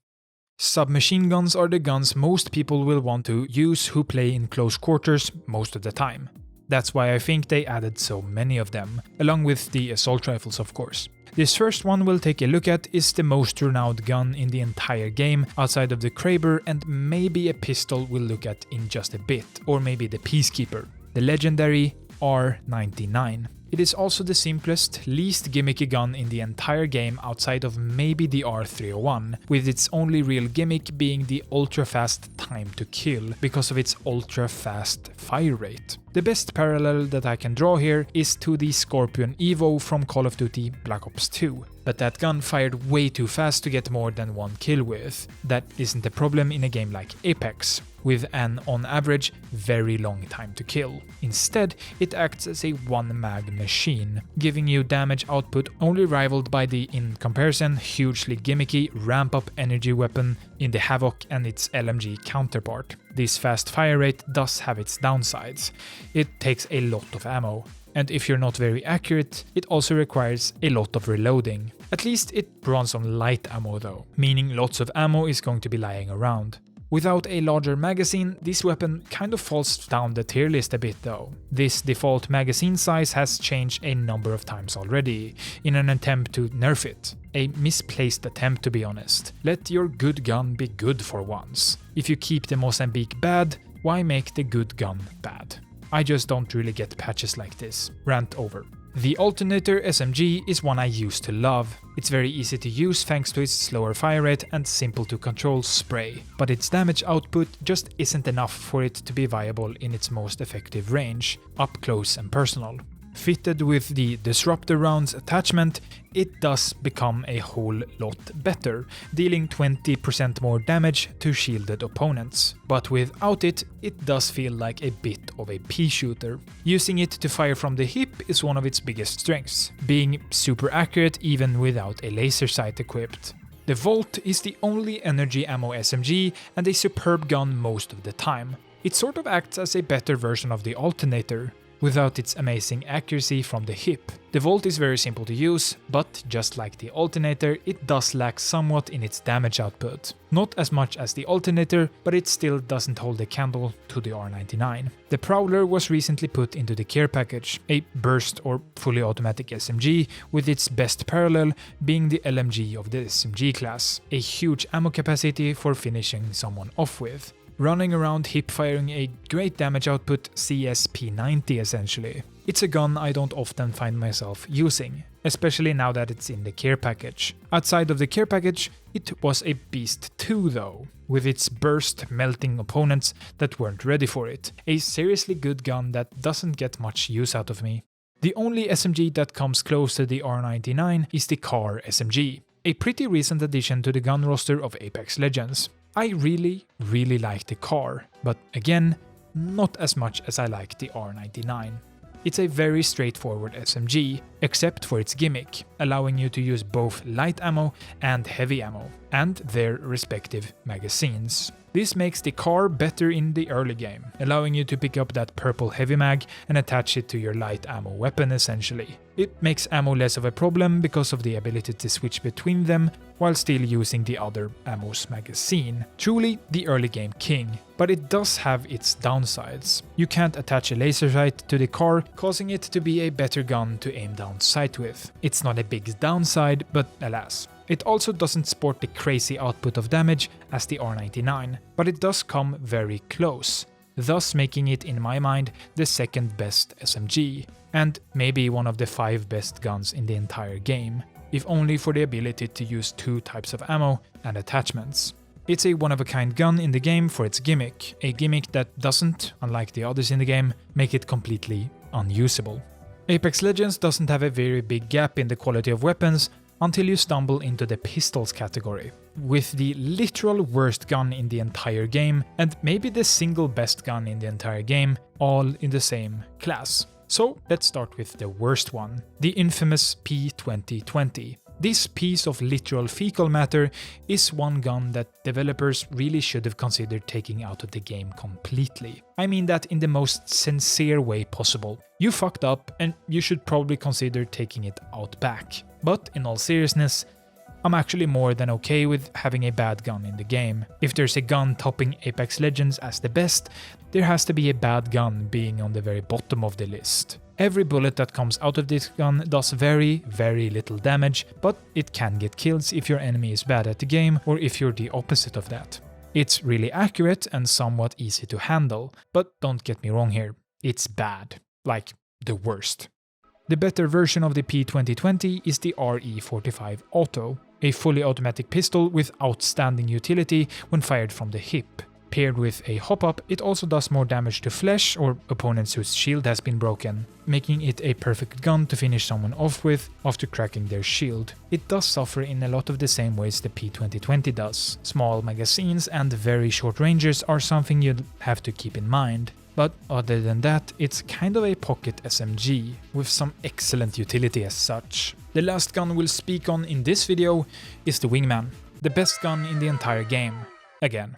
Submachine guns are the guns most people will want to use who play in close quarters most of the time. That's why I think they added so many of them, along with the assault rifles of course. This first one we'll take a look at is the most renowned gun in the entire game outside of the Kraber, and maybe a pistol we'll look at in just a bit, or maybe the Peacekeeper, the legendary R99. It is also the simplest, least gimmicky gun in the entire game outside of maybe the R301, with its only real gimmick being the ultra-fast time to kill because of its ultra-fast fire rate. The best parallel that I can draw here is to the Scorpion Evo from Call of Duty Black Ops 2. But that gun fired way too fast to get more than one kill with. That isn't a problem in a game like Apex, with an, on average, very long time to kill. Instead, it acts as a one-mag machine, giving you damage output only rivaled by the, in comparison, hugely gimmicky ramp-up energy weapon in the Havoc and its LMG counterpart. This fast fire rate does have its downsides. It takes a lot of ammo, and if you're not very accurate, it also requires a lot of reloading. At least it runs on light ammo though, meaning lots of ammo is going to be lying around. Without a larger magazine, this weapon kind of falls down the tier list a bit though. This default magazine size has changed a number of times already, in an attempt to nerf it. A misplaced attempt, to be honest. Let your good gun be good for once. If you keep the Mozambique bad, why make the good gun bad? I just don't really get patches like this. Rant over. The alternator SMG is one I used to love. It's very easy to use thanks to its slower fire rate and simple to control spray, but its damage output just isn't enough for it to be viable in its most effective range, up close and personal. Fitted with the disruptor rounds attachment, it does become a whole lot better, dealing 20% more damage to shielded opponents. But without it, it does feel like a bit of a pea shooter. Using it to fire from the hip is one of its biggest strengths, being super accurate even without a laser sight equipped. The Volt is the only energy ammo SMG and a superb gun most of the time. It sort of acts as a better version of the alternator, without its amazing accuracy from the hip. The Volt is very simple to use, but just like the alternator, it does lack somewhat in its damage output. Not as much as the alternator, but it still doesn't hold a candle to the R99. The Prowler was recently put into the care package, a burst or fully automatic SMG, with its best parallel being the LMG of the SMG class, a huge ammo capacity for finishing someone off with. Running around hip firing a great damage output CSP90 essentially. It's a gun I don't often find myself using, especially now that it's in the care package. Outside of the care package, it was a beast too though, with its burst melting opponents that weren't ready for it. A seriously good gun that doesn't get much use out of me. The only SMG that comes close to the R99 is the Car SMG, a pretty recent addition to the gun roster of Apex Legends. I really like the Car, but again, not as much as I like the R99. It's a very straightforward SMG, except for its gimmick, allowing you to use both light ammo and heavy ammo, and their respective magazines. This makes the Car better in the early game, allowing you to pick up that purple heavy mag and attach it to your light ammo weapon essentially. It makes ammo less of a problem because of the ability to switch between them while still using the other ammo's magazine. Truly the early game king, but it does have its downsides. You can't attach a laser sight to the Car, causing it to be a better gun to aim down sight with. It's not a big downside, but alas. It also doesn't sport the crazy output of damage as the R99, but it does come very close, thus making it in my mind the second best SMG, and maybe one of the 5 best guns in the entire game, if only for the ability to use 2 types of ammo and attachments. It's a one-of-a-kind gun in the game for its gimmick, a gimmick that doesn't, unlike the others in the game, make it completely unusable. Apex Legends doesn't have a very big gap in the quality of weapons until you stumble into the pistols category, with the literal worst gun in the entire game and maybe the single best gun in the entire game, all in the same class. So let's start with the worst one, the infamous P2020. This piece of literal fecal matter is one gun that developers really should have considered taking out of the game completely. I mean that in the most sincere way possible. You fucked up and you should probably consider taking it out back. But in all seriousness, I'm actually more than okay with having a bad gun in the game. If there's a gun topping Apex Legends as the best, there has to be a bad gun being on the very bottom of the list. Every bullet that comes out of this gun does very little damage, but it can get kills if your enemy is bad at the game or if you're the opposite of that. It's really accurate and somewhat easy to handle, but don't get me wrong here, it's bad. Like, the worst. The better version of the P2020 is the RE45 Auto, a fully automatic pistol with outstanding utility when fired from the hip. Paired with a hop-up, it also does more damage to flesh or opponents whose shield has been broken, making it a perfect gun to finish someone off with after cracking their shield. It does suffer in a lot of the same ways the P2020 does. Small magazines and very short ranges are something you'll have to keep in mind. But other than that, it's kind of a pocket SMG, with some excellent utility as such. The last gun we'll speak on in this video is the Wingman, the best gun in the entire game, again.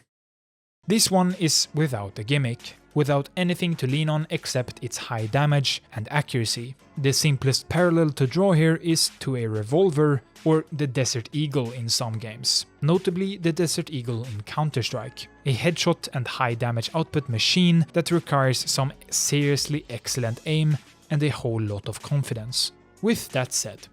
This one is without a gimmick. without anything to lean on except its high damage and accuracy. The simplest parallel to draw here is to a revolver or the Desert Eagle in some games, notably the Desert Eagle in Counter-Strike, a headshot and high damage output machine that requires some seriously excellent aim and a whole lot of confidence. With that said,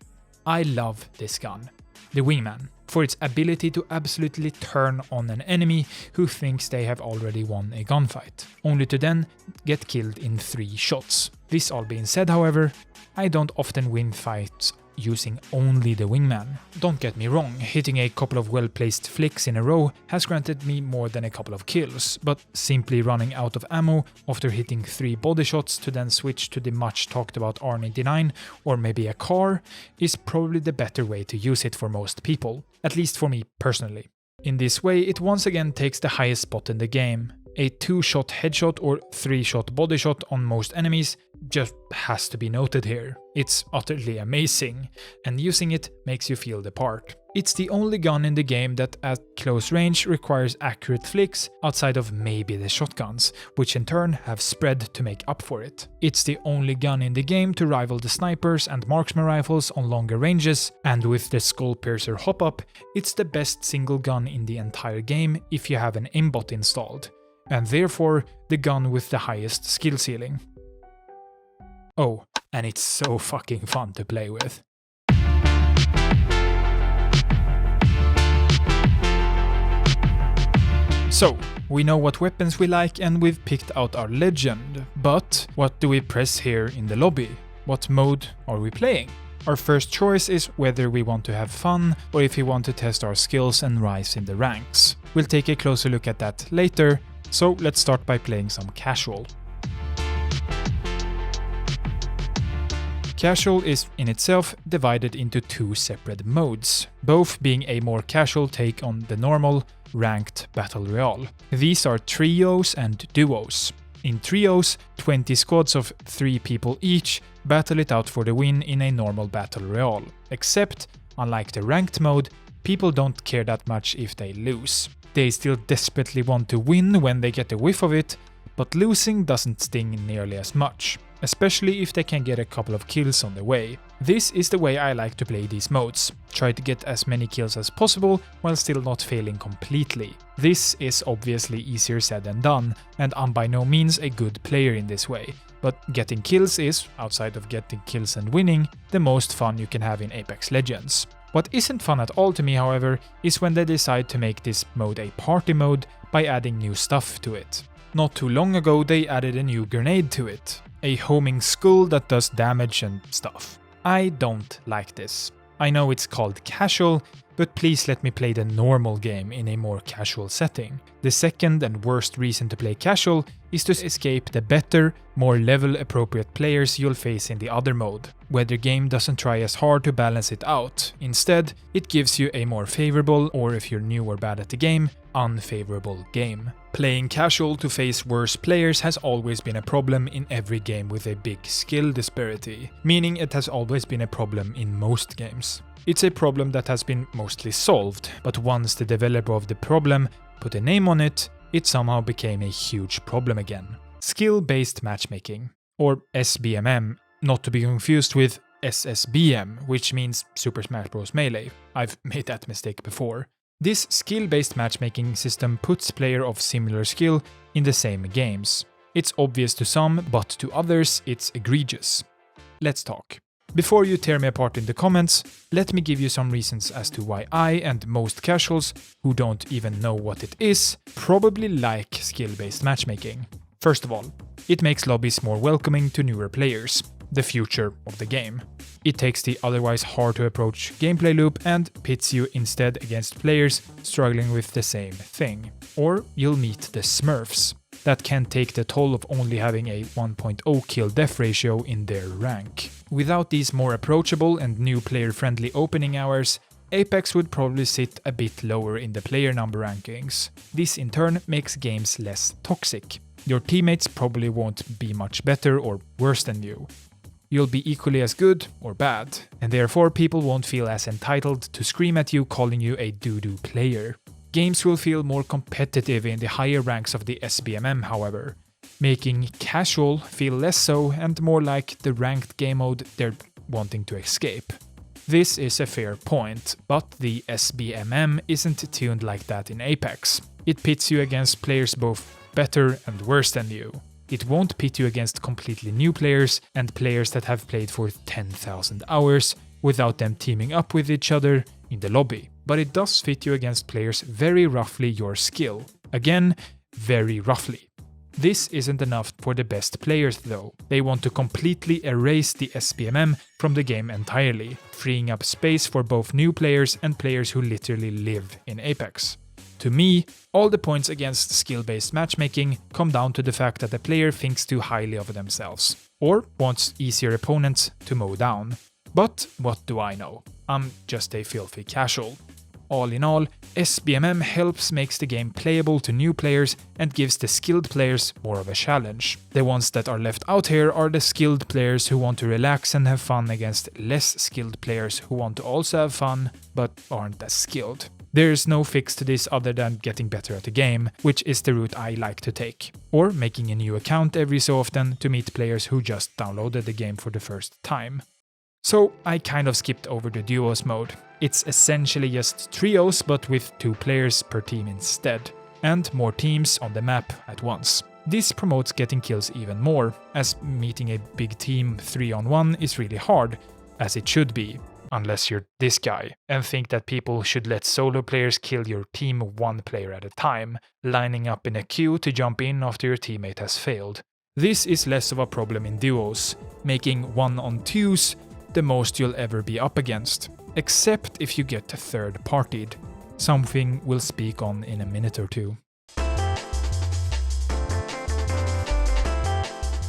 I love this gun, the Wingman, for its ability to absolutely turn on an enemy who thinks they have already won a gunfight, only to then get killed in 3 shots. This all being said, however, I don't often win fights using only the Wingman. Don't get me wrong, hitting a couple of well-placed flicks in a row has granted me more than a couple of kills, but simply running out of ammo after hitting 3 body shots to then switch to the much talked about R99 or maybe a car is probably the better way to use it for most people, at least for me personally. In this way, it once again takes the highest spot in the game. A 2-shot headshot or 3-shot body shot on most enemies just has to be noted here. It's utterly amazing, and using it makes you feel the part. It's the only gun in the game that at close range requires accurate flicks outside of maybe the shotguns, which in turn have spread to make up for it. It's the only gun in the game to rival the snipers and marksman rifles on longer ranges, and with the Skull Piercer hop-up, it's the best single gun in the entire game if you have an aimbot installed, and therefore the gun with the highest skill ceiling. Oh, and it's so fucking fun to play with. So, we know what weapons we like and we've picked out our legend, but what do we press here in the lobby? What mode are we playing? Our first choice is whether we want to have fun or if we want to test our skills and rise in the ranks. We'll take a closer look at that later, so let's start by playing some casual. Casual is in itself divided into 2 separate modes, both being a more casual take on the normal, ranked battle royale. These are trios and duos. In trios, 20 squads of 3 people each battle it out for the win in a normal battle royale, except, unlike the ranked mode, people don't care that much if they lose. They still desperately want to win when they get a whiff of it, but losing doesn't sting nearly as much, especially if they can get a couple of kills on the way. This is the way I like to play these modes, try to get as many kills as possible while still not failing completely. This is obviously easier said than done, and I'm by no means a good player in this way, but getting kills is, outside of getting kills and winning, the most fun you can have in Apex Legends. What isn't fun at all to me, however, is when they decide to make this mode a party mode by adding new stuff to it. Not too long ago they added a new grenade to it, a homing skull that does damage and stuff. I don't like this. I know it's called casual, but please let me play the normal game in a more casual setting. The second and worst reason to play casual is to escape the better, more level appropriate players you'll face in the other mode, where the game doesn't try as hard to balance it out. Instead, it gives you a more favorable, or if you're new or bad at the game, unfavorable game. Playing casual to face worse players has always been a problem in every game with a big skill disparity, meaning it has always been a problem in most games. It's a problem that has been mostly solved, but once the developer of the problem put a name on it, it somehow became a huge problem again. Skill-based matchmaking, or SBMM, not to be confused with SSBM, which means Super Smash Bros. Melee. I've made that mistake before. This skill-based matchmaking system puts players of similar skill in the same games. It's obvious to some, but to others it's egregious. Let's talk. Before you tear me apart in the comments, let me give you some reasons as to why I and most casuals, who don't even know what it is, probably like skill-based matchmaking. First of all, it makes lobbies more welcoming to newer players, the future of the game. It takes the otherwise hard to approach gameplay loop and pits you instead against players struggling with the same thing. Or you'll meet the Smurfs, that can take the toll of only having a 1.0 kill death ratio in their rank. Without these more approachable and new player-friendly opening hours, Apex would probably sit a bit lower in the player number rankings. This in turn makes games less toxic. Your teammates probably won't be much better or worse than you. You'll be equally as good or bad, and therefore people won't feel as entitled to scream at you calling you a doo-doo player. Games will feel more competitive in the higher ranks of the SBMM, however. making casual feel less so and more like the ranked game mode they're wanting to escape. This is a fair point, but the SBMM isn't tuned like that in Apex. It pits you against players both better and worse than you. It won't pit you against completely new players and players that have played for 10,000 hours without them teaming up with each other in the lobby. But it does fit you against players very roughly your skill. Again, very roughly. This isn't enough for the best players though. They want to completely erase the SBMM from the game entirely, freeing up space for both new players and players who literally live in Apex. To me, all the points against skill-based matchmaking come down to the fact that the player thinks too highly of themselves, or wants easier opponents to mow down. But what do I know? I'm just a filthy casual. All in all, SBMM helps makes the game playable to new players and gives the skilled players more of a challenge. The ones that are left out here are the skilled players who want to relax and have fun against less skilled players who want to also have fun but aren't as skilled. There's no fix to this other than getting better at the game, which is the route I like to take, or making a new account every so often to meet players who just downloaded the game for the first time. So I kind of skipped over the duos mode. It's essentially just trios but with 2 players per team instead, and more teams on the map at once. This promotes getting kills even more, as meeting a big team 3-on-1 is really hard, as it should be, unless you're this guy, and think that people should let solo players kill your team 1 player at a time, lining up in a queue to jump in after your teammate has failed. This is less of a problem in duos, making 1-on-2s the most you'll ever be up against, except if you get third-partied, something we'll speak on in a minute or two.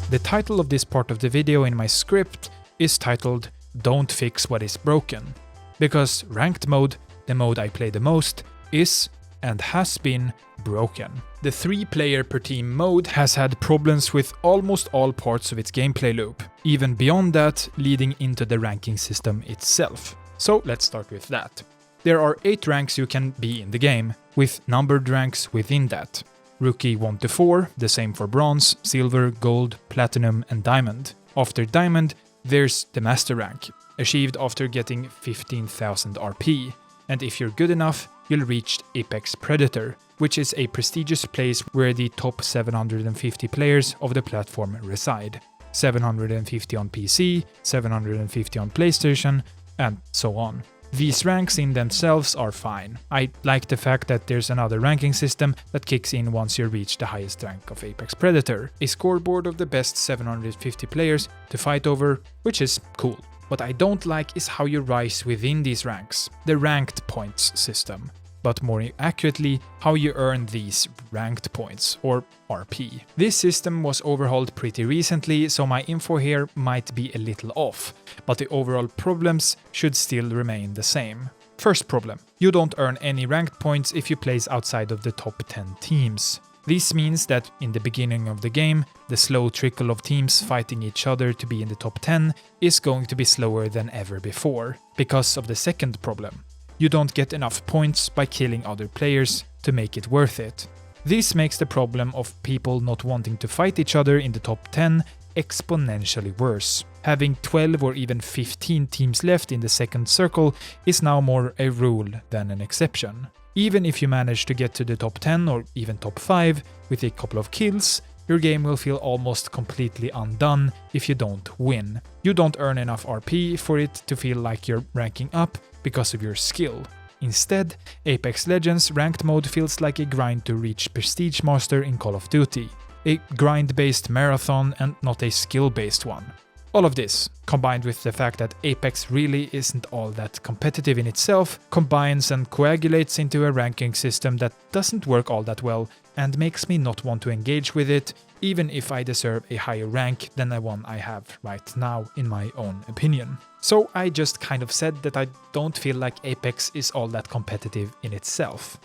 The title of this part of the video in my script is titled "Don't Fix What Is Broken", because ranked mode, the mode I play the most, is and has been broken. The 3-player per team mode has had problems with almost all parts of its gameplay loop, even beyond that leading into the ranking system itself. So let's start with that. There are 8 ranks you can be in the game, with numbered ranks within that. Rookie 1 to 4, the same for bronze, silver, gold, platinum and diamond. After diamond, there's the master rank, achieved after getting 15,000 RP. And if you're good enough, you'll reach Apex Predator, which is a prestigious place where the top 750 players of the platform reside. 750 on PC, 750 on PlayStation, and so on. These ranks in themselves are fine. I like the fact that there's another ranking system that kicks in once you reach the highest rank of Apex Predator, a scoreboard of the best 750 players to fight over, which is cool. What I don't like is how you rise within these ranks, the ranked points system, but more accurately, how you earn these ranked points, or RP. This system was overhauled pretty recently, so my info here might be a little off, but the overall problems should still remain the same. First problem, you don't earn any ranked points if you place outside of the top 10 teams. This means that in the beginning of the game, the slow trickle of teams fighting each other to be in the top 10 is going to be slower than ever before, because of the second problem. You don't get enough points by killing other players to make it worth it. This makes the problem of people not wanting to fight each other in the top 10 exponentially worse. Having 12 or even 15 teams left in the second circle is now more a rule than an exception. Even if you manage to get to the top 10 or even top 5 with a couple of kills, your game will feel almost completely undone if you don't win. You don't earn enough RP for it to feel like you're ranking up because of your skill. Instead, Apex Legends ranked mode feels like a grind to reach Prestige Master in Call of Duty. A grind-based marathon and not a skill-based one. All of this, combined with the fact that Apex really isn't all that competitive in itself, combines and coagulates into a ranking system that doesn't work all that well and makes me not want to engage with it, even if I deserve a higher rank than the one I have right now, in my own opinion. So I just kind of said that I don't feel like Apex is all that competitive in itself.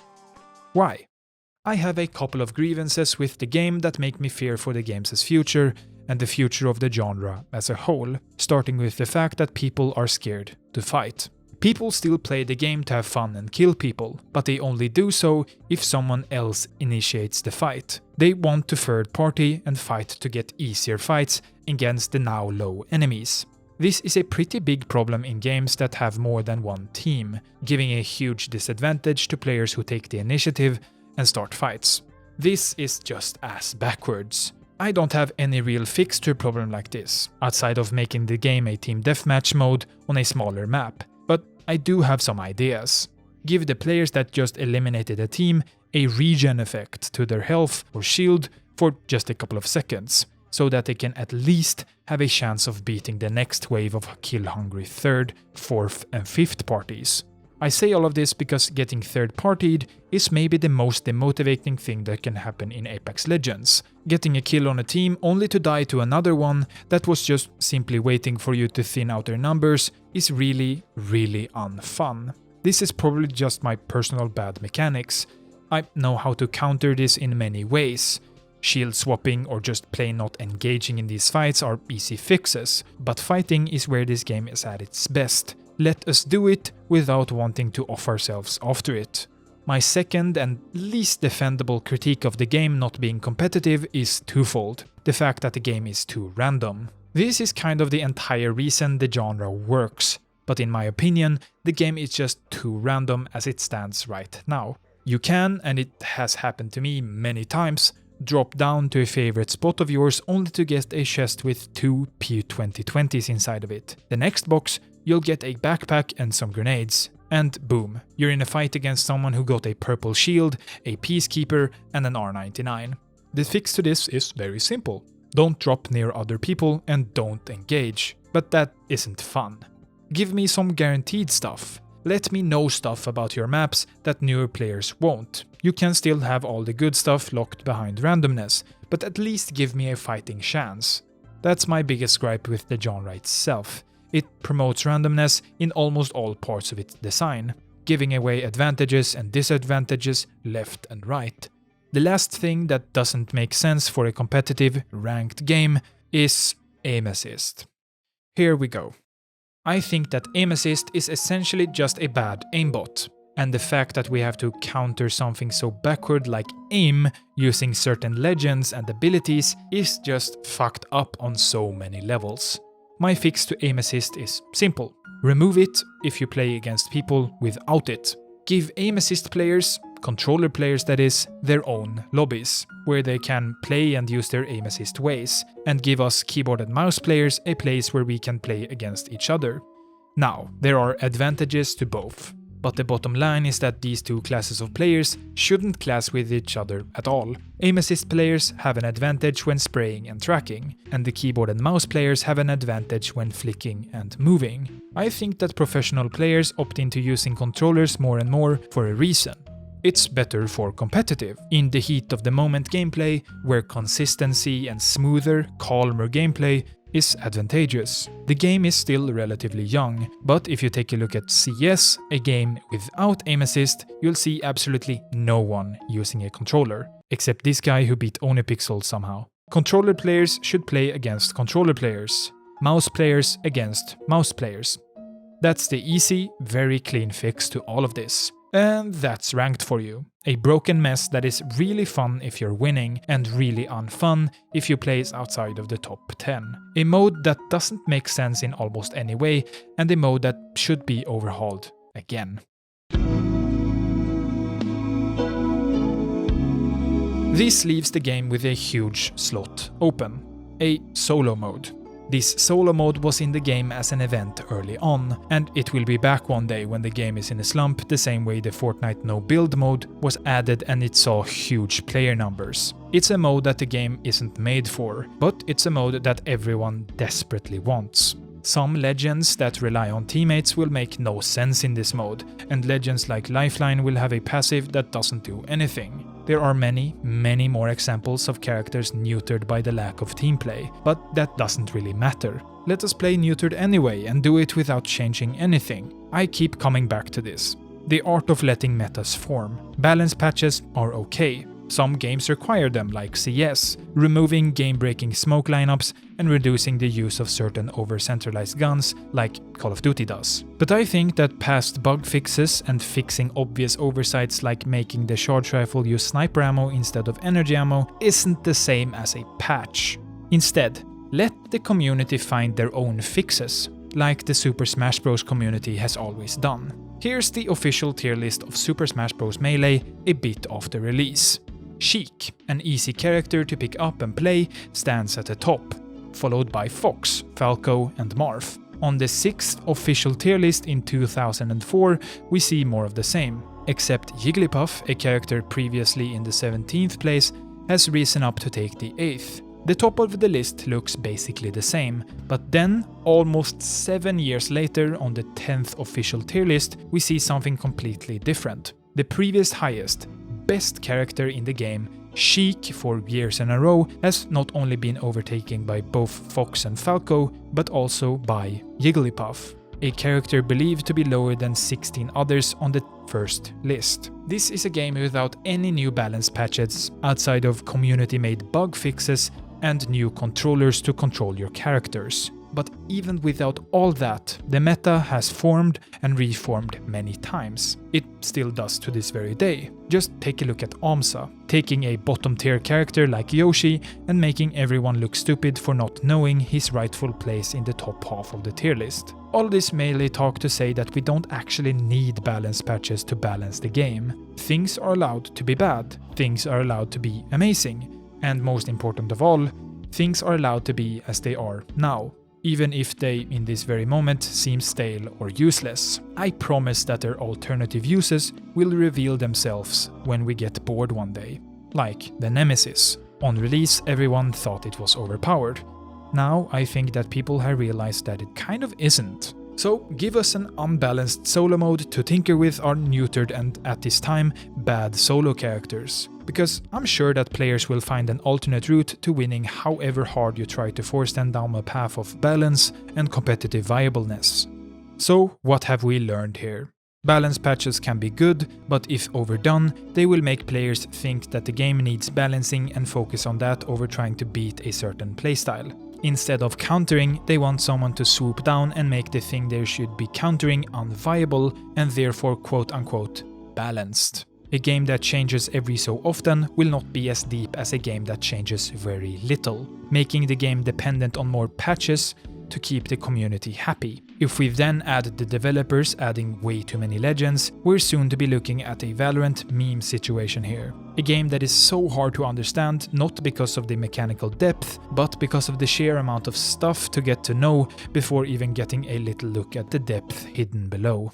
Why? I have a couple of grievances with the game that make me fear for the game's future and the future of the genre as a whole, starting with the fact that people are scared to fight. People still play the game to have fun and kill people, but they only do so if someone else initiates the fight. They want to third party and fight to get easier fights against the now low enemies. This is a pretty big problem in games that have more than one team, giving a huge disadvantage to players who take the initiative and start fights. This is just ass backwards. I don't have any real fix to a problem like this, outside of making the game a team deathmatch mode on a smaller map, but I do have some ideas. Give the players that just eliminated a team a regen effect to their health or shield for just a couple of seconds, so that they can at least have a chance of beating the next wave of kill-hungry 3rd, 4th and 5th parties. I say all of this because getting third-partied is maybe the most demotivating thing that can happen in Apex Legends. Getting a kill on a team only to die to another one that was just simply waiting for you to thin out their numbers is really, really unfun. This is probably just my personal bad mechanics. I know how to counter this in many ways. Shield swapping or just plain not engaging in these fights are easy fixes, but fighting is where this game is at its best. Let us do it without wanting to off ourselves after it. My second and least defendable critique of the game not being competitive is twofold: the fact that the game is too random. This is kind of the entire reason the genre works, but in my opinion, the game is just too random as it stands right now. You can, and it has happened to me many times, drop down to a favorite spot of yours only to get a chest with 2 P2020s inside of it. The next box, you'll get a backpack and some grenades, and boom, you're in a fight against someone who got a purple shield, a peacekeeper, and an R99. The fix to this is very simple. Don't drop near other people and don't engage. But that isn't fun. Give me some guaranteed stuff. Let me know stuff about your maps that newer players won't. You can still have all the good stuff locked behind randomness, but at least give me a fighting chance. That's my biggest gripe with the genre itself. It promotes randomness in almost all parts of its design, giving away advantages and disadvantages left and right. The last thing that doesn't make sense for a competitive, ranked game is aim assist. Here we go. I think that aim assist is essentially just a bad aimbot, and the fact that we have to counter something so backward like aim using certain legends and abilities is just fucked up on so many levels. My fix to aim assist is simple. Remove it if you play against people without it. Give aim assist players, controller players that is, their own lobbies, where they can play and use their aim assist ways, and give us keyboard and mouse players a place where we can play against each other. Now, there are advantages to both, but the bottom line is that these two classes of players shouldn't clash with each other at all. Aim assist players have an advantage when spraying and tracking, and the keyboard and mouse players have an advantage when flicking and moving. I think that professional players opt into using controllers more and more for a reason. It's better for competitive, in the heat of the moment gameplay, where consistency and smoother, calmer gameplay is advantageous. The game is still relatively young, but if you take a look at CS, a game without aim assist, you'll see absolutely no one using a controller, except this guy who beat Onipixel somehow. Controller players should play against controller players, mouse players against mouse players. That's the easy, very clean fix to all of this. And that's ranked for you. A broken mess that is really fun if you're winning and really unfun if you place outside of the top 10. A mode that doesn't make sense in almost any way, and a mode that should be overhauled again. This leaves the game with a huge slot open. A solo mode. This solo mode was in the game as an event early on, and it will be back one day when the game is in a slump, the same way the Fortnite no build mode was added and it saw huge player numbers. It's a mode that the game isn't made for, but it's a mode that everyone desperately wants. Some legends that rely on teammates will make no sense in this mode, and legends like Lifeline will have a passive that doesn't do anything. There are many more examples of characters neutered by the lack of team play, but that doesn't really matter. Let us play neutered anyway and do it without changing anything. I keep coming back to this. The art of letting metas form. Balance patches are okay. Some games require them, like CS, removing game-breaking smoke lineups and reducing the use of certain over-centralized guns, like Call of Duty does. But I think that past bug fixes and fixing obvious oversights like making the charge rifle use sniper ammo instead of energy ammo isn't the same as a patch. Instead, let the community find their own fixes, like the Super Smash Bros. Community has always done. Here's the official tier list of Super Smash Bros. Melee a bit after release. Sheik, an easy character to pick up and play, stands at the top, followed by Fox, Falco and Marth. On the 6th official tier list in 2004, we see more of the same, except Jigglypuff, a character previously in the 17th place, has risen up to take the 8th. The top of the list looks basically the same, but then, almost 7 years later on the 10th official tier list, we see something completely different. The previous highest, best character in the game, Sheik, for years in a row, has not only been overtaken by both Fox and Falco, but also by Jigglypuff, a character believed to be lower than 16 others on the first list. This is a game without any new balance patches, outside of community-made bug fixes and new controllers to control your characters. But even without all that, the meta has formed and reformed many times. It still does to this very day. Just take a look at AMSA, taking a bottom tier character like Yoshi and making everyone look stupid for not knowing his rightful place in the top half of the tier list. All this mainly talk to say that we don't actually need balance patches to balance the game. Things are allowed to be bad, things are allowed to be amazing, and most important of all, things are allowed to be as they are now, even if they, in this very moment, seem stale or useless. I promise that their alternative uses will reveal themselves when we get bored one day. Like the Nemesis. On release, everyone thought it was overpowered. Now I think that people have realized that it kind of isn't. So give us an unbalanced solo mode to tinker with our neutered and, at this time, bad solo characters. Because I'm sure that players will find an alternate route to winning however hard you try to force them down a path of balance and competitive viableness. So what have we learned here? Balance patches can be good, but if overdone, they will make players think that the game needs balancing and focus on that over trying to beat a certain playstyle. Instead of countering, they want someone to swoop down and make the thing they should be countering unviable and therefore quote-unquote balanced. A game that changes every so often will not be as deep as a game that changes very little, making the game dependent on more patches to keep the community happy. If we then add the developers adding way too many legends, we're soon to be looking at a Valorant meme situation here. A game that is so hard to understand, not because of the mechanical depth, but because of the sheer amount of stuff to get to know before even getting a little look at the depth hidden below.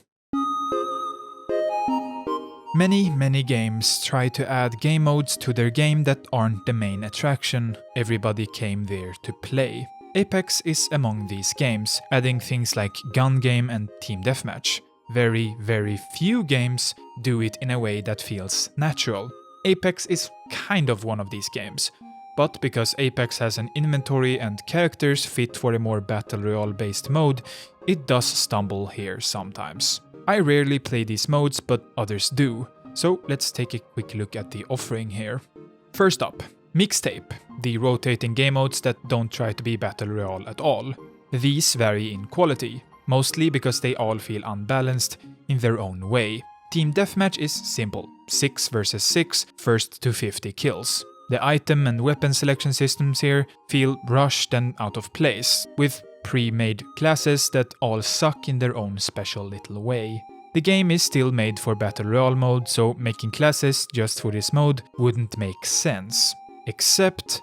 Many games try to add game modes to their game that aren't the main attraction. Everybody came there to play. Apex is among these games, adding things like gun game and team deathmatch. Very few games do it in a way that feels natural. Apex is kind of one of these games, but because Apex has an inventory and characters fit for a more battle royale based mode, it does stumble here sometimes. I rarely play these modes, but others do, so let's take a quick look at the offering here. First up, Mixtape, the rotating game modes that don't try to be battle royale at all. These vary in quality, mostly because they all feel unbalanced in their own way. Team Deathmatch is simple, 6 versus 6, first to 50 kills. The item and weapon selection systems here feel rushed and out of place, with pre-made classes that all suck in their own special little way. The game is still made for Battle Royale mode, so making classes just for this mode wouldn't make sense. Except,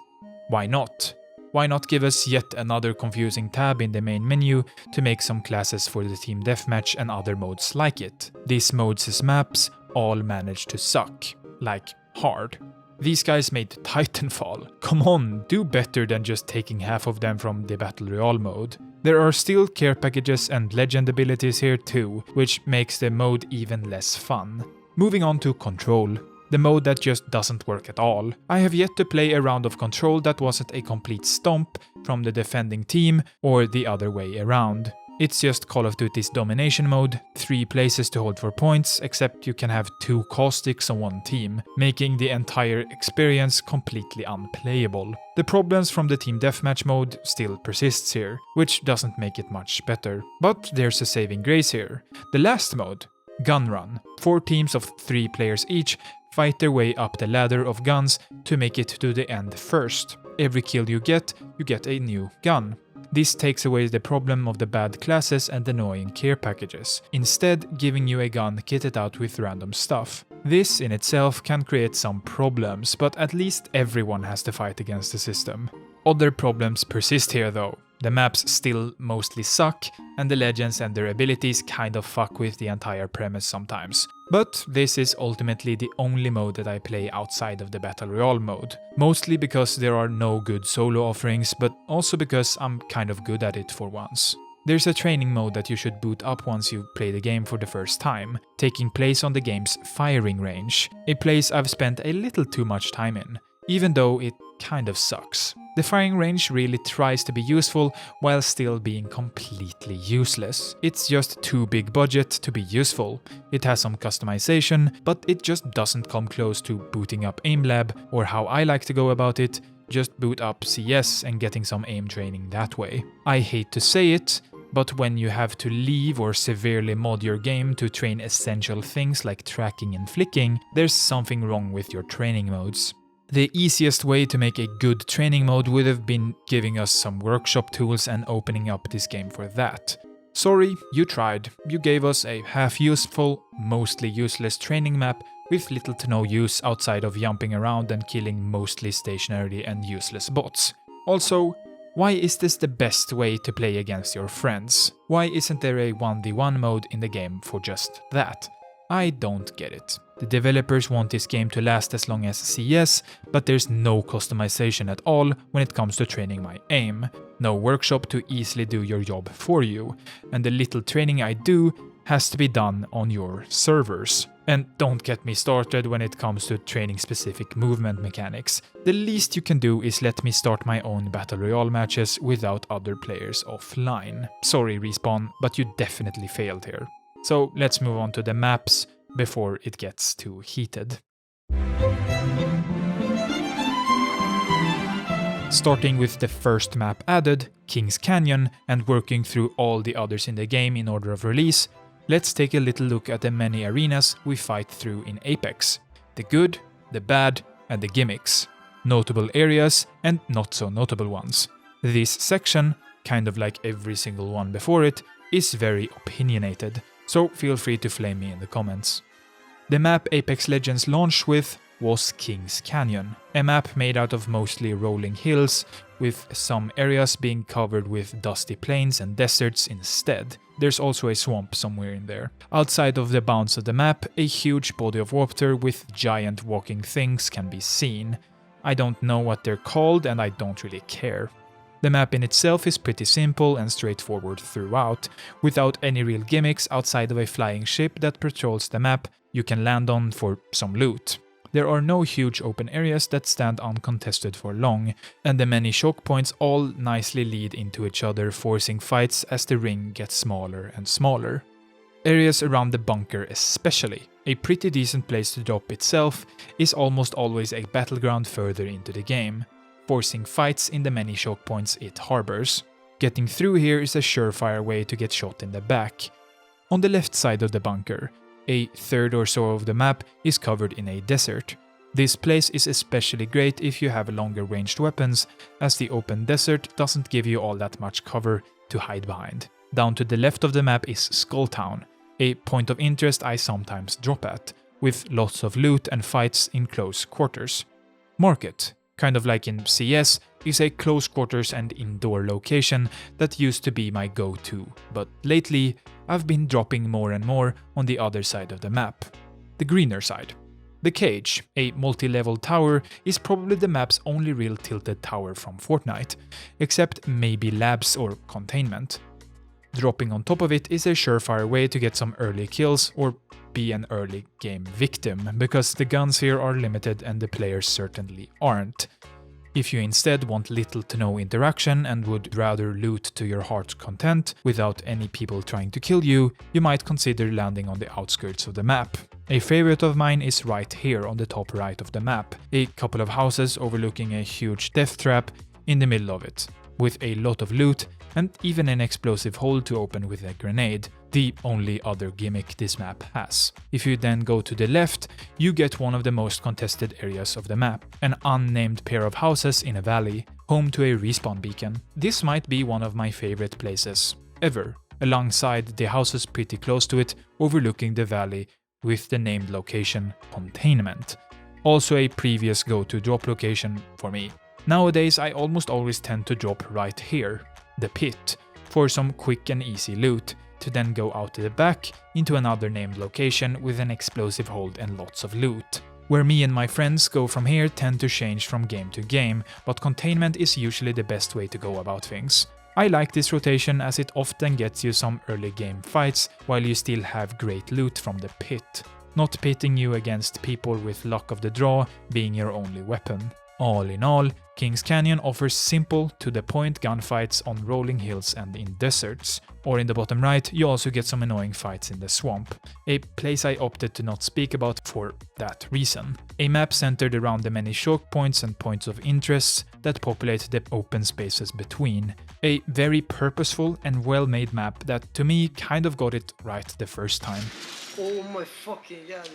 why not? Why not give us yet another confusing tab in the main menu to make some classes for the Team Deathmatch and other modes like it? These modes' maps all manage to suck. Like, hard. These guys made Titanfall. Come on, do better than just taking half of them from the Battle Royale mode. There are still care packages and legend abilities here too, which makes the mode even less fun. Moving on to Control. The mode that just doesn't work at all. I have yet to play a round of Control that wasn't a complete stomp from the defending team or the other way around. It's just Call of Duty's domination mode, 3 places to hold for points, except you can have 2 caustics on one team, making the entire experience completely unplayable. The problems from the team deathmatch mode still persists here, which doesn't make it much better. But there's a saving grace here. The last mode, Gun Run. 4 teams of 3 players each fight their way up the ladder of guns to make it to the end first. Every kill you get a new gun. This takes away the problem of the bad classes and annoying care packages, instead giving you a gun kitted out with random stuff. This in itself can create some problems, but at least everyone has to fight against the system. Other problems persist here though. The maps still mostly suck, and the legends and their abilities kind of fuck with the entire premise sometimes. But this is ultimately the only mode that I play outside of the Battle Royale mode. Mostly because there are no good solo offerings, but also because I'm kind of good at it for once. There's a training mode that you should boot up once you play the game for the first time, taking place on the game's firing range, a place I've spent a little too much time in, even though it kind of sucks. The firing range really tries to be useful while still being completely useless. It's just too big budget to be useful. It has some customization, but it just doesn't come close to booting up Aim Lab, or how I like to go about it, just boot up CS and getting some aim training that way. I hate to say it, but when you have to leave or severely mod your game to train essential things like tracking and flicking, there's something wrong with your training modes. The easiest way to make a good training mode would have been giving us some workshop tools and opening up this game for that. Sorry, you tried. You gave us a half-useful, mostly useless training map with little to no use outside of jumping around and killing mostly stationary and useless bots. Also, why is this the best way to play against your friends? Why isn't there a 1v1 mode in the game for just that? I don't get it. The developers want this game to last as long as CS, but there's no customization at all when it comes to training my aim. No workshop to easily do your job for you, and the little training I do has to be done on your servers. And don't get me started when it comes to training specific movement mechanics. The least you can do is let me start my own Battle Royale matches without other players offline. Sorry Respawn, but you definitely failed here. So let's move on to the maps before it gets too heated. Starting with the first map added, King's Canyon, and working through all the others in the game in order of release, let's take a little look at the many arenas we fight through in Apex. The good, the bad, and the gimmicks. Notable areas and not so notable ones. This section, kind of like every single one before it, is very opinionated, so feel free to flame me in the comments. The map Apex Legends launched with was King's Canyon, a map made out of mostly rolling hills, with some areas being covered with dusty plains and deserts instead. There's also a swamp somewhere in there. Outside of the bounds of the map, a huge body of water with giant walking things can be seen. I don't know what they're called and I don't really care. The map in itself is pretty simple and straightforward throughout, without any real gimmicks outside of a flying ship that patrols the map you can land on for some loot. There are no huge open areas that stand uncontested for long, and the many choke points all nicely lead into each other, forcing fights as the ring gets smaller and smaller. Areas around the bunker especially, a pretty decent place to drop itself, is almost always a battleground further into the game, forcing fights in the many choke points it harbors. Getting through here is a surefire way to get shot in the back. On the left side of the bunker, a third or so of the map is covered in a desert. This place is especially great if you have longer ranged weapons, as the open desert doesn't give you all that much cover to hide behind. Down to the left of the map is Skull Town, a point of interest I sometimes drop at, with lots of loot and fights in close quarters. Market, kind of like in CS, is a close quarters and indoor location that used to be my go-to, but lately I've been dropping more and more on the other side of the map, the greener side. The Cage, a multi-level tower, is probably the map's only real tilted tower from Fortnite, except maybe labs or containment. Dropping on top of it is a surefire way to get some early kills or be an early game victim, because the guns here are limited and the players certainly aren't. If you instead want little to no interaction and would rather loot to your heart's content without any people trying to kill you, you might consider landing on the outskirts of the map. A favorite of mine is right here on the top right of the map, a couple of houses overlooking a huge death trap in the middle of it, with a lot of loot and even an explosive hole to open with a grenade, the only other gimmick this map has. If you then go to the left, you get one of the most contested areas of the map, an unnamed pair of houses in a valley, home to a respawn beacon. This might be one of my favorite places ever, alongside the houses pretty close to it, overlooking the valley with the named location Containment. Also a previous go-to drop location for me. Nowadays I almost always tend to drop right here, the pit, for some quick and easy loot, to then go out to the back into another named location with an explosive hold and lots of loot. Where me and my friends go from here tend to change from game to game, but Containment is usually the best way to go about things. I like this rotation as it often gets you some early game fights while you still have great loot from the pit, not pitting you against people with luck of the draw being your only weapon. All in all, Kings Canyon offers simple, to-the-point gunfights on rolling hills and in deserts. Or in the bottom right, you also get some annoying fights in the swamp, a place I opted to not speak about for that reason. A map centered around the many choke points and points of interest that populate the open spaces between. A very purposeful and well-made map that to me kind of got it right the first time. Oh my fucking god.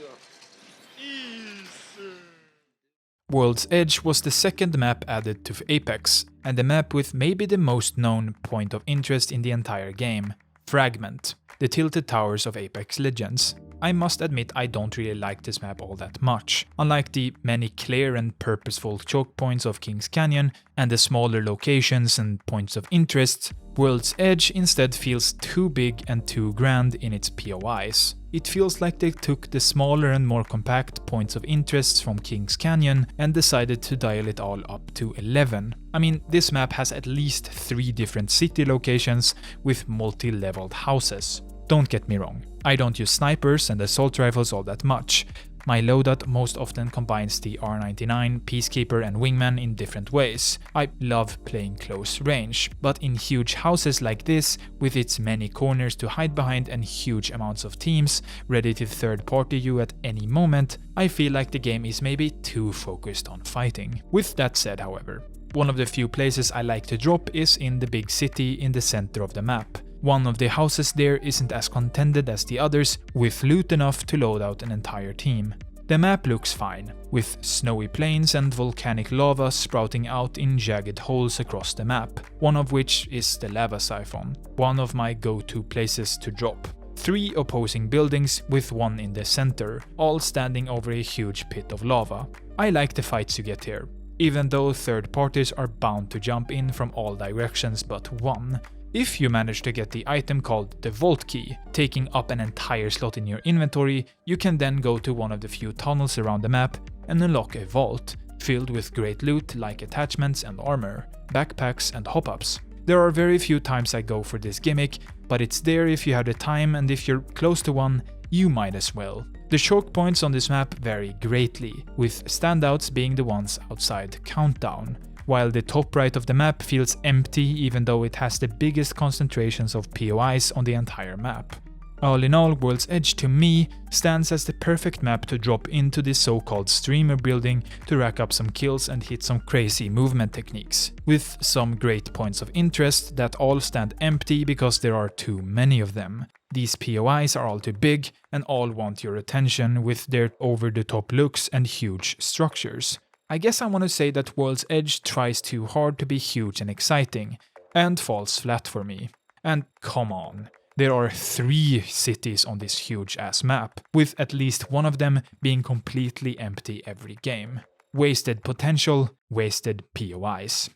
World's Edge was the second map added to Apex, and the map with maybe the most known point of interest in the entire game, Fragment, the tilted towers of Apex Legends. I must admit I don't really like this map all that much. Unlike the many clear and purposeful choke points of Kings Canyon and the smaller locations and points of interest, World's Edge instead feels too big and too grand in its POIs. It feels like they took the smaller and more compact points of interest from Kings Canyon and decided to dial it all up to 11. I mean, this map has at least 3 different city locations with multi-leveled houses. Don't get me wrong, I don't use snipers and assault rifles all that much. My loadout most often combines the R99, Peacekeeper and Wingman in different ways. I love playing close range, but in huge houses like this, with its many corners to hide behind and huge amounts of teams ready to third-party you at any moment, I feel like the game is maybe too focused on fighting. With that said, however, one of the few places I like to drop is in the big city in the center of the map. One of the houses there isn't as contended as the others, with loot enough to load out an entire team. The map looks fine, with snowy plains and volcanic lava sprouting out in jagged holes across the map, one of which is the lava siphon, one of my go-to places to drop. 3 opposing buildings with one in the center, all standing over a huge pit of lava. I like the fights you get here, even though third parties are bound to jump in from all directions but one. If you manage to get the item called the Vault Key, taking up an entire slot in your inventory, you can then go to one of the few tunnels around the map and unlock a vault, filled with great loot like attachments and armor, backpacks and hop-ups. There are very few times I go for this gimmick, but it's there if you have the time, and if you're close to one, you might as well. The choke points on this map vary greatly, with standouts being the ones outside Countdown, while the top right of the map feels empty even though it has the biggest concentrations of POIs on the entire map. All in all, World's Edge to me stands as the perfect map to drop into this so-called streamer building to rack up some kills and hit some crazy movement techniques, with some great points of interest that all stand empty because there are too many of them. These POIs are all too big and all want your attention with their over-the-top looks and huge structures. I guess I want to say that World's Edge tries too hard to be huge and exciting, and falls flat for me. And come on, there are 3 cities on this huge-ass map, with at least one of them being completely empty every game. Wasted potential, wasted POIs.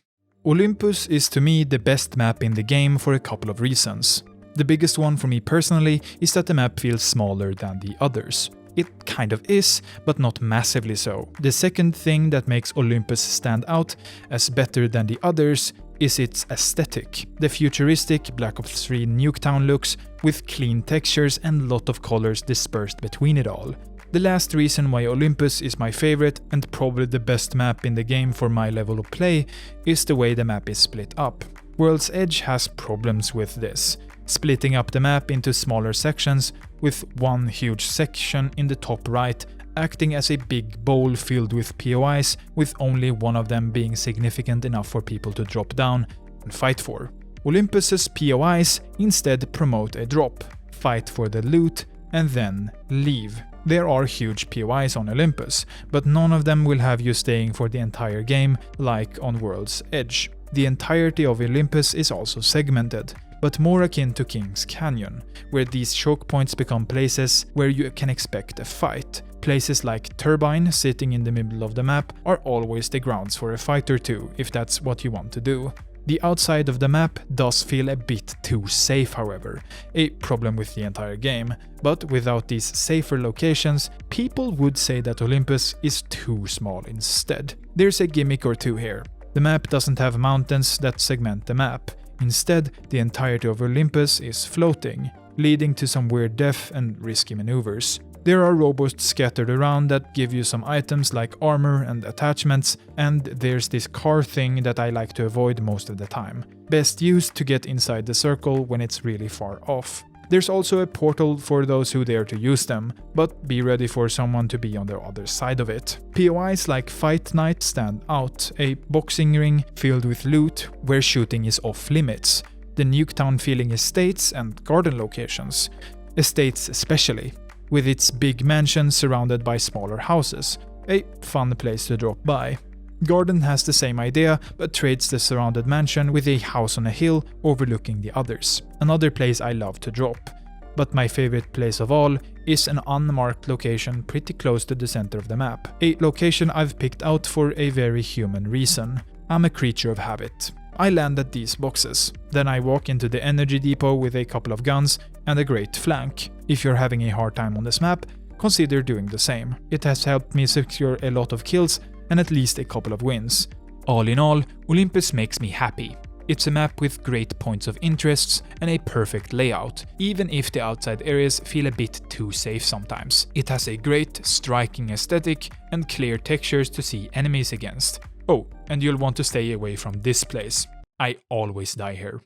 Olympus is to me the best map in the game for a couple of reasons. The biggest one for me personally is that the map feels smaller than the others. It kind of is, but not massively so. The second thing that makes Olympus stand out as better than the others is its aesthetic. The futuristic Black Ops 3 Nuketown looks with clean textures and lot of colors dispersed between it all. The last reason why Olympus is my favorite and probably the best map in the game for my level of play is the way the map is split up. World's Edge has problems with this, splitting up the map into smaller sections with one huge section in the top right acting as a big bowl filled with POIs, with only one of them being significant enough for people to drop down and fight for. Olympus's POIs instead promote a drop, fight for the loot, and then leave. There are huge POIs on Olympus, but none of them will have you staying for the entire game like on World's Edge. The entirety of Olympus is also segmented, but more akin to King's Canyon, where these choke points become places where you can expect a fight. Places like Turbine, sitting in the middle of the map, are always the grounds for a fight or two, if that's what you want to do. The outside of the map does feel a bit too safe, however, a problem with the entire game, but without these safer locations, people would say that Olympus is too small instead. There's a gimmick or two here. The map doesn't have mountains that segment the map. Instead, the entirety of Olympus is floating, leading to some weird death and risky maneuvers. There are robots scattered around that give you some items like armor and attachments, and there's this car thing that I like to avoid most of the time. Best used to get inside the circle when it's really far off. There's also a portal for those who dare to use them, but be ready for someone to be on the other side of it. POIs like Fight Night stand out, a boxing ring filled with loot where shooting is off limits. The Nuketown feeling estates and garden locations. Estates especially, with its big mansion surrounded by smaller houses, a fun place to drop by. Garden has the same idea, but trades the surrounded mansion with a house on a hill overlooking the others, another place I love to drop. But my favorite place of all is an unmarked location pretty close to the center of the map, a location I've picked out for a very human reason. I'm a creature of habit. I land at these boxes, then I walk into the energy depot with a couple of guns and a great flank. If you're having a hard time on this map, consider doing the same. It has helped me secure a lot of kills and at least a couple of wins. All in all, Olympus makes me happy. It's a map with great points of interests and a perfect layout, even if the outside areas feel a bit too safe sometimes. It has a great, striking aesthetic and clear textures to see enemies against. Oh, and you'll want to stay away from this place. I always die here.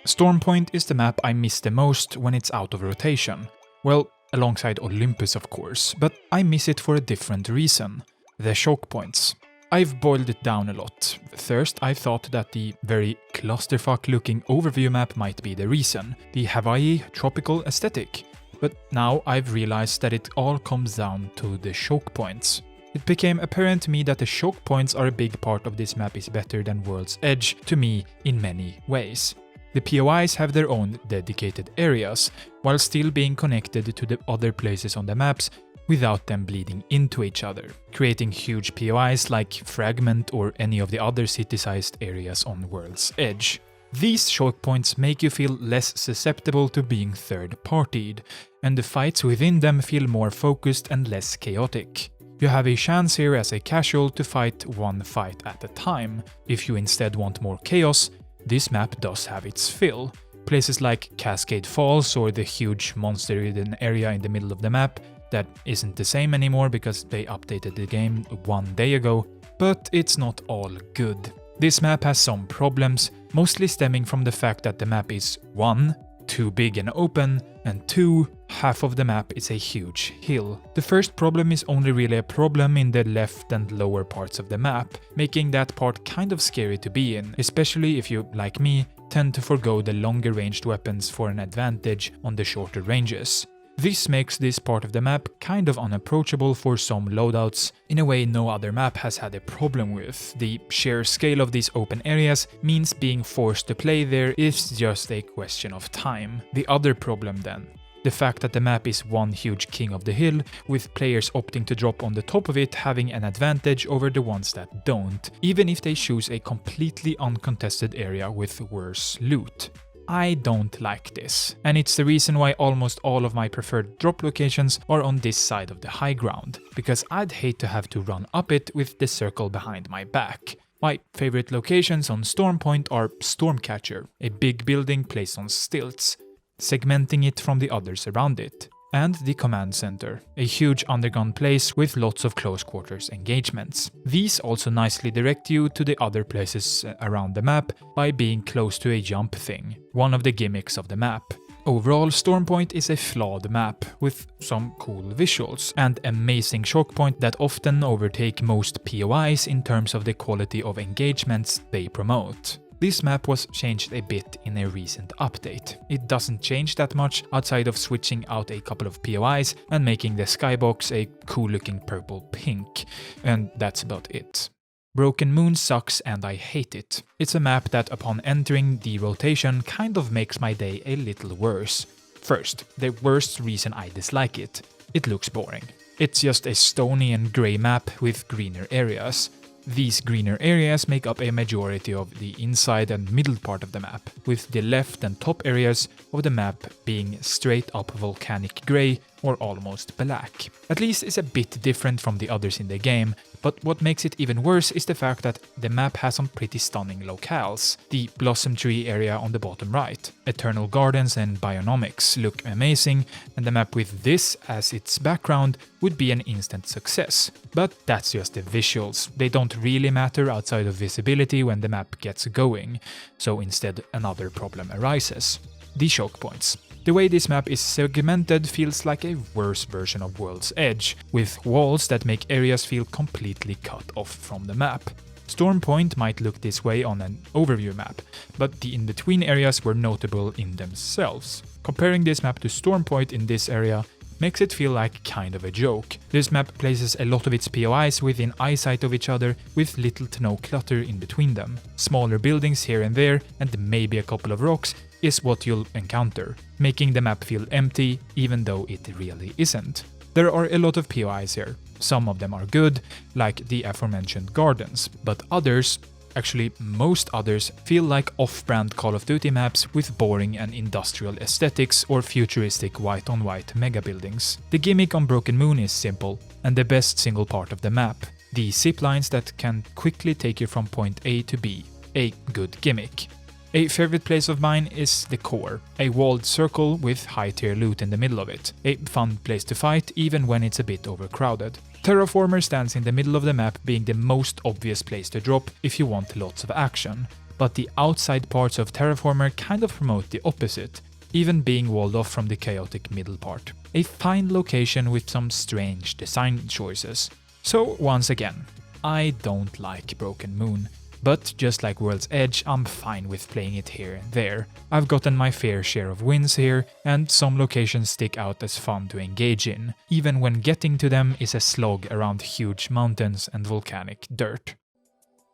Stormpoint is the map I miss the most when it's out of rotation. Well, alongside Olympus of course, but I miss it for a different reason. The choke points. I've boiled it down a lot. First, I thought that the very clusterfuck looking overview map might be the reason, the Hawaii tropical aesthetic. But now I've realized that it all comes down to the choke points. It became apparent to me that the choke points are a big part of this map is better than World's Edge to me in many ways. The POIs have their own dedicated areas, while still being connected to the other places on the maps without them bleeding into each other, creating huge POIs like Fragment or any of the other city-sized areas on World's Edge. These choke points make you feel less susceptible to being third-partied, and the fights within them feel more focused and less chaotic. You have a chance here as a casual to fight one fight at a time. If you instead want more chaos, this map does have its fill. Places like Cascade Falls or the huge monster-ridden area in the middle of the map that isn't the same anymore because they updated the game 1 day ago, but it's not all good. This map has some problems, mostly stemming from the fact that the map is 1. Too big and open, and 2. Half of the map is a huge hill. The first problem is only really a problem in the left and lower parts of the map, making that part kind of scary to be in, especially if you, like me, tend to forgo the longer ranged weapons for an advantage on the shorter ranges. This makes this part of the map kind of unapproachable for some loadouts, in a way no other map has had a problem with. The sheer scale of these open areas means being forced to play there is just a question of time. The other problem then, the fact that the map is one huge king of the hill, with players opting to drop on the top of it having an advantage over the ones that don't, even if they choose a completely uncontested area with worse loot. I don't like this, and it's the reason why almost all of my preferred drop locations are on this side of the high ground, because I'd hate to have to run up it with the circle behind my back. My favorite locations on Stormpoint are Stormcatcher, a big building placed on stilts, segmenting it from the others around it. and the command center, a huge underground place with lots of close quarters engagements. These also nicely direct you to the other places around the map by being close to a jump thing, one of the gimmicks of the map. Overall, Stormpoint is a flawed map with some cool visuals and amazing choke point that often overtake most POIs in terms of the quality of engagements they promote. This map was changed a bit in a recent update. It doesn't change that much outside of switching out a couple of POIs and making the skybox a cool looking purple pink, and that's about it. Broken Moon sucks and I hate it. It's a map that upon entering the rotation kind of makes my day a little worse. First, the worst reason I dislike it. It looks boring. It's just a stony and grey map with greener areas. These greener areas make up a majority of the inside and middle part of the map, with the left and top areas of the map being straight up volcanic grey or almost black. At least it's a bit different from the others in the game, but what makes it even worse is the fact that the map has some pretty stunning locales. The Blossom Tree area on the bottom right, Eternal Gardens and Bionomics look amazing, and the map with this as its background would be an instant success. But that's just the visuals. They don't really matter outside of visibility when the map gets going, so instead another problem arises. The choke points. The way this map is segmented feels like a worse version of World's Edge, with walls that make areas feel completely cut off from the map. Stormpoint might look this way on an overview map, but the in-between areas were notable in themselves. Comparing this map to Stormpoint in this area makes it feel like kind of a joke. This map places a lot of its POIs within eyesight of each other with little to no clutter in between them. Smaller buildings here and there, and maybe a couple of rocks, is what you'll encounter, making the map feel empty even though it really isn't. There are a lot of POIs here. Some of them are good, like the aforementioned gardens, but others, actually most others, feel like off-brand Call of Duty maps with boring and industrial aesthetics or futuristic white-on-white mega buildings. The gimmick on Broken Moon is simple, and the best single part of the map. The zip lines that can quickly take you from point A to B. A good gimmick. A favorite place of mine is the core, a walled circle with high-tier loot in the middle of it. A fun place to fight even when it's a bit overcrowded. Terraformer stands in the middle of the map, being the most obvious place to drop if you want lots of action, but the outside parts of Terraformer kind of promote the opposite, even being walled off from the chaotic middle part. A fine location with some strange design choices. So once again, I don't like Broken Moon. But just like World's Edge, I'm fine with playing it here and there. I've gotten my fair share of wins here, and some locations stick out as fun to engage in, even when getting to them is a slog around huge mountains and volcanic dirt.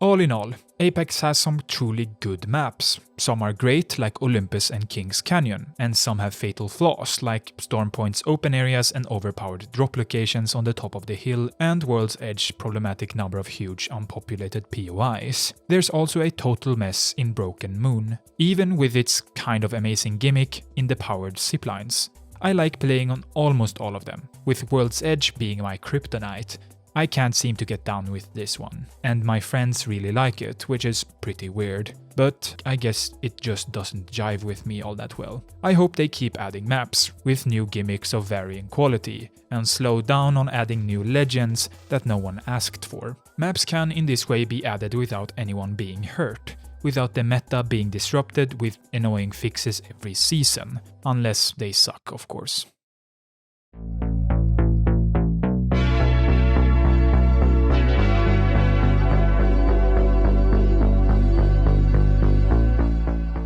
All in all, Apex has some truly good maps. Some are great, like Olympus and Kings Canyon, and some have fatal flaws, like Stormpoint's open areas and overpowered drop locations on the top of the hill, and World's Edge's problematic number of huge unpopulated POIs. There's also a total mess in Broken Moon, even with its kind of amazing gimmick in the powered ziplines. I like playing on almost all of them, with World's Edge being my kryptonite. I can't seem to get down with this one, and my friends really like it, which is pretty weird, but I guess it just doesn't jive with me all that well. I hope they keep adding maps, with new gimmicks of varying quality, and slow down on adding new legends that no one asked for. Maps can in this way be added without anyone being hurt, without the meta being disrupted with annoying fixes every season, unless they suck, of course.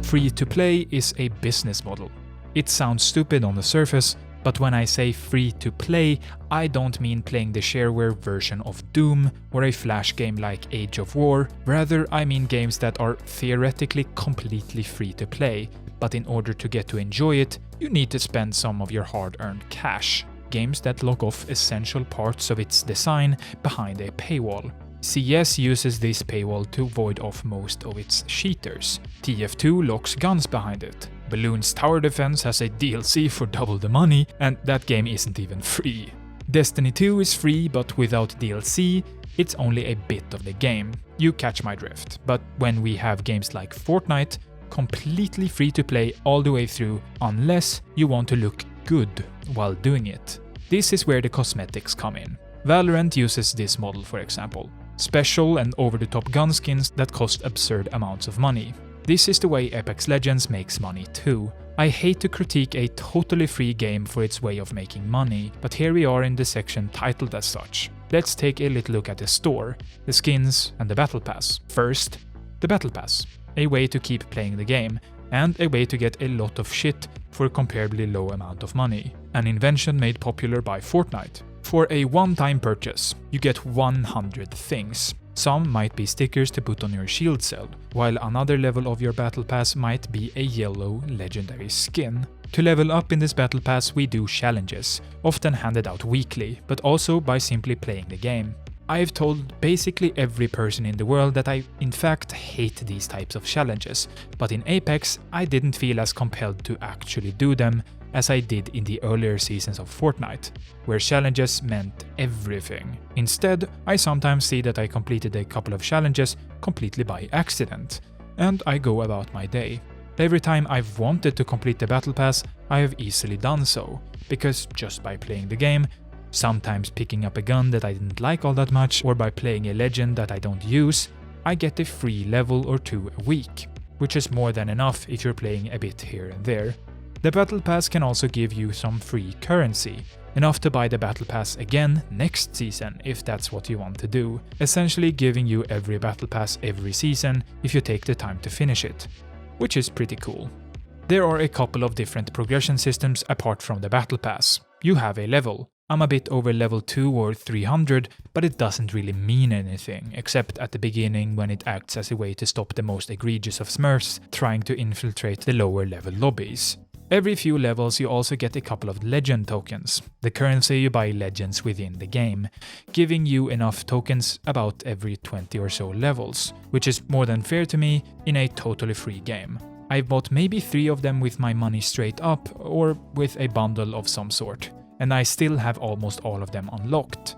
Free-to-play is a business model. It sounds stupid on the surface, but when I say free-to-play, I don't mean playing the shareware version of Doom or a flash game like Age of War. Rather, I mean games that are theoretically completely free to play, but in order to get to enjoy it, you need to spend some of your hard-earned cash. Games that lock off essential parts of its design behind a paywall. CS uses this paywall to void off most of its cheaters. TF2 locks guns behind it. Balloon's Tower Defense has a DLC for double the money, and that game isn't even free. Destiny 2 is free, but without DLC, it's only a bit of the game. You catch my drift. But when we have games like Fortnite, completely free to play all the way through, unless you want to look good while doing it. This is where the cosmetics come in. Valorant uses this model, for example. Special and over-the-top gun skins that cost absurd amounts of money. This is the way Apex Legends makes money too. I hate to critique a totally free game for its way of making money, but here we are in the section titled as such. Let's take a little look at the store, the skins, and the Battle Pass. First, the Battle Pass. A way to keep playing the game, and a way to get a lot of shit for a comparably low amount of money. An invention made popular by Fortnite. For a one-time purchase, you get 100 things. Some might be stickers to put on your shield cell, while another level of your battle pass might be a yellow legendary skin. To level up in this battle pass we do challenges, often handed out weekly, but also by simply playing the game. I've told basically every person in the world that I in fact hate these types of challenges, but in Apex I didn't feel as compelled to actually do them as I did in the earlier seasons of Fortnite, where challenges meant everything. Instead, I sometimes see that I completed a couple of challenges completely by accident, and I go about my day. Every time I've wanted to complete the battle pass, I have easily done so, because just by playing the game, sometimes picking up a gun that I didn't like all that much, or by playing a legend that I don't use, I get a free level or two a week, which is more than enough if you're playing a bit here and there. The Battle Pass can also give you some free currency, enough to buy the Battle Pass again next season if that's what you want to do, essentially giving you every Battle Pass every season if you take the time to finish it, which is pretty cool. There are a couple of different progression systems apart from the Battle Pass. You have a level. I'm a bit over level 2 or 300, but it doesn't really mean anything, except at the beginning when it acts as a way to stop the most egregious of smurfs trying to infiltrate the lower level lobbies. Every few levels you also get a couple of legend tokens, the currency you buy legends within the game, giving you enough tokens about every 20 or so levels, which is more than fair to me in a totally free game. I've bought maybe 3 of them with my money straight up or with a bundle of some sort, and I still have almost all of them unlocked.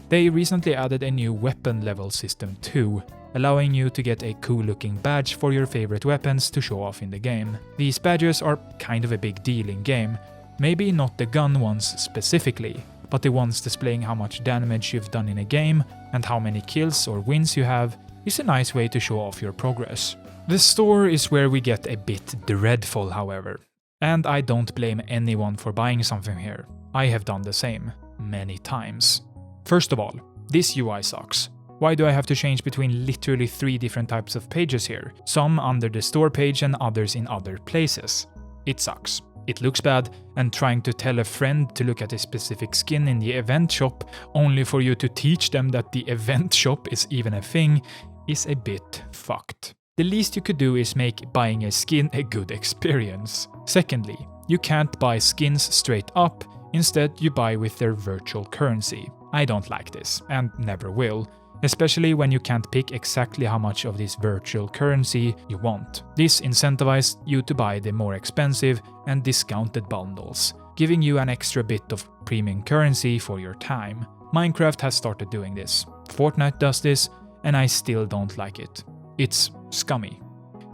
They recently added a new weapon level system too, allowing you to get a cool looking badge for your favorite weapons to show off in the game. These badges are kind of a big deal in game, maybe not the gun ones specifically, but the ones displaying how much damage you've done in a game and how many kills or wins you have is a nice way to show off your progress. The store is where we get a bit dreadful, however, and I don't blame anyone for buying something here. I have done the same, many times. First of all, this UI sucks. Why do I have to change between literally 3 different types of pages here, some under the store page and others in other places? It sucks. It looks bad, and trying to tell a friend to look at a specific skin in the event shop only for you to teach them that the event shop is even a thing is a bit fucked. The least you could do is make buying a skin a good experience. Secondly, you can't buy skins straight up, instead you buy with their virtual currency. I don't like this, and never will. Especially when you can't pick exactly how much of this virtual currency you want. This incentivizes you to buy the more expensive and discounted bundles, giving you an extra bit of premium currency for your time. Minecraft has started doing this, Fortnite does this, and I still don't like it. It's scummy.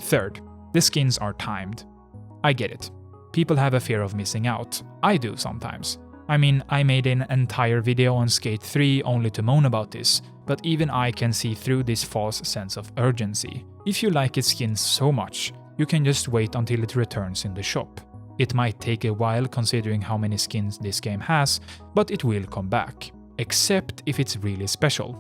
Third, the skins are timed. I get it. People have a fear of missing out. I do sometimes. I mean, I made an entire video on Skate 3 only to moan about this, but even I can see through this false sense of urgency. If you like its skin so much, you can just wait until it returns in the shop. It might take a while considering how many skins this game has, but it will come back. Except if it's really special.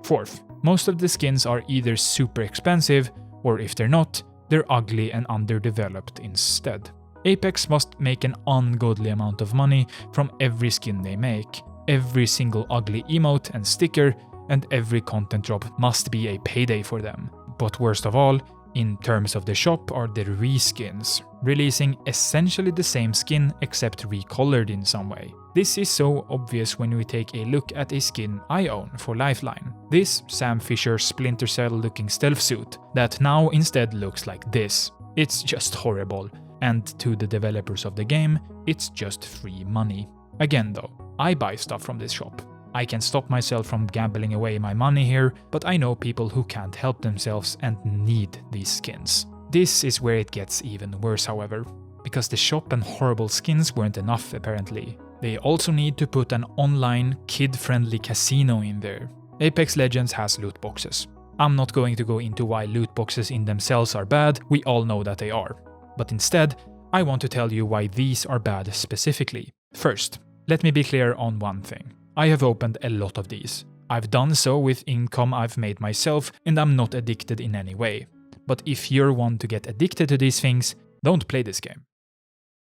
Fourth, most of the skins are either super expensive, or if they're not, they're ugly and underdeveloped instead. Apex must make an ungodly amount of money from every skin they make. Every single ugly emote and sticker and every content drop must be a payday for them. But worst of all, in terms of the shop, are the reskins, releasing essentially the same skin except recolored in some way. This is so obvious when we take a look at a skin I own for Lifeline. This Sam Fisher Splinter Cell looking stealth suit that now instead looks like this. It's just horrible. And to the developers of the game, it's just free money. Again though, I buy stuff from this shop. I can stop myself from gambling away my money here, but I know people who can't help themselves and need these skins. This is where it gets even worse, however. because the shop and horrible skins weren't enough apparently. They also need to put an online, kid-friendly casino in there. Apex Legends has loot boxes. I'm not going to go into why loot boxes in themselves are bad, we all know that they are. But instead, I want to tell you why these are bad specifically. First, let me be clear on one thing. I have opened a lot of these. I've done so with income I've made myself, and I'm not addicted in any way. But if you're one to get addicted to these things, don't play this game.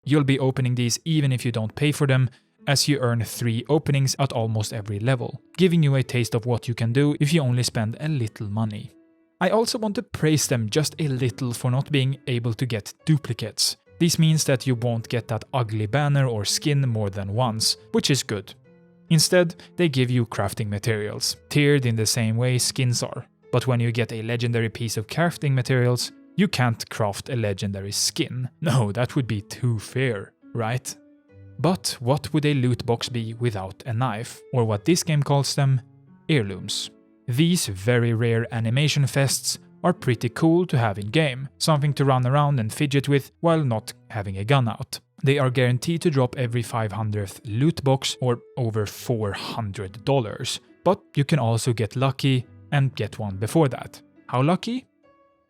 You'll be opening these even if you don't pay for them, as you earn 3 openings at almost every level, giving you a taste of what you can do if you only spend a little money. I also want to praise them just a little for not being able to get duplicates. This means that you won't get that ugly banner or skin more than once, which is good. Instead, they give you crafting materials, tiered in the same way skins are. But when you get a legendary piece of crafting materials, you can't craft a legendary skin. No, that would be too fair, right? But what would a loot box be without a knife, or what this game calls them, heirlooms? These very rare animation fests are pretty cool to have in game, something to run around and fidget with while not having a gun out. They are guaranteed to drop every 500th loot box, or over $400, but you can also get lucky and get one before that. How lucky?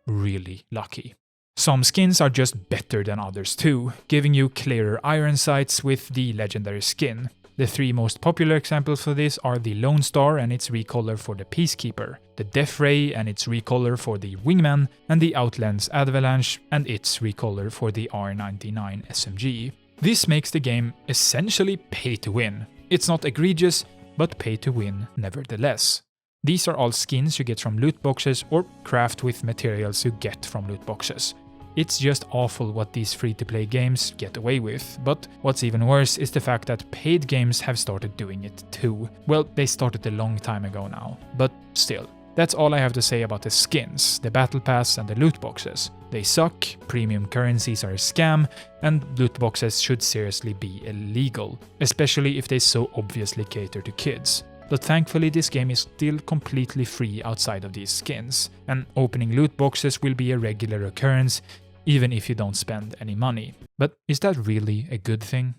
Really lucky. Some skins are just better than others too, giving you clearer iron sights with the legendary skin. The 3 most popular examples for this are the Lone Star and its recolor for the Peacekeeper, the Death Ray and its recolor for the Wingman, and the Outlands Avalanche and its recolor for the R99 SMG. This makes the game essentially pay to win. It's not egregious, but pay to win nevertheless. These are all skins you get from loot boxes or craft with materials you get from loot boxes. It's just awful what these free-to-play games get away with, but what's even worse is the fact that paid games have started doing it too. Well, they started a long time ago now, but still. That's all I have to say about the skins, the battle pass and the loot boxes. They suck, premium currencies are a scam, and loot boxes should seriously be illegal, especially if they so obviously cater to kids. But thankfully this game is still completely free outside of these skins, and opening loot boxes will be a regular occurrence even if you don't spend any money. But is that really a good thing?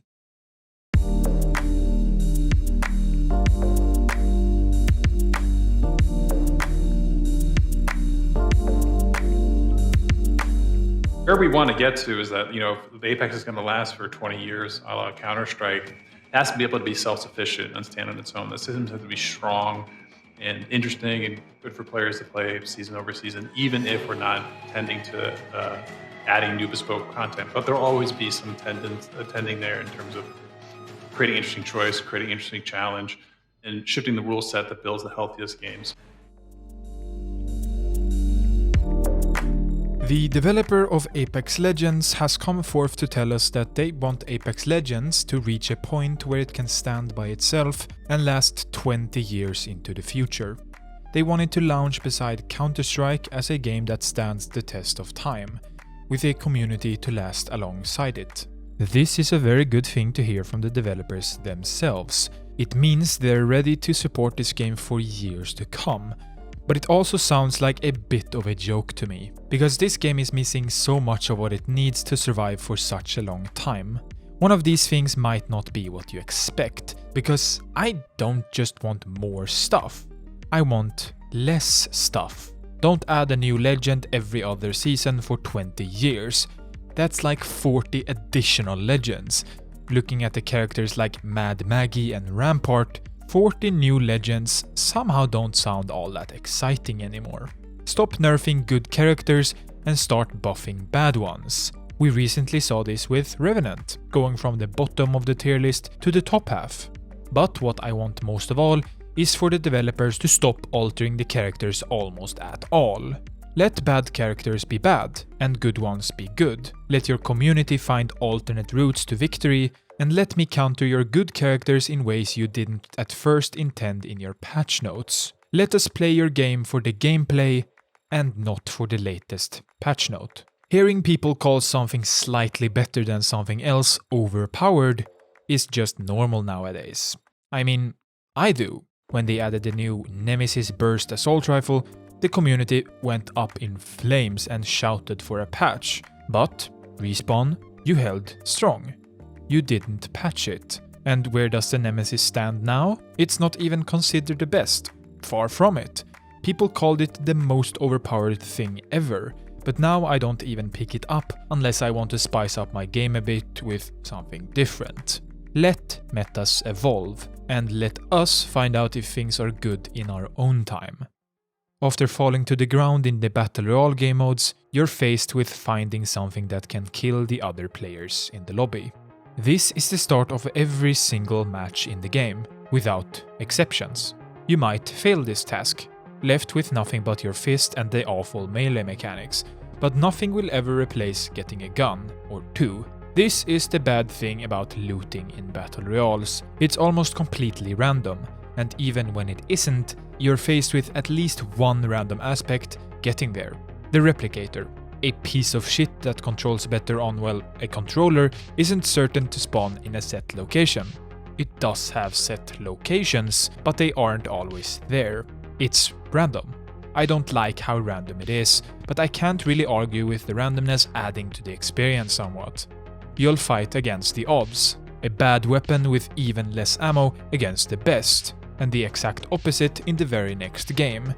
Where we want to get to is that, the Apex is going to last for 20 years, a la Counter-Strike. It has to be able to be self-sufficient and stand on its own. The systems have to be strong and interesting and good for players to play season over season, even if we're not tending to adding new bespoke content. But there'll always be some attending there in terms of creating interesting choice, creating interesting challenge, and shifting the rule set that builds the healthiest games. The developer of Apex Legends has come forth to tell us that they want Apex Legends to reach a point where it can stand by itself and last 20 years into the future. They want it to launch beside Counter-Strike as a game that stands the test of time, with a community to last alongside it. This is a very good thing to hear from the developers themselves. It means they're ready to support this game for years to come. But it also sounds like a bit of a joke to me, because this game is missing so much of what it needs to survive for such a long time. One of these things might not be what you expect, because I don't just want more stuff. I want less stuff. Don't add a new legend every other season for 20 years. That's like 40 additional legends. Looking at the characters like Mad Maggie and Rampart, 40 new legends somehow don't sound all that exciting anymore. Stop nerfing good characters and start buffing bad ones. We recently saw this with Revenant, going from the bottom of the tier list to the top half. But what I want most of all is for the developers to stop altering the characters almost at all. Let bad characters be bad, and good ones be good. Let your community find alternate routes to victory, and let me counter your good characters in ways you didn't at first intend in your patch notes. Let us play your game for the gameplay, and not for the latest patch note. Hearing people call something slightly better than something else overpowered is just normal nowadays. I mean, I do. When they added the new Nemesis Burst Assault Rifle, the community went up in flames and shouted for a patch. But Respawn, You held strong. You didn't patch it. And where does the Nemesis stand now? It's not even considered the best. Far from it. People called it the most overpowered thing ever, but now I don't even pick it up unless I want to spice up my game a bit with something different. Let metas evolve, and let us find out if things are good in our own time. After falling to the ground in the Battle Royale game modes, you're faced with finding something that can kill the other players in the lobby. This is the start of every single match in the game, without exceptions. You might fail this task, left with nothing but your fist and the awful melee mechanics, but nothing will ever replace getting a gun or two. This is the bad thing about looting in Battle Royales. It's almost completely random, and even when it isn't, you're faced with at least one random aspect getting there. The Replicator. A piece of shit that controls better on, well, a controller, isn't certain to spawn in a set location. It does have set locations, but they aren't always there. It's random. I don't like how random it is, but I can't really argue with the randomness adding to the experience somewhat. You'll fight against the odds. A bad weapon with even less ammo against the best, and the exact opposite in the very next game.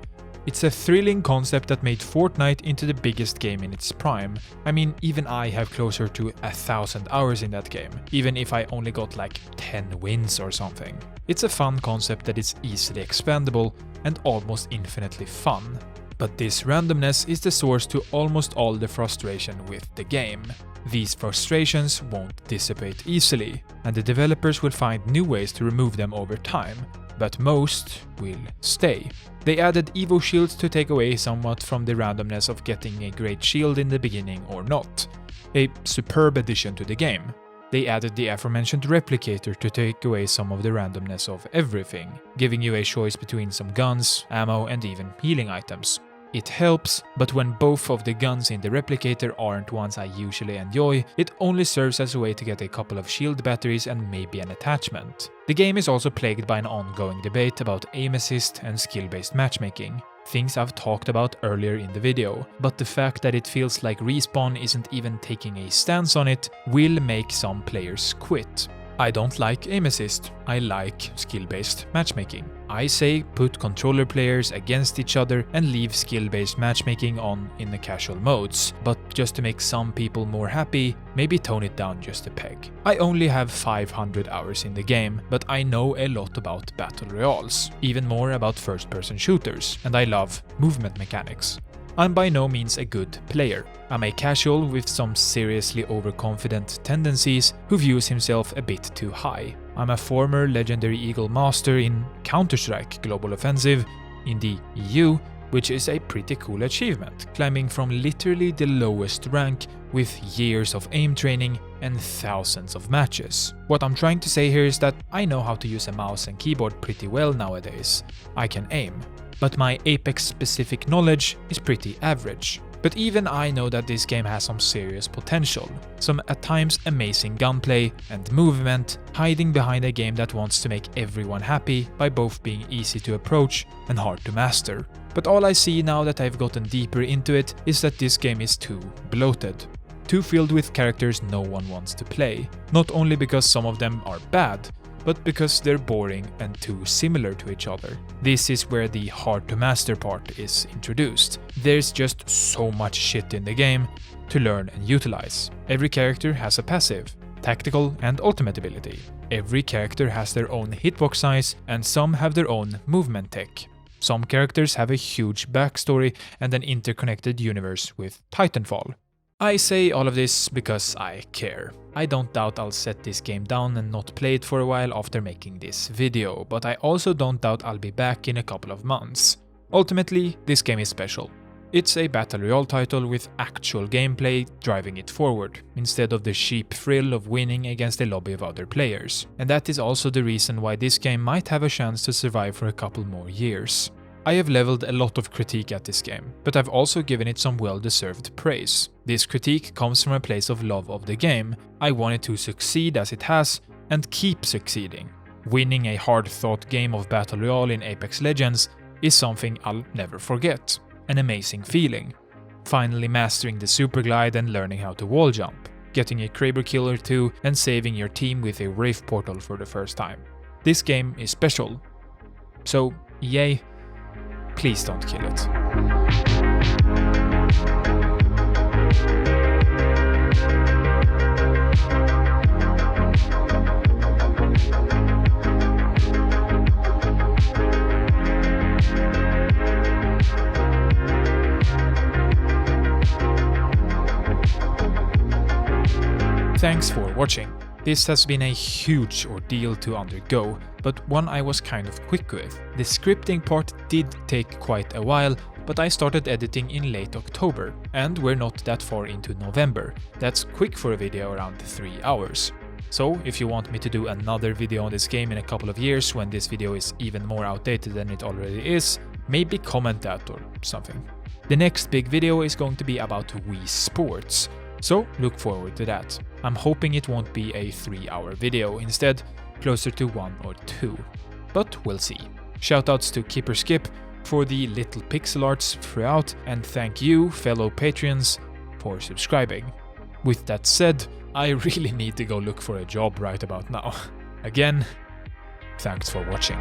It's a thrilling concept that made Fortnite into the biggest game in its prime. I mean, even I have closer to 1,000 hours in that game, even if I only got like 10 wins or something. It's a fun concept that is easily expandable and almost infinitely fun. But this randomness is the source to almost all the frustration with the game. These frustrations won't dissipate easily, and the developers will find new ways to remove them over time, but most will stay. They added Evo shields to take away somewhat from the randomness of getting a great shield in the beginning or not. A superb addition to the game. They added the aforementioned Replicator to take away some of the randomness of everything, giving you a choice between some guns, ammo, and even healing items. It helps, but when both of the guns in the Replicator aren't ones I usually enjoy, it only serves as a way to get a couple of shield batteries and maybe an attachment. The game is also plagued by an ongoing debate about aim assist and skill-based matchmaking, things I've talked about earlier in the video, but the fact that it feels like Respawn isn't even taking a stance on it will make some players quit. I don't like aim assist, I like skill-based matchmaking. I say put controller players against each other and leave skill-based matchmaking on in the casual modes, but just to make some people more happy, maybe tone it down just a peg. I only have 500 hours in the game, but I know a lot about battle royales, even more about first-person shooters, and I love movement mechanics. I'm by no means a good player. I'm a casual with some seriously overconfident tendencies who views himself a bit too high. I'm a former legendary Eagle Master in Counter-Strike Global Offensive in the EU, which is a pretty cool achievement, climbing from literally the lowest rank with years of aim training and thousands of matches. What I'm trying to say here is that I know how to use a mouse and keyboard pretty well nowadays. I can aim. But my Apex-specific knowledge is pretty average. But even I know that this game has some serious potential, some at times amazing gunplay and movement, hiding behind a game that wants to make everyone happy by both being easy to approach and hard to master. But all I see now that I've gotten deeper into it is that this game is too bloated. Too filled with characters no one wants to play, not only because some of them are bad, but because they're boring and too similar to each other. This is where the hard to master part is introduced. There's just so much shit in the game to learn and utilize. Every character has a passive, tactical and ultimate ability. Every character has their own hitbox size and some have their own movement tech. Some characters have a huge backstory and an interconnected universe with Titanfall. I say all of this because I care. I don't doubt I'll set this game down and not play it for a while after making this video, but I also don't doubt I'll be back in a couple of months. Ultimately, this game is special. It's a battle royale title with actual gameplay driving it forward, instead of the cheap thrill of winning against a lobby of other players. And that is also the reason why this game might have a chance to survive for a couple more years. I have leveled a lot of critique at this game, but I've also given it some well-deserved praise. This critique comes from a place of love of the game. I want it to succeed as it has, and keep succeeding. Winning a hard-thought game of Battle Royale in Apex Legends is something I'll never forget. An amazing feeling. Finally mastering the super glide and learning how to wall jump. getting a Kraber kill or two, and saving your team with a Wraith portal for the first time. This game is special. So, EA, please don't kill it. Thanks for watching. This has been a huge ordeal to undergo, but one I was kind of quick with. The scripting part did take quite a while, but I started editing in late October, and we're not that far into November. That's quick for a video around 3 hours. So if you want me to do another video on this game in a couple of years when this video is even more outdated than it already is, maybe comment that or something. The next big video is going to be about Wii Sports. So look forward to that. I'm hoping it won't be a 3-hour video, instead closer to 1 or 2. But we'll see. Shoutouts to Keeper Skip for the little pixel arts throughout, and thank you, fellow Patreons, for subscribing. With that said, I really need to go look for a job right about now. Again, thanks for watching.